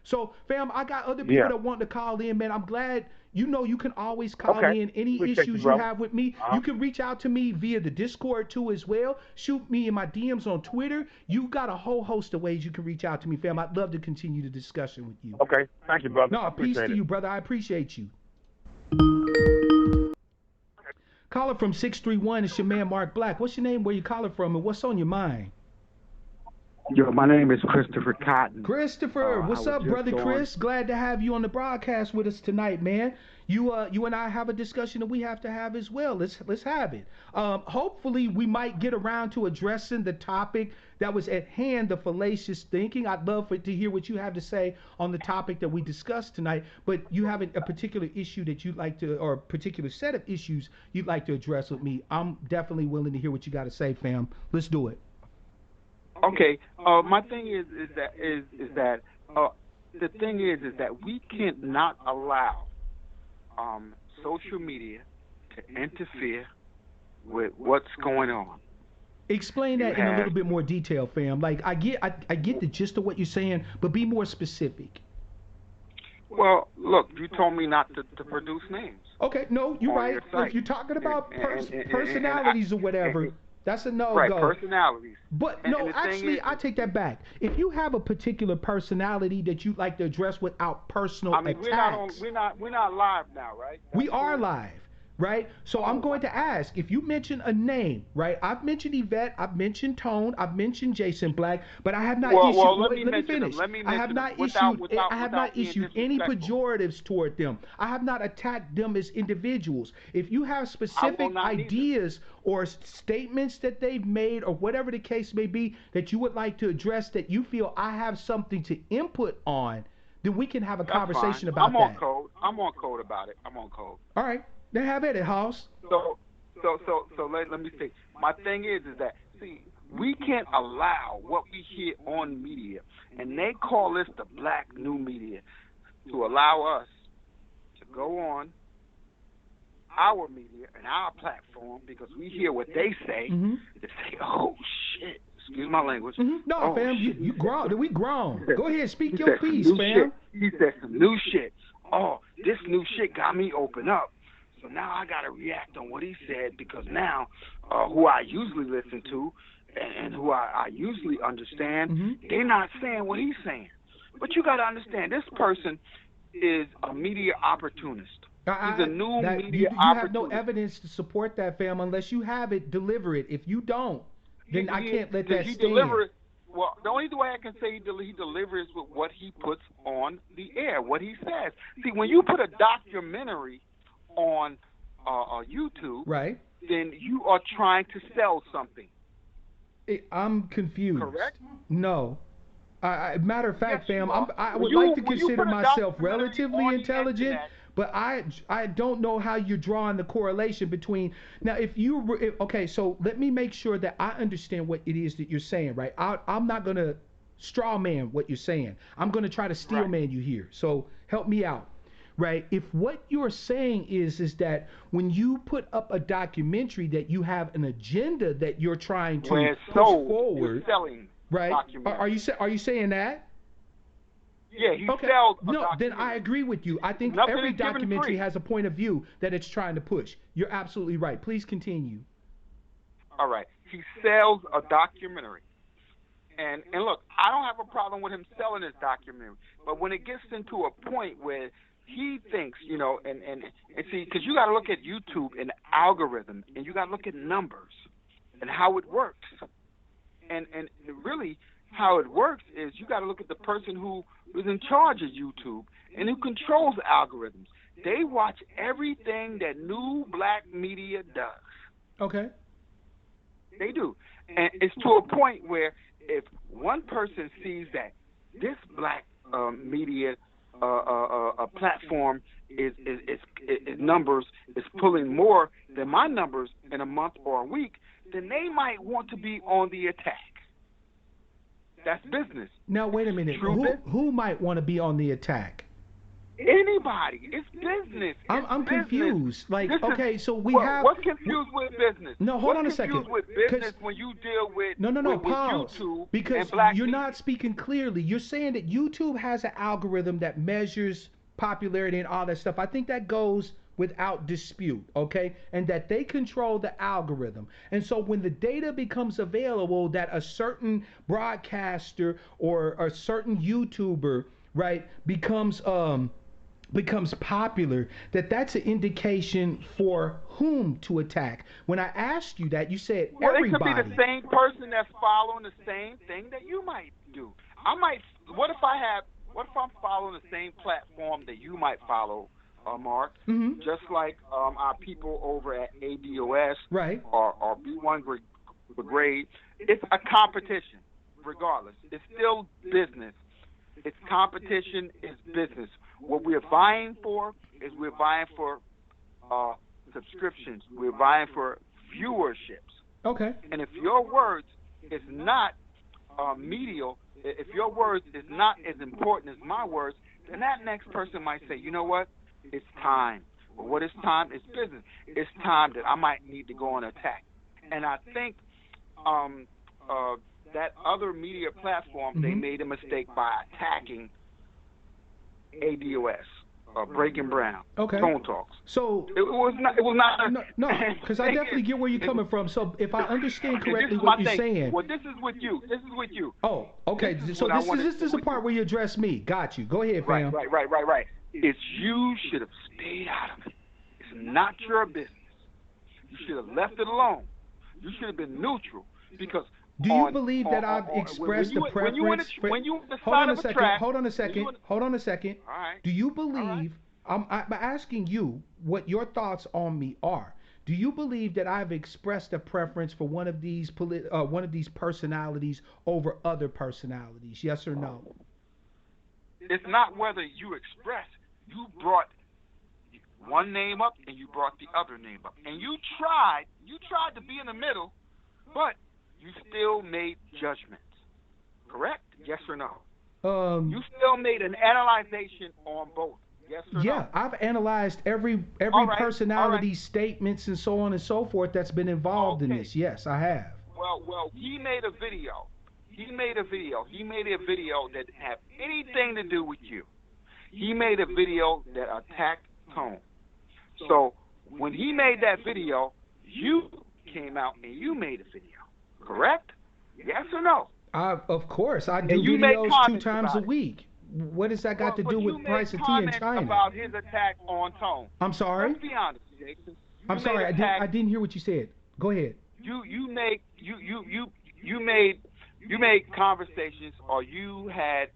Speaker 1: So, fam, I got other people that want to call in, man. I'm glad. You know, you can always call
Speaker 3: Okay.
Speaker 1: in any
Speaker 3: Appreciate you,
Speaker 1: issues you
Speaker 3: brother.
Speaker 1: have with me. You can reach out to me via the Discord too as well. Shoot me in my DMs on Twitter. You got a whole host of ways you can reach out to me, fam. I'd love to continue the discussion with you.
Speaker 3: Okay. Thank you, brother.
Speaker 1: No,
Speaker 3: I
Speaker 1: peace
Speaker 3: appreciate
Speaker 1: to
Speaker 3: it.
Speaker 1: you, brother. I appreciate you. Caller from 631. It's your man Mark Black. What's your name? Where you calling from? And what's on your mind?
Speaker 4: Yo, my name is Christopher Cotton.
Speaker 1: Christopher, what's up, brother
Speaker 4: on...
Speaker 1: Chris? Glad to have you on the broadcast with us tonight, man. You and I have a discussion that we have to have as well. Let's have it. Hopefully, we might get around to addressing the topic that was at hand, the fallacious thinking. I'd love to hear what you have to say on the topic that we discussed tonight. But you have a particular issue that you'd like to, or a particular set of issues you'd like to address with me. I'm definitely willing to hear what you got to say, fam. Let's do it.
Speaker 4: Okay, my thing is that the thing is that we cannot allow social media to interfere with what's going on.
Speaker 1: Explain that in a little bit more detail, fam. Like I get the gist of what you're saying, but be more specific.
Speaker 4: Well, look, you told me not to produce names.
Speaker 1: Okay, no, you're right. If you're talking about personalities or whatever, that's a no-go.
Speaker 4: Right, personalities.
Speaker 1: But no, actually, I take that back. If you have a particular personality that you'd like to address without personal attacks,
Speaker 4: we're not live now, right?
Speaker 1: We are live, right? So I'm going to ask, if you mention a name, right? I've mentioned Yvette, I've mentioned Tone, I've mentioned Jason Black, but I have not issued.
Speaker 4: Well,
Speaker 1: let me finish. I have not issued any pejoratives toward them. I have not attacked them as individuals. If you have specific ideas or statements that they've made or whatever the case may be that you would like to address that you feel I have something to input on, then we can have a conversation about that.
Speaker 4: I'm on code about it. I'm on code.
Speaker 1: All right. Then have it, House.
Speaker 4: So let me say. My thing is that, see, we can't allow what we hear on media, and they call this the black new media, to allow us to go on our media and our platform because we hear what they say, to say, oh, shit. Excuse my language.
Speaker 1: No, fam, you grown. We grown. Go ahead, speak your piece, fam.
Speaker 4: Shit. He said some new shit. Oh, this new shit got me open up. So now I got to react on what he said because now who I usually listen to and who I usually understand, they're not saying what he's saying. But you got to understand, this person is a media opportunist. He's a new media opportunist. You have no evidence
Speaker 1: to support that, fam. Unless you have it, deliver it. If you don't, then I can't let that stand.
Speaker 4: Well, the only way I can say he delivers with what he puts on the air, what he says. See, when you put a documentary on YouTube,
Speaker 1: right,
Speaker 4: then you are trying to sell something.
Speaker 1: I'm confused.
Speaker 4: Correct?
Speaker 1: No. Matter of fact,
Speaker 4: yes,
Speaker 1: fam, I would like to consider myself relatively intelligent, but I don't know how you're drawing the correlation between. Now, okay, so let me make sure that I understand what it is that you're saying, right? I'm not going to straw man what you're saying. I'm going to try to steel man you here. So help me out, right? If what you're saying is that when you put up a documentary that you have an agenda that you're trying to push forward,
Speaker 4: selling.
Speaker 1: Right? Are you saying that?
Speaker 4: Yeah, he sells.
Speaker 1: No, then I agree with you. I think every documentary has a point of view that it's trying to push. You're absolutely right. Please continue.
Speaker 4: All right. He sells a documentary. And look, I don't have a problem with him selling his documentary. But when it gets into a point where he thinks, and see, because you got to look at YouTube and algorithm, and you got to look at numbers and how it works. And really, how it works is you got to look at the person who is in charge of YouTube and who controls the algorithms. They watch everything that new black media does.
Speaker 1: Okay.
Speaker 4: They do. And it's to a point where if one person sees that this black media platform is numbers is pulling more than my numbers in a month or a week, then they might want to be on the attack. That's business.
Speaker 1: Now, wait a minute. Who might want to be on the attack?
Speaker 4: Anybody. It's business.
Speaker 1: I'm
Speaker 4: business.
Speaker 1: confused. Like,
Speaker 4: This is-
Speaker 1: okay, so we
Speaker 4: what-
Speaker 1: have.
Speaker 4: What's confused with business?
Speaker 1: No, hold on a
Speaker 4: What's
Speaker 1: second.
Speaker 4: confused with
Speaker 1: 'Cause-
Speaker 4: business when you deal with
Speaker 1: No,
Speaker 4: with
Speaker 1: pause.
Speaker 4: YouTube
Speaker 1: Because
Speaker 4: and black
Speaker 1: you're
Speaker 4: media?
Speaker 1: not speaking clearly. You're saying that YouTube has an algorithm that measures popularity and all that stuff. I think that goes without dispute, okay? And that they control the algorithm. And so when the data becomes available that a certain broadcaster or a certain YouTuber, right, becomes popular, that's an indication for whom to attack. When I asked you that, you said
Speaker 4: Well,
Speaker 1: everybody.
Speaker 4: it could be the same person that's following the same thing that you might do. What if I'm following the same platform that you might follow, Mark?
Speaker 1: Mm-hmm.
Speaker 4: Just like our people over at ADOS
Speaker 1: Right.
Speaker 4: or B1 Brigade. It's a competition, regardless. It's still business. It's competition, it's business. What we're vying for is we're vying for subscriptions. We're vying for viewerships.
Speaker 1: Okay.
Speaker 4: And if your words is not medial, if your words is not as important as my words, then that next person might say, you know what? It's time. But what is time? It's business. It's time that I might need to go on attack. And I think that other media platform, they made a mistake by attacking ADOS, Breaking Brown,
Speaker 1: Okay.
Speaker 4: Tone Talks.
Speaker 1: So
Speaker 4: It was not.
Speaker 1: no, because I definitely get where you're coming from. So if I understand
Speaker 4: This
Speaker 1: correctly
Speaker 4: is
Speaker 1: what
Speaker 4: my
Speaker 1: you're
Speaker 4: thing.
Speaker 1: saying.
Speaker 4: Well, this is with you. This is with you.
Speaker 1: Oh, okay.
Speaker 4: This is
Speaker 1: So
Speaker 4: what I
Speaker 1: this
Speaker 4: wanted
Speaker 1: is
Speaker 4: to
Speaker 1: the
Speaker 4: with
Speaker 1: part
Speaker 4: you.
Speaker 1: where you address me. Got you. Go ahead, fam.
Speaker 4: Right. It's you should have stayed out of it. It's not your business. You should have left it alone. You should have been neutral because.
Speaker 1: Do you believe that I've expressed the preference?
Speaker 4: When you on the
Speaker 1: Hold
Speaker 4: side
Speaker 1: on a
Speaker 4: of a
Speaker 1: second.
Speaker 4: track,
Speaker 1: Hold on a second. Hold on a second.
Speaker 4: All right.
Speaker 1: Do you believe? I'm asking you what your thoughts on me are. Do you believe that I've expressed a preference for one of these personalities over other personalities? Yes or no?
Speaker 4: It's not whether you express. You brought one name up and you brought the other name up, and you tried to be in the middle, but you still made judgments. Correct? Yes or no? You still made an analyzation on both. Yes or no?
Speaker 1: Yeah, I've analyzed every
Speaker 4: right,
Speaker 1: personality's statements and so on and so forth that's been involved in
Speaker 4: Okay.
Speaker 1: this. Yes, I have.
Speaker 4: Well, he made a video. He made a video that had anything to do with you. He made a video that attacked Tone. So when he made that video, you came out and you made a video. Correct? Yes or no?
Speaker 1: Of course, I do
Speaker 4: you make
Speaker 1: videos 2
Speaker 4: comments
Speaker 1: times
Speaker 4: about
Speaker 1: a
Speaker 4: it.
Speaker 1: week. What does that got to do with price of tea in
Speaker 4: comments
Speaker 1: China?
Speaker 4: about his attack on Tone.
Speaker 1: I'm sorry.
Speaker 4: Let's be honest, Jason.
Speaker 1: I'm sorry. I didn't hear what you said. Go ahead.
Speaker 4: You made conversations, or you had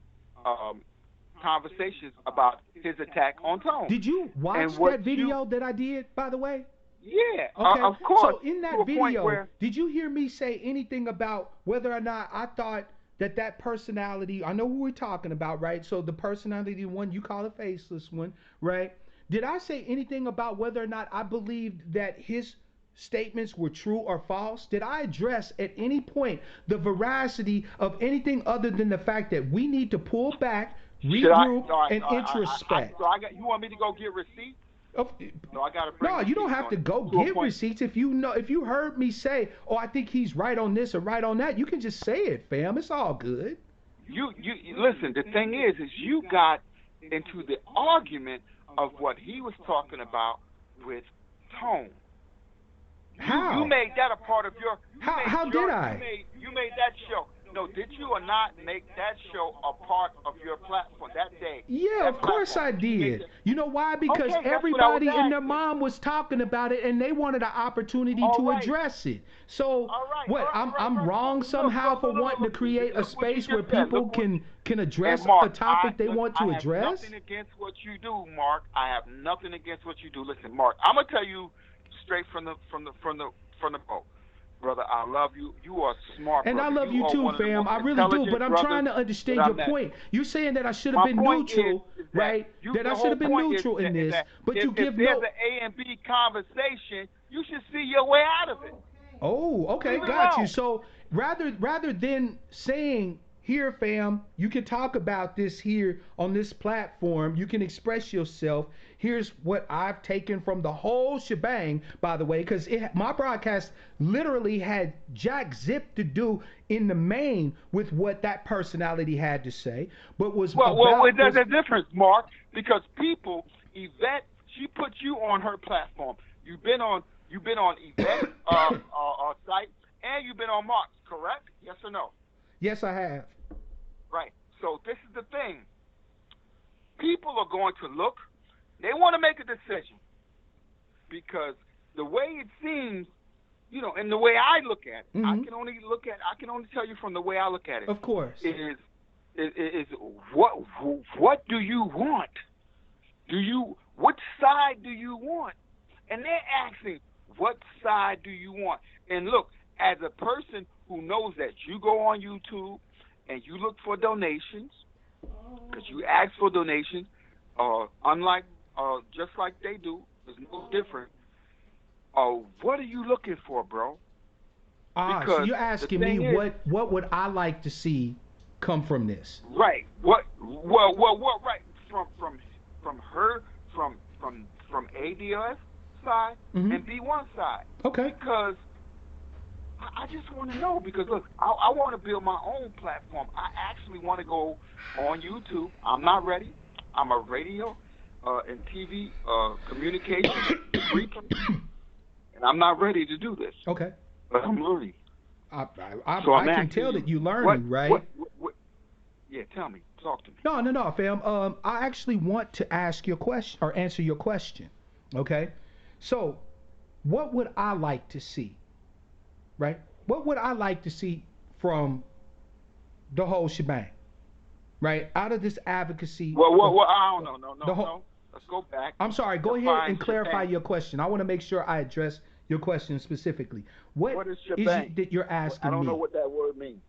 Speaker 4: conversations about his attack on Tone.
Speaker 1: Did you watch that video that I did, by the way?
Speaker 4: Yeah,
Speaker 1: Okay.
Speaker 4: of course.
Speaker 1: So in
Speaker 4: to a
Speaker 1: that
Speaker 4: point
Speaker 1: video,
Speaker 4: where,
Speaker 1: did you hear me say anything about whether or not I thought that personality, I know who we're talking about, right? So the personality one, you call a faceless one, right? Did I say anything about whether or not I believed that his statements were true or false? Did I address at any point the veracity of anything other than the fact that we need to pull back, regroup, and introspect?
Speaker 4: You want me to go get receipts? No, I gotta bring
Speaker 1: No, you don't
Speaker 4: receipts
Speaker 1: have to
Speaker 4: on
Speaker 1: go
Speaker 4: it. To a
Speaker 1: get
Speaker 4: point.
Speaker 1: receipts. If you heard me say, oh, I think he's right on this or right on that, you can just say it, fam. It's all good.
Speaker 4: You listen. The thing is you got into the argument of what he was talking about with Tone.
Speaker 1: How?
Speaker 4: You made that a part of your.
Speaker 1: How did I?
Speaker 4: You made that show. No, did you or not make that show a part of your platform that day?
Speaker 1: Yeah,
Speaker 4: that
Speaker 1: of course I
Speaker 4: platform?
Speaker 1: did. You know why? Because
Speaker 4: Okay, that's what I was
Speaker 1: everybody and their
Speaker 4: asking.
Speaker 1: mom was talking about it, and they wanted an opportunity
Speaker 4: All
Speaker 1: to
Speaker 4: right.
Speaker 1: address it. So
Speaker 4: All right,
Speaker 1: what?
Speaker 4: all right,
Speaker 1: I'm
Speaker 4: right.
Speaker 1: wrong
Speaker 4: Look,
Speaker 1: somehow for
Speaker 4: look,
Speaker 1: wanting to create a
Speaker 4: look what you
Speaker 1: space where
Speaker 4: just said.
Speaker 1: people
Speaker 4: Look what-
Speaker 1: can address
Speaker 4: And Mark,
Speaker 1: a topic they
Speaker 4: look,
Speaker 1: want to
Speaker 4: I
Speaker 1: address.
Speaker 4: have nothing against what you do, Mark. I have nothing against what you do. Listen, Mark, I'm gonna tell you straight from the boat, brother. I love you. You are smart,
Speaker 1: And
Speaker 4: brother.
Speaker 1: I love you
Speaker 4: are
Speaker 1: too,
Speaker 4: one of the
Speaker 1: fam.
Speaker 4: most
Speaker 1: I really do.
Speaker 4: intelligent
Speaker 1: But I'm
Speaker 4: brothers
Speaker 1: trying to understand
Speaker 4: that
Speaker 1: your
Speaker 4: I've met.
Speaker 1: point. You're saying that I should have
Speaker 4: My
Speaker 1: been
Speaker 4: point
Speaker 1: neutral,
Speaker 4: is that
Speaker 1: right? That
Speaker 4: the
Speaker 1: I should
Speaker 4: whole
Speaker 1: have been
Speaker 4: point
Speaker 1: neutral
Speaker 4: is
Speaker 1: in
Speaker 4: that-
Speaker 1: this.
Speaker 4: that
Speaker 1: But you
Speaker 4: if
Speaker 1: give
Speaker 4: there's
Speaker 1: no.
Speaker 4: an A and B conversation, you should see your way out of it.
Speaker 1: Oh, okay,
Speaker 4: Leave it
Speaker 1: got you.
Speaker 4: alone.
Speaker 1: So rather than saying here, fam, you can talk about this here on this platform. You can express yourself. Here's what I've taken from the whole shebang, by the way, because my broadcast literally had jack zip to do in the main with what that personality had to say, but was
Speaker 4: there's a difference, Mark, because Yvette, she put you on her platform. You've been on Yvette's site, and you've been on Mark's, correct? Yes or no?
Speaker 1: Yes, I have.
Speaker 4: Right. So this is the thing. People are going to look. They want to make a decision because the way it seems, and the way I look at it, I can only tell you from the way I look at it.
Speaker 1: Of course.
Speaker 4: Is what do you want? Which side do you want? And they're asking, what side do you want? And look, as a person who knows that you go on YouTube and you look for donations, because you ask for donations, unlike just like they do, it's no different. What are you looking for, bro?
Speaker 1: So you're asking me what would I like to see come from this?
Speaker 4: Right. What? Right. From her, from ADOS side and B1 side.
Speaker 1: Okay.
Speaker 4: Because I just want to know, because look, I want to build my own platform. I actually want to go on YouTube. I'm not ready. I'm a radio and TV communication freak, and I'm not ready to do this.
Speaker 1: Okay.
Speaker 4: But I'm learning.
Speaker 1: I can tell that you're learning, right?
Speaker 4: Yeah, tell me. Talk to me.
Speaker 1: No, fam. I actually want to ask your question or answer your question. Okay. So, what would I like to see? Right? What would I like to see from the whole shebang? Right? Out of this advocacy.
Speaker 4: Well, I don't know. No. Let's go back.
Speaker 1: I'm sorry. Go ahead and clarify your question. I want to make sure I address your question specifically. What is it that you're asking me?
Speaker 4: I don't know what that word means.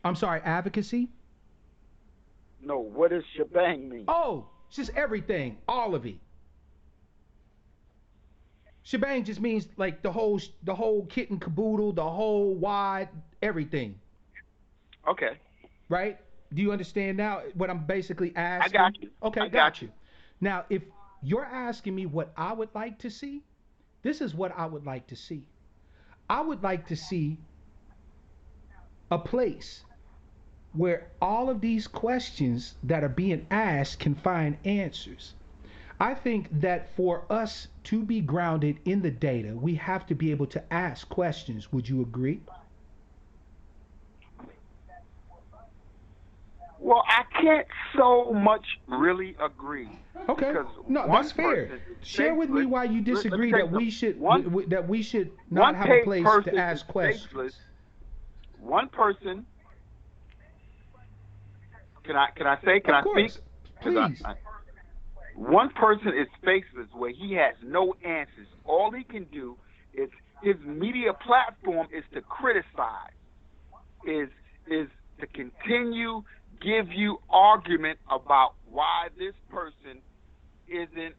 Speaker 1: I'm sorry, advocacy?
Speaker 4: No, what does shebang mean?
Speaker 1: Oh, it's just everything, all of it. Shebang just means like the whole kit and caboodle, the whole wide everything.
Speaker 4: Okay.
Speaker 1: Right? Do you understand now what I'm basically asking?
Speaker 4: I got you.
Speaker 1: Okay,
Speaker 4: I got you.
Speaker 1: Now, if you're asking me what I would like to see, this is what I would like to see. I would like to see a place where all of these questions that are being asked can find answers. I think that for us to be grounded in the data, we have to be able to ask questions. Would you agree?
Speaker 4: Well, I can't so much really agree.
Speaker 1: Okay. No, that's fair. Share with me why you disagree that we should not have a place to ask questions.
Speaker 4: One person. Can I speak?
Speaker 1: Please.
Speaker 4: One person is faceless, where he has no answers. All he can do is his media platform is to criticize, is to continue give you argument about why this person isn't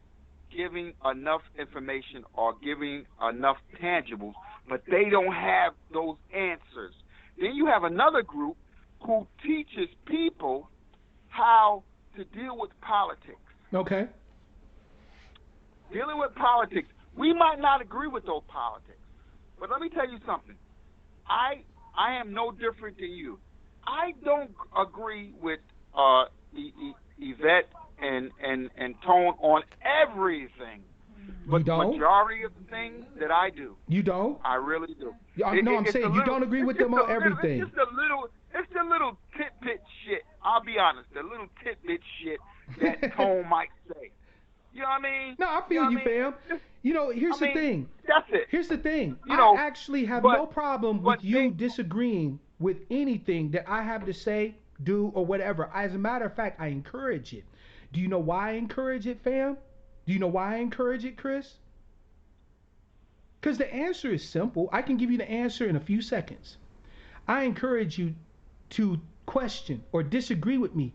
Speaker 4: giving enough information or giving enough tangibles, but they don't have those answers. Then you have another group who teaches people how to deal with politics.
Speaker 1: Okay.
Speaker 4: Dealing with politics. We might not agree with those politics, but let me tell you something. I am no different than you. I don't agree with Yvette and Tone on everything. But the majority of the things that I do.
Speaker 1: You don't?
Speaker 4: I really do.
Speaker 1: I'm saying you don't agree with them on everything.
Speaker 4: It's the little tidbit shit. I'll be honest. The little tidbit shit that Tone might say. You know what I mean?
Speaker 1: No, I feel you, fam. Here's the thing.
Speaker 4: That's it.
Speaker 1: Here's the thing. I actually have no problem with you disagreeing with anything that I have to say, do, or whatever. As a matter of fact, I encourage it. Do you know why I encourage it, fam? Do you know why I encourage it, Chris? Because the answer is simple. I can give you the answer in a few seconds. I encourage you to question or disagree with me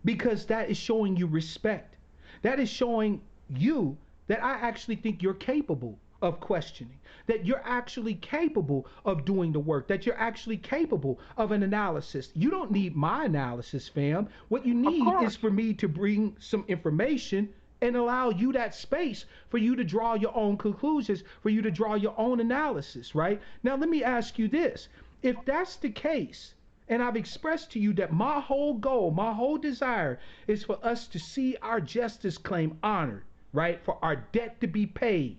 Speaker 1: because that is showing you respect. That is showing you that I actually think you're capable of questioning, that you're actually capable of doing the work, that you're actually capable of an analysis. You don't need my analysis, fam. What you need is for me to bring some information and allow you that space for you to draw your own conclusions, for you to draw your own analysis, right? Now, let me ask you this. If that's the case, and I've expressed to you that my whole goal, my whole desire is for us to see our justice claim honored, right? For our debt to be paid,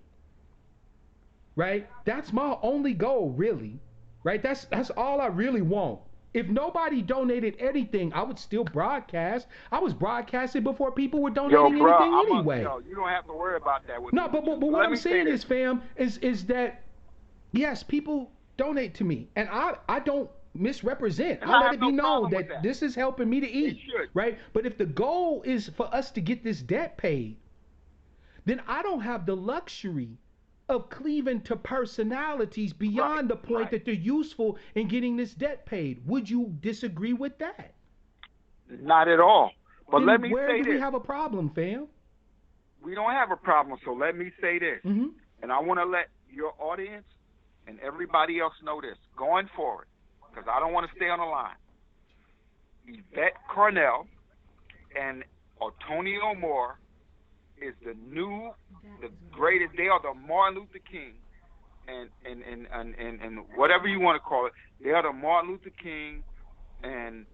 Speaker 1: right? That's my only goal, really, right? That's all I really want. If nobody donated anything, I would still broadcast. I was broadcasting before people were donating anything anyway.
Speaker 4: You don't have to worry about that.
Speaker 1: No, but what I'm saying is, fam, is that, yes, people donate to me, and I don't misrepresent. I let it be known that this is helping me to eat, right? But if the goal is for us to get this debt paid, then I don't have the luxury of cleaving to personalities beyond the point that they're useful in getting this debt paid. Would you disagree with that?
Speaker 4: Not at all. But
Speaker 1: then
Speaker 4: let me
Speaker 1: where
Speaker 4: say
Speaker 1: do
Speaker 4: this.
Speaker 1: we have a problem, fam?
Speaker 4: We don't have a problem, so let me say this.
Speaker 1: Mm-hmm.
Speaker 4: And I want to let your audience and everybody else know this going forward, because I don't want to stay on the line. Yvette Carnell and Antonio Moore is the greatest. They are the Martin Luther King, and whatever you want to call it. They are the Martin Luther King, and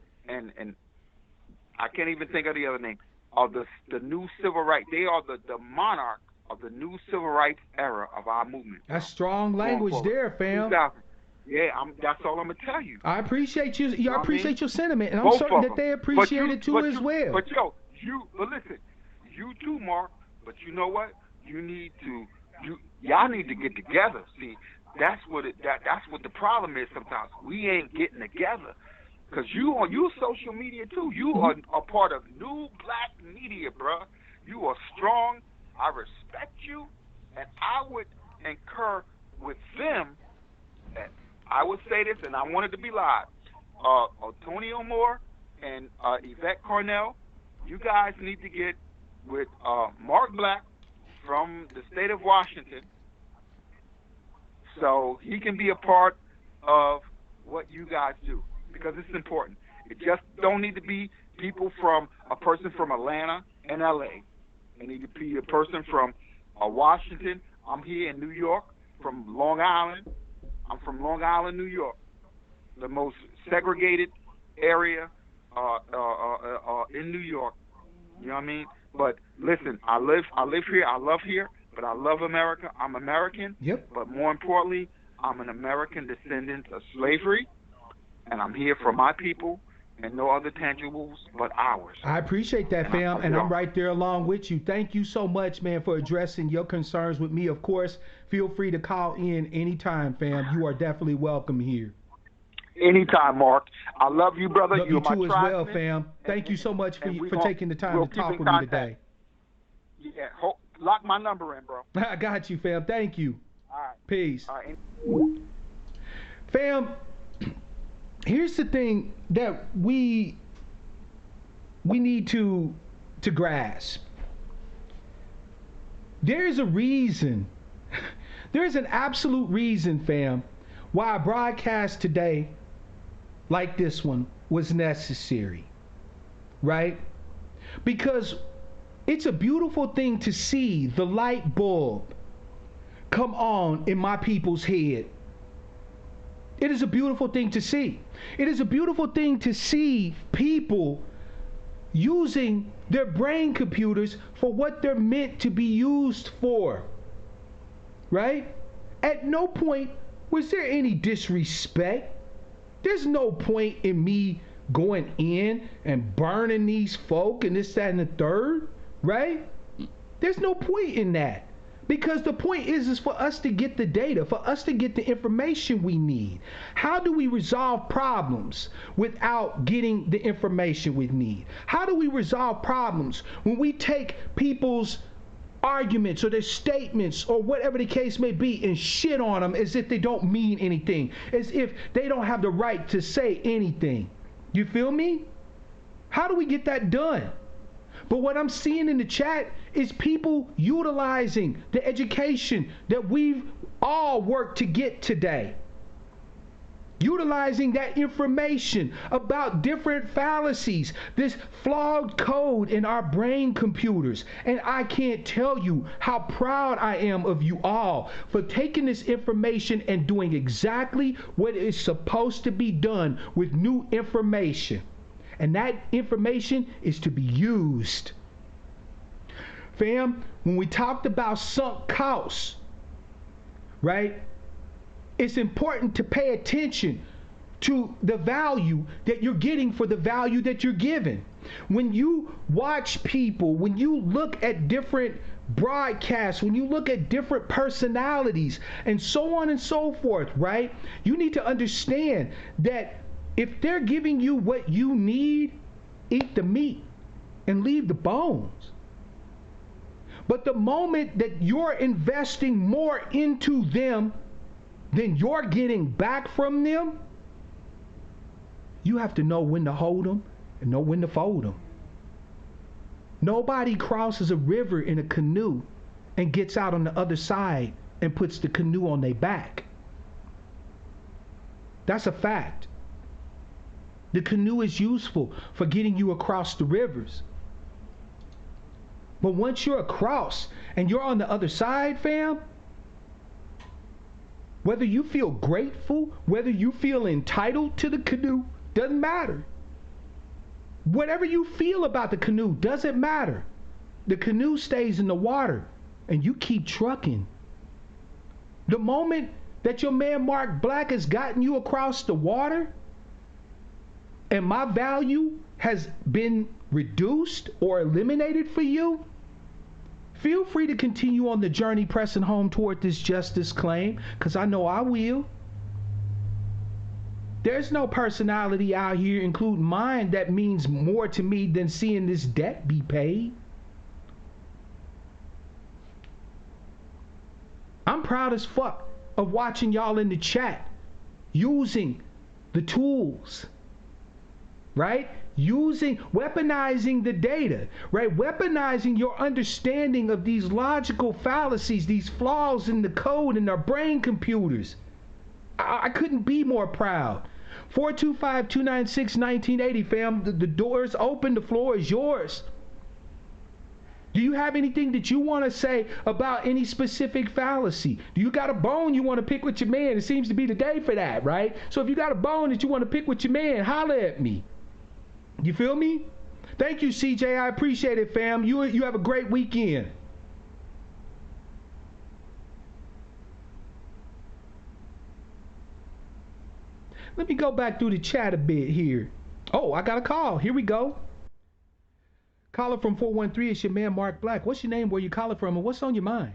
Speaker 4: I can't even think of the other name of the new civil rights. They are the monarch of the new civil rights era of our movement.
Speaker 1: That's strong language there, fam.
Speaker 4: Yeah, that's all I'm gonna tell you.
Speaker 1: I appreciate you. I appreciate your sentiment, and I'm
Speaker 4: Both
Speaker 1: certain
Speaker 4: of
Speaker 1: that
Speaker 4: them.
Speaker 1: they appreciate it too as well.
Speaker 4: But listen, you too, Mark. But you know what? Y'all need to get together. See, that's what the problem is. Sometimes we ain't getting together, because you social media too. You are a part of new black media, bruh. You are strong. I respect you, and I would concur with them. And I would say this, and I want it to be live. Antonio Moore and Yvette Carnell, you guys need to get with Mark Black from the state of Washington, so he can be a part of what you guys do, because it's important. It just don't need to be a person from Atlanta and LA. It need to be a person from Washington. I'm here in New York, from Long Island. I'm from Long Island, New York, the most segregated area in New York. You know what I mean? But listen, I live here. I love here, but I love America. I'm American.
Speaker 1: Yep.
Speaker 4: But more importantly, I'm an American descendant of slavery, and I'm here for my people and no other tangibles but ours.
Speaker 1: I appreciate that, fam, and I'm right there along with you. Thank you so much, man, for addressing your concerns with me. Of course, feel free to call in anytime, fam. You are definitely welcome here.
Speaker 4: Anytime, Mark. I love you, brother.
Speaker 1: Love you too as well, fam. Thank you so much for taking the time to talk with me today.
Speaker 4: Yeah, lock my number in, bro.
Speaker 1: I got you, fam. Thank you.
Speaker 4: All right.
Speaker 1: Peace.
Speaker 4: All right.
Speaker 1: Fam, here's the thing that we need to grasp. There's a reason. There's an absolute reason, fam, why a broadcast today like this one was necessary, right? Because it's a beautiful thing to see the light bulb come on in my people's head. It is a beautiful thing to see. It is a beautiful thing to see people using their brain computers for what they're meant to be used for, right? At no point was there any disrespect. There's no point in me going in and burning these folk and this, that, and the third, right? There's no point in that. Because the point is for us to get the data, for us to get the information we need. How do we resolve problems without getting the information we need? How do we resolve problems when we take people's arguments or their statements or whatever the case may be and shit on them as if they don't mean anything, as if they don't have the right to say anything? You feel me? How do we get that done? But what I'm seeing in the chat is people utilizing the education that we've all worked to get today. Utilizing that information about different fallacies, this flawed code in our brain computers. And I can't tell you how proud I am of you all for taking this information and doing exactly what is supposed to be done with new information. And that information is to be used. Fam, when we talked about sunk costs, right? It's important to pay attention to the value that you're getting for the value that you're given. When you watch people, when you look at different broadcasts, when you look at different personalities and so on and so forth, right? You need to understand that if they're giving you what you need, eat the meat and leave the bones. But the moment that you're investing more into them then you're getting back from them, you have to know when to hold them and know when to fold them. Nobody crosses a river in a canoe and gets out on the other side and puts the canoe on their back. That's a fact. The canoe is useful for getting you across the rivers. But once you're across and you're on the other side, fam, whether you feel grateful, whether you feel entitled to the canoe, doesn't matter. Whatever you feel about the canoe doesn't matter. The canoe stays in the water and you keep trucking. The moment that your man Mark Black has gotten you across the water and my value has been reduced or eliminated for you, feel free to continue on the journey pressing home toward this justice claim, because I know I will. There's no personality out here, including mine, that means more to me than seeing this debt be paid. I'm proud as fuck of watching y'all in the chat using the tools, right? Weaponizing the data, right? Weaponizing your understanding of these logical fallacies, these flaws in the code in our brain computers. I couldn't be more proud. 425-296-1980, fam. The door is open. The floor is yours. Do you have anything that you want to say about any specific fallacy? Do you got a bone you want to pick with your man? It seems to be the day for that, right? So if you got a bone that you want to pick with your man, holler at me. You feel me? Thank you, CJ. I appreciate it, fam. You have a great weekend. Let me go back through the chat a bit here. Oh, I got a call. Here we go. Caller from 413. It's your man, Mark Black. What's your name? Where you calling from? And what's on your mind?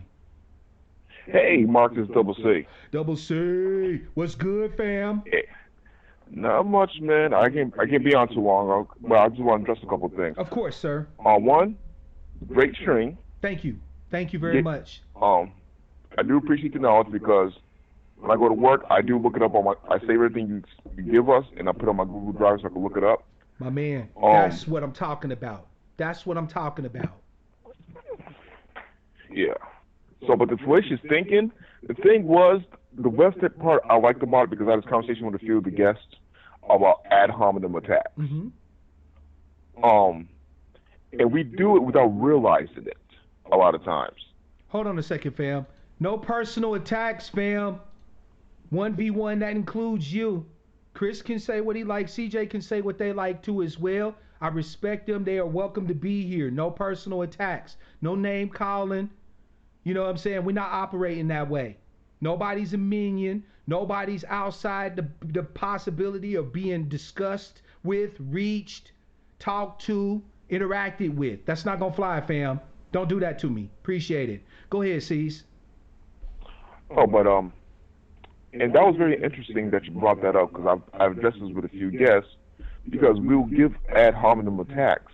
Speaker 5: Hey, Mark, this is Double C.
Speaker 1: Double C. What's good, fam?
Speaker 5: Hey. Not much, man. I can't be on too long. Well, I just want to address a couple of things.
Speaker 1: Of course, sir.
Speaker 5: One, great stream.
Speaker 1: Thank you. Thank you very much.
Speaker 5: I do appreciate the knowledge because when I go to work, I do look it up on I save everything you give us, and I put it on my Google Drive so I can look it up.
Speaker 1: My man, that's what I'm talking about. That's what I'm talking about.
Speaker 5: Yeah. So, but the way she's thinking, the thing was, the website part I liked about it because I had this conversation with a few of the guests about ad hominem attacks.
Speaker 1: Mm-hmm.
Speaker 5: And we do it without realizing it a lot of times.
Speaker 1: Hold on a second, fam. No personal attacks, fam. 1v1, that includes you. Chris can say what he likes. CJ can say what they like too as well. I respect them. They are welcome to be here. No personal attacks. No name calling. You know what I'm saying? We're not operating that way. Nobody's a minion. Nobody's outside the possibility of being discussed with, reached, talked to, interacted with. That's not gonna fly, fam. Don't do that to me. Appreciate it. Go ahead, Cease.
Speaker 5: Oh, but and that was very interesting that you brought that up because I've addressed this with a few guests because we'll give ad hominem attacks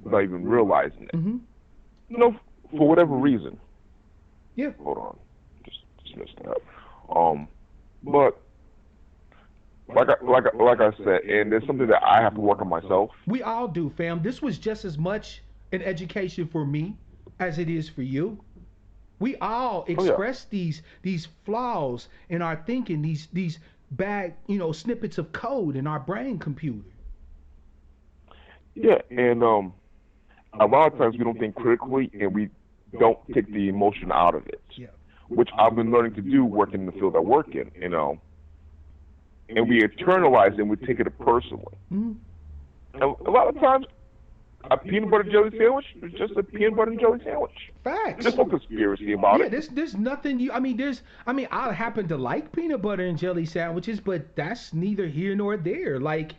Speaker 5: without even realizing it.
Speaker 1: Mm-hmm.
Speaker 5: You know, for whatever reason.
Speaker 1: Yeah.
Speaker 5: Hold on. Just messed it up. But like I said, and there's something that I have to work on myself.
Speaker 1: We all do, fam. This was just as much an education for me as it is for you. We all
Speaker 5: yeah.
Speaker 1: express these flaws in our thinking, these bad, snippets of code in our brain computer.
Speaker 5: Yeah, and a lot of times we don't think critically and we don't take the emotion out of it,
Speaker 1: Yeah.
Speaker 5: which I've been learning to do working in the field I work in, and we internalize it and we take it personally.
Speaker 1: Mm-hmm.
Speaker 5: And a lot of times, a peanut butter jelly sandwich is just a peanut butter and jelly sandwich.
Speaker 1: Facts.
Speaker 5: There's no conspiracy about it.
Speaker 1: Yeah, there's nothing I happen to like peanut butter and jelly sandwiches, but that's neither here nor there. Like,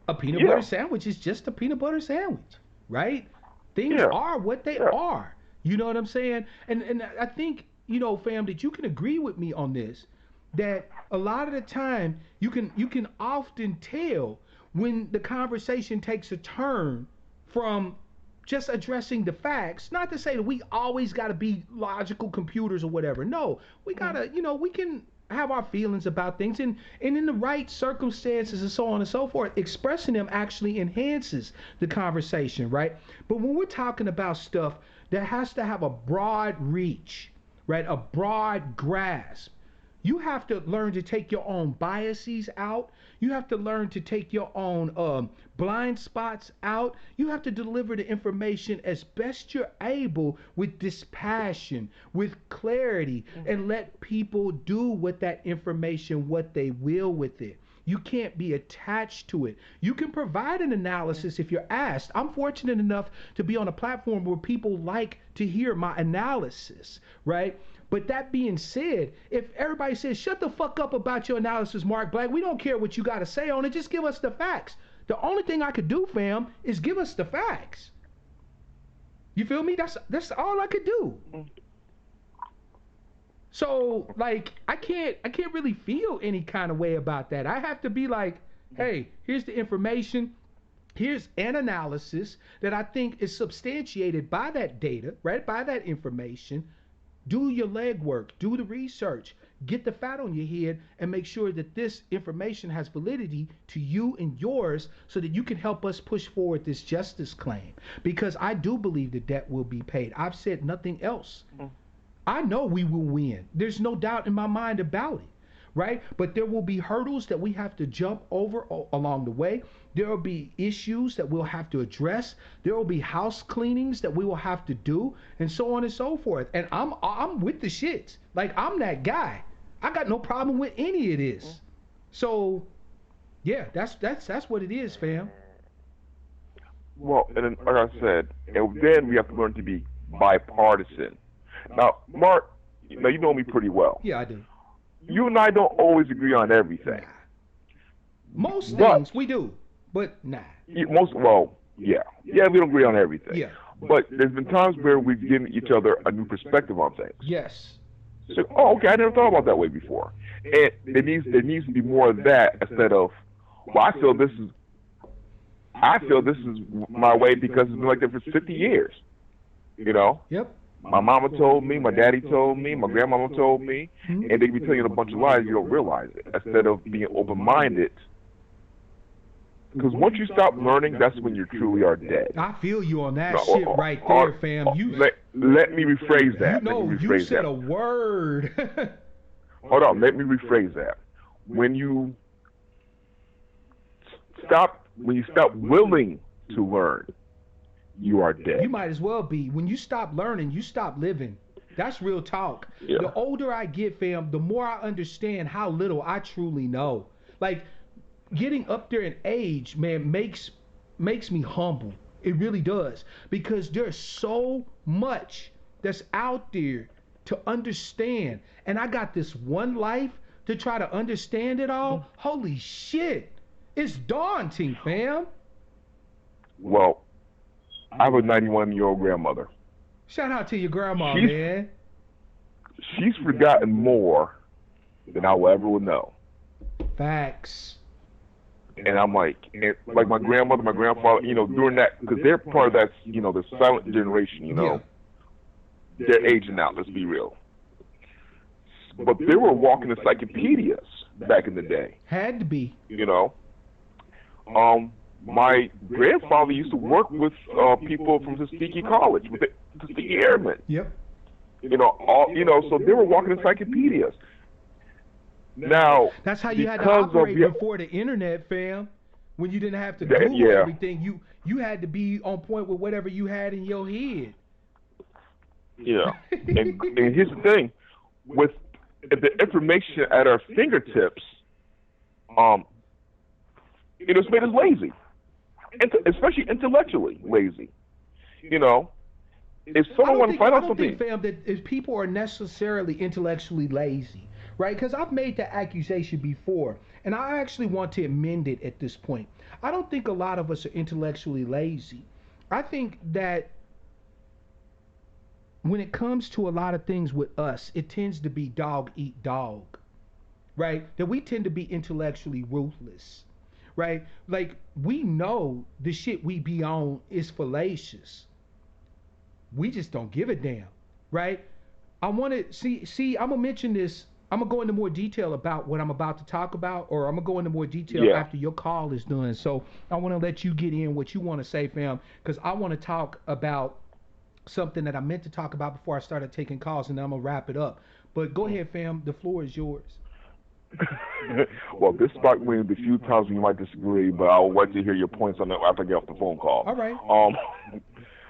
Speaker 1: a peanut butter sandwich is just a peanut butter sandwich, right? Things are what they are. You know what I'm saying? And I think, fam, that you can agree with me on this, that a lot of the time you can often tell when the conversation takes a turn from just addressing the facts. Not to say that we always got to be logical computers or whatever. No, we gotta, we can have our feelings about things, and in the right circumstances and so on and so forth, expressing them actually enhances the conversation, right? But when we're talking about stuff that has to have a broad reach, right, a broad grasp, you have to learn to take your own biases out. You have to learn to take your own blind spots out. You have to deliver the information as best you're able with dispassion, with clarity, and let people do with that information what they will with it. You can't be attached to it. You can provide an analysis if you're asked. I'm fortunate enough to be on a platform where people like to hear my analysis, right? But that being said, if everybody says, shut the fuck up about your analysis, Mark Black, we don't care what you got to say on it, just give us the facts. The only thing I could do, fam, is give us the facts. You feel me? That's all I could do. So, like, I can't really feel any kind of way about that. I have to be like, hey, here's the information. Here's an analysis that I think is substantiated by that data, right? By that information. Do your legwork, do the research, get the fat on your head, and make sure that this information has validity to you and yours so that you can help us push forward this justice claim. Because I do believe the debt will be paid. I've said nothing else. I know we will win. There's no doubt in my mind about it, right? But there will be hurdles that we have to jump over along the way. There will be issues that we'll have to address. There will be house cleanings that we will have to do, and so on and so forth. And I'm with the shits. Like, I'm that guy. I got no problem with any of this. So, yeah, that's what it is, fam.
Speaker 5: Well, and then, like I said, and then we have to learn to be bipartisan. Now, Mark, you know me pretty well.
Speaker 1: Yeah, I do.
Speaker 5: You and I don't always agree on everything.
Speaker 1: Most things we do, but nah.
Speaker 5: We don't agree on everything.
Speaker 1: Yeah.
Speaker 5: But there's been times where we've given each other a new perspective on things.
Speaker 1: Yes.
Speaker 5: So, okay, I never thought about that way before. And there needs to be more of that instead of, well, I feel this is my way because it's been like that for 50 years.
Speaker 1: Yep.
Speaker 5: My mama told me, my daddy told me, my grandmama told me, and they can be telling you a bunch of lies, you don't realize it. Instead of being open-minded. Because once you stop learning, that's when you truly are dead.
Speaker 1: I feel you on that shit right there, fam.
Speaker 5: Let me rephrase that.
Speaker 1: You said a word.
Speaker 5: Hold on, let me rephrase that. When you stop willing to learn, you are dead.
Speaker 1: You might as well be. When you stop learning, you stop living. That's real talk. Yeah. The older I get, fam, the more I understand how little I truly know. Like, getting up there in age, man, makes me humble. It really does. Because there's so much that's out there to understand. And I got this one life to try to understand it all. Holy shit. It's daunting, fam.
Speaker 5: Well, I have a 91-year-old grandmother.
Speaker 1: Shout out to your grandma, man.
Speaker 5: She's forgotten more than I will ever know.
Speaker 1: Facts.
Speaker 5: And I'm like my grandmother, my grandfather, during that, because they're part of that, the silent generation,
Speaker 1: Yeah.
Speaker 5: They're aging out, let's be real. But they were walking encyclopedias back in the day.
Speaker 1: Had to be.
Speaker 5: my grandfather used to work with people from Tuskegee College, with the Tuskegee Airmen.
Speaker 1: Yep.
Speaker 5: So they were walking encyclopedias. Now,
Speaker 1: that's how you had to
Speaker 5: because
Speaker 1: operate
Speaker 5: of
Speaker 1: before the internet, fam. When you didn't have to Google everything, you had to be on point with whatever you had in your head.
Speaker 5: Yeah, and here's the thing, with the information at our fingertips, it's made us lazy, especially intellectually lazy. If someone wants to find out something,
Speaker 1: I don't think, fam, that if people are necessarily intellectually lazy, right? Because I've made the accusation before, and I actually want to amend it at this point. I don't think a lot of us are intellectually lazy. I think that when it comes to a lot of things with us, it tends to be dog eat dog, right? That we tend to be intellectually ruthless, right? Like, we know the shit we be on is fallacious. We just don't give a damn, right? I want to see, I'm going to mention this. I'm going to go into more detail about what I'm about to talk about, or I'm going to go into more detail after your call is done. So I want to let you get in what you want to say, fam, because I want to talk about something that I meant to talk about before I started taking calls, and then I'm going to wrap it up. But go ahead, fam. The floor is yours.
Speaker 5: Well, this might be the few times we might disagree, but I'll wait to hear your points on that after I get off the phone call.
Speaker 1: All right.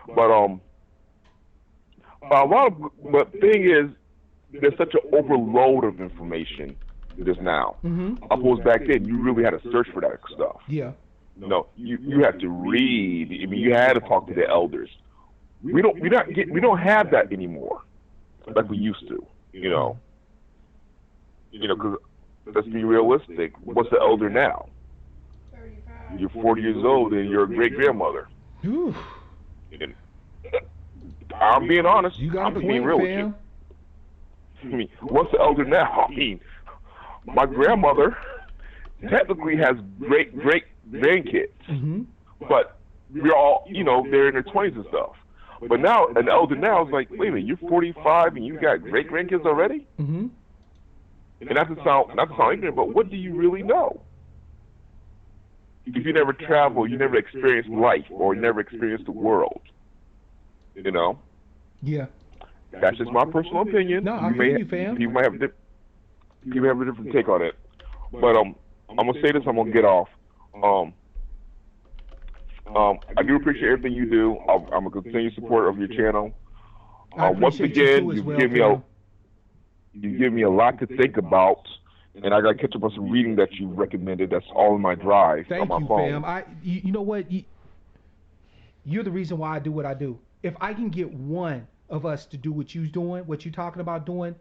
Speaker 5: But the thing is, there's such an overload of information just now.
Speaker 1: Mm-hmm.
Speaker 5: Opposed back then, you really had to search for that stuff.
Speaker 1: Yeah.
Speaker 5: You had to read. I mean, you had to talk to the elders. We don't have that anymore, like we used to. Because let's be realistic. What's the elder now? 35. You're 40 years old and you're a great grandmother. I'm being honest. I'm just being real with you. I mean, what's the elder now? I mean, my grandmother technically has great grandkids,
Speaker 1: mm-hmm.
Speaker 5: but we're all, they're in their 20s and stuff. But now, an elder now is like, wait a minute, you're 45 and you got great grandkids already?
Speaker 1: Mm-hmm.
Speaker 5: And not to sound ignorant, but what do you really know? If you never travel, you never experienced life, or never experienced the world.
Speaker 1: Yeah.
Speaker 5: That's just my personal opinion.
Speaker 1: No, I feel you, fam.
Speaker 5: People have a different take on it. But I'm gonna say this. I'm gonna get off. I do appreciate everything you do. I'm a continued supporter of your channel. Once again, you give me a lot to think about, and I got to catch up on some reading that you recommended. That's all in my drive on my phone.
Speaker 1: Fam. You know what? You're the reason why I do what I do. If I can get one of us to do what you're doing, what you're talking about doing,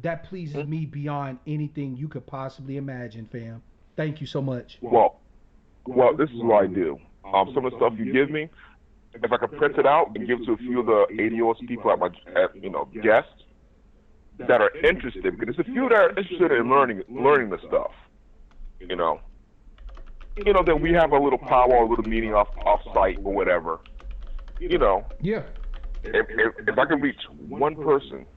Speaker 1: that pleases me beyond anything you could possibly imagine, fam. Thank you so much.
Speaker 5: Well, this is what I do. Some of the stuff you give me, if I can print it out and give it to a few of the ADOS people at guests that are interested, because there's a few that are interested in learning the stuff. Then we have a little power, a little meeting off site or whatever.
Speaker 1: Yeah.
Speaker 5: If I can reach one person,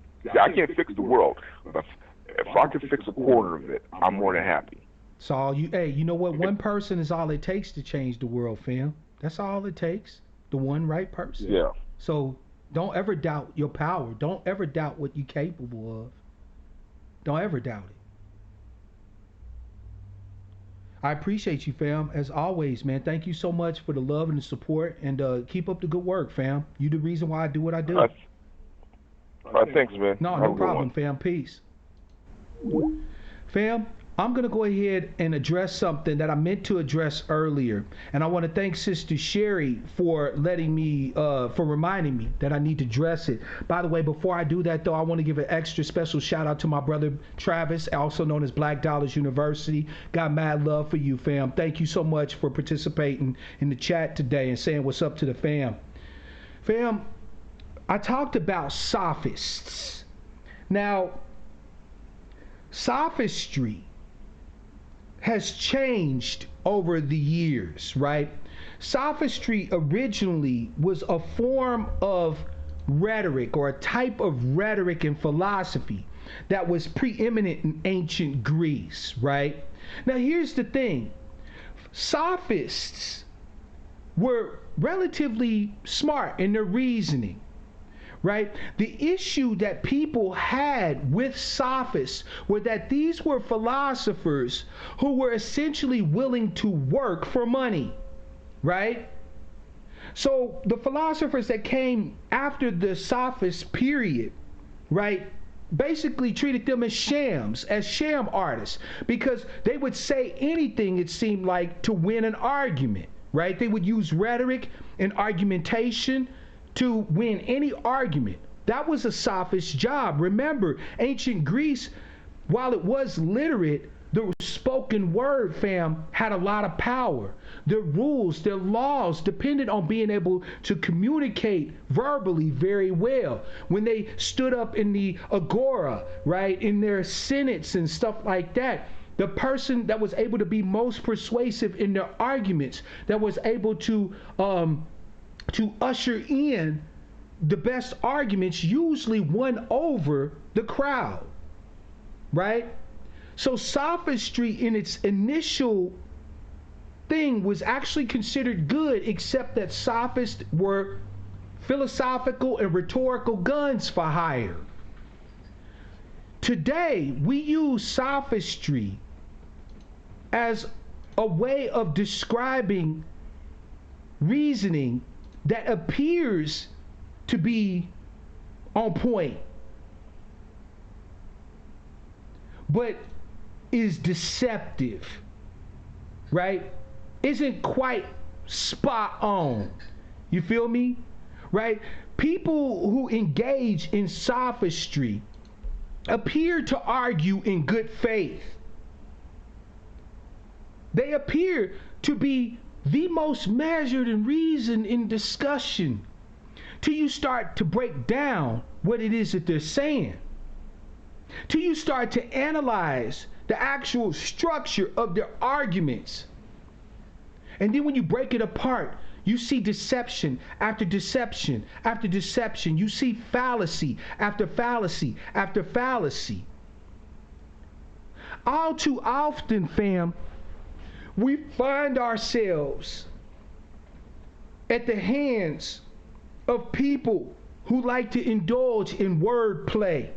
Speaker 5: I can't fix the world, but if I can fix a quarter of it, I'm more than happy.
Speaker 1: So you know what? One person is all it takes to change the world, fam. That's all it takes. The one right person.
Speaker 5: Yeah.
Speaker 1: So don't ever doubt your power. Don't ever doubt what you're capable of. Don't ever doubt it. I appreciate you, fam, as always, man. Thank you so much for the love and the support, and keep up the good work, fam. You the reason why I do what I do.
Speaker 5: All right, thanks, man.
Speaker 1: No problem, fam. Peace. Fam, I'm going to go ahead and address something that I meant to address earlier. And I want to thank Sister Sherry for letting me, for reminding me that I need to address it. By the way, before I do that, though, I want to give an extra special shout out to my brother Travis, also known as Black Dollars University. Got mad love for you, fam. Thank you so much for participating in the chat today and saying what's up to the fam. Fam, I talked about sophists. Now, sophistry has changed over the years, right? Sophistry originally was a form of rhetoric, or a type of rhetoric and philosophy that was preeminent in ancient Greece, right? Now here's the thing. Sophists were relatively smart in their reasoning, right? The issue that people had with sophists were that these were philosophers who were essentially willing to work for money, right? So the philosophers that came after the sophist period, right, basically treated them as shams, as sham artists, because they would say anything, it seemed like, to win an argument, right? They would use rhetoric and argumentation to win any argument. That was a sophist's job. Remember, ancient Greece, while it was literate, the spoken word, fam, had a lot of power. Their rules, their laws depended on being able to communicate verbally very well. When they stood up in the agora, right, in their senates and stuff like that, the person that was able to be most persuasive in their arguments, that was able to usher in the best arguments, usually won over the crowd, right? So sophistry in its initial thing was actually considered good, except that sophists were philosophical and rhetorical guns for hire. Today, we use sophistry as a way of describing reasoning that appears to be on point, but is deceptive, right? Isn't quite spot on. You feel me? Right? People who engage in sophistry appear to argue in good faith. They appear to be the most measured and reasoned in discussion till you start to break down what it is that they're saying, till you start to analyze the actual structure of their arguments. And then when you break it apart, you see deception after deception after deception. You see fallacy after fallacy after fallacy. All too often, fam, we find ourselves at the hands of people who like to indulge in wordplay,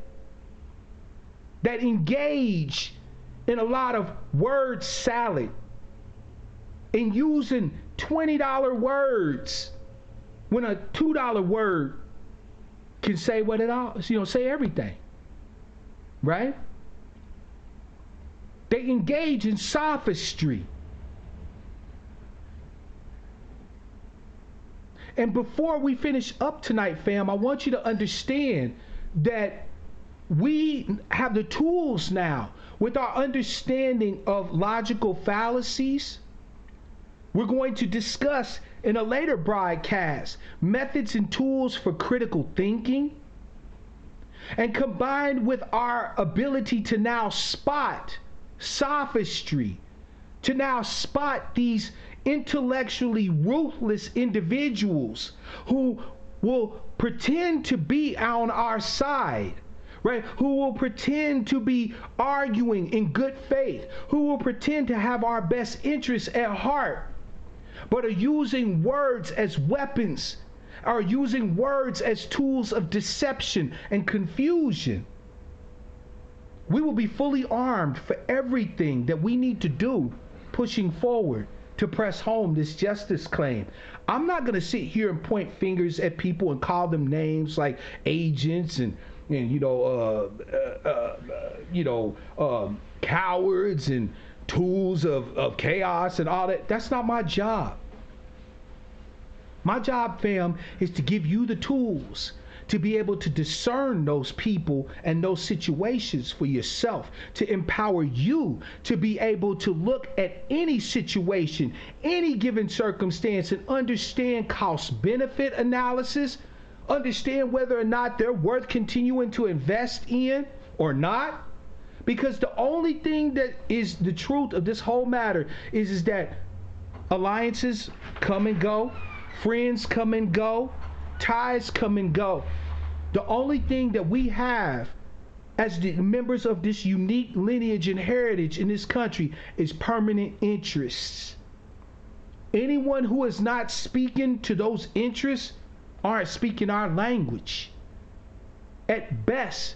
Speaker 1: that engage in a lot of word salad and using $20 words when a $2 word can say what it all, say everything, right? They engage in sophistry. And before we finish up tonight, fam, I want you to understand that we have the tools now with our understanding of logical fallacies. We're going to discuss in a later broadcast methods and tools for critical thinking. And combined with our ability to now spot sophistry, to now spot these intellectually ruthless individuals who will pretend to be on our side, right? Who will pretend to be arguing in good faith, who will pretend to have our best interests at heart, but are using words as weapons, are using words as tools of deception and confusion. We will be fully armed for everything that we need to do pushing forward to press home this justice claim. I'm not going to sit here and point fingers at people and call them names like agents and cowards and tools of chaos and all that. That's not my job. My job, fam, is to give you the tools to be able to discern those people and those situations for yourself, to empower you to be able to look at any situation, any given circumstance, and understand cost-benefit analysis, understand whether or not they're worth continuing to invest in or not. Because the only thing that is the truth of this whole matter is that alliances come and go, friends come and go, ties come and go. The only thing that we have as the members of this unique lineage and heritage in this country is permanent interests. Anyone who is not speaking to those interests aren't speaking our language. At best,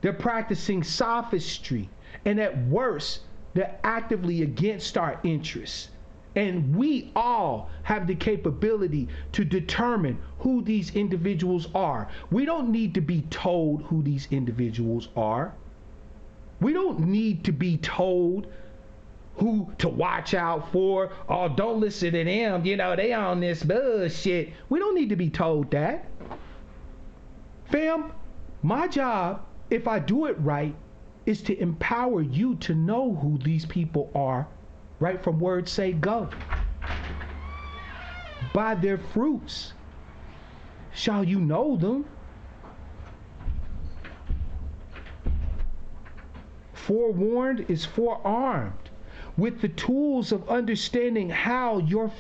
Speaker 1: they're practicing sophistry, and at worst, they're actively against our interests. And we all have the capability to determine who these individuals are. We don't need to be told who these individuals are. We don't need to be told who to watch out for. Oh, don't listen to them. You know, they on this bullshit. We don't need to be told that. Fam, my job, if I do it right, is to empower you to know who these people are, right from words say go. By their fruits shall you know them. Forewarned is forearmed. With the tools of understanding how your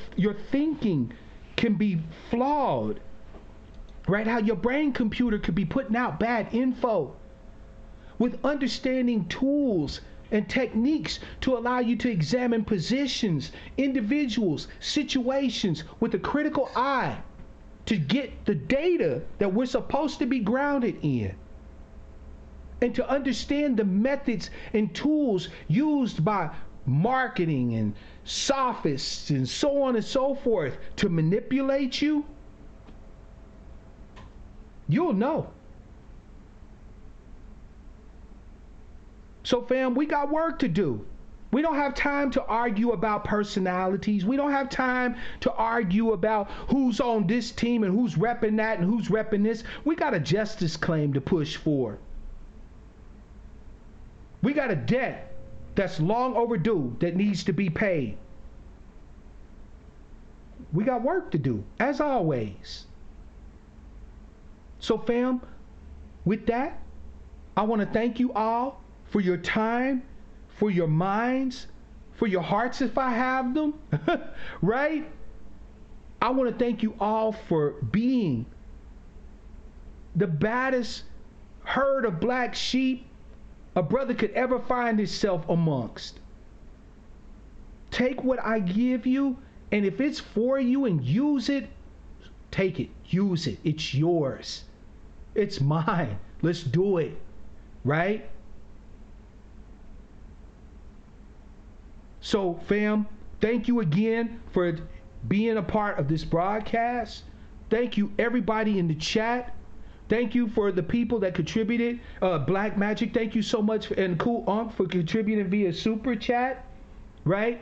Speaker 1: thinking can be flawed, right? How your brain computer could be putting out bad info. With understanding tools and techniques to allow you to examine positions, individuals, situations with a critical eye to get the data that we're supposed to be grounded in. And to understand the methods and tools used by marketing and sophists and so on and so forth to manipulate you, you'll know. So fam, we got work to do. We don't have time to argue about personalities. We don't have time to argue about who's on this team and who's repping that and who's repping this. We got a justice claim to push for. We got a debt that's long overdue that needs to be paid. We got work to do, as always. So fam, with that, I want to thank you all for your time, for your minds, for your hearts if I have them, right? I want to thank you all for being the baddest herd of black sheep a brother could ever find himself amongst. Take what I give you, and if it's for you and use it, take it, use it. It's yours. It's mine. Let's do it, right? So, fam, thank you again for being a part of this broadcast. Thank you, everybody in the chat. Thank you for the people that contributed. Black Magic, thank you so much, and Cool Unc for contributing via Super Chat, right?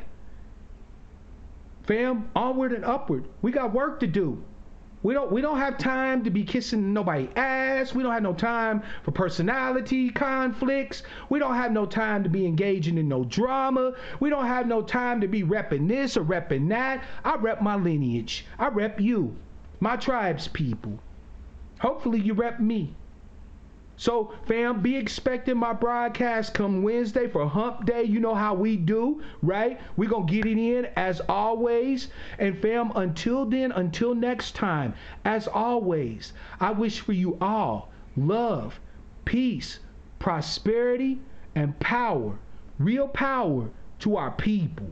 Speaker 1: Fam, onward and upward. We got work to do. We don't have time to be kissing nobody's ass. We don't have no time for personality conflicts. We don't have no time to be engaging in no drama. We don't have no time to be repping this or repping that. I rep my lineage. I rep you, my tribe's people. Hopefully you rep me. So, fam, be expecting my broadcast come Wednesday for Hump Day. You know how we do, right? We're going to get it in as always. And, fam, until then, until next time, as always, I wish for you all love, peace, prosperity, and power. Real power to our people.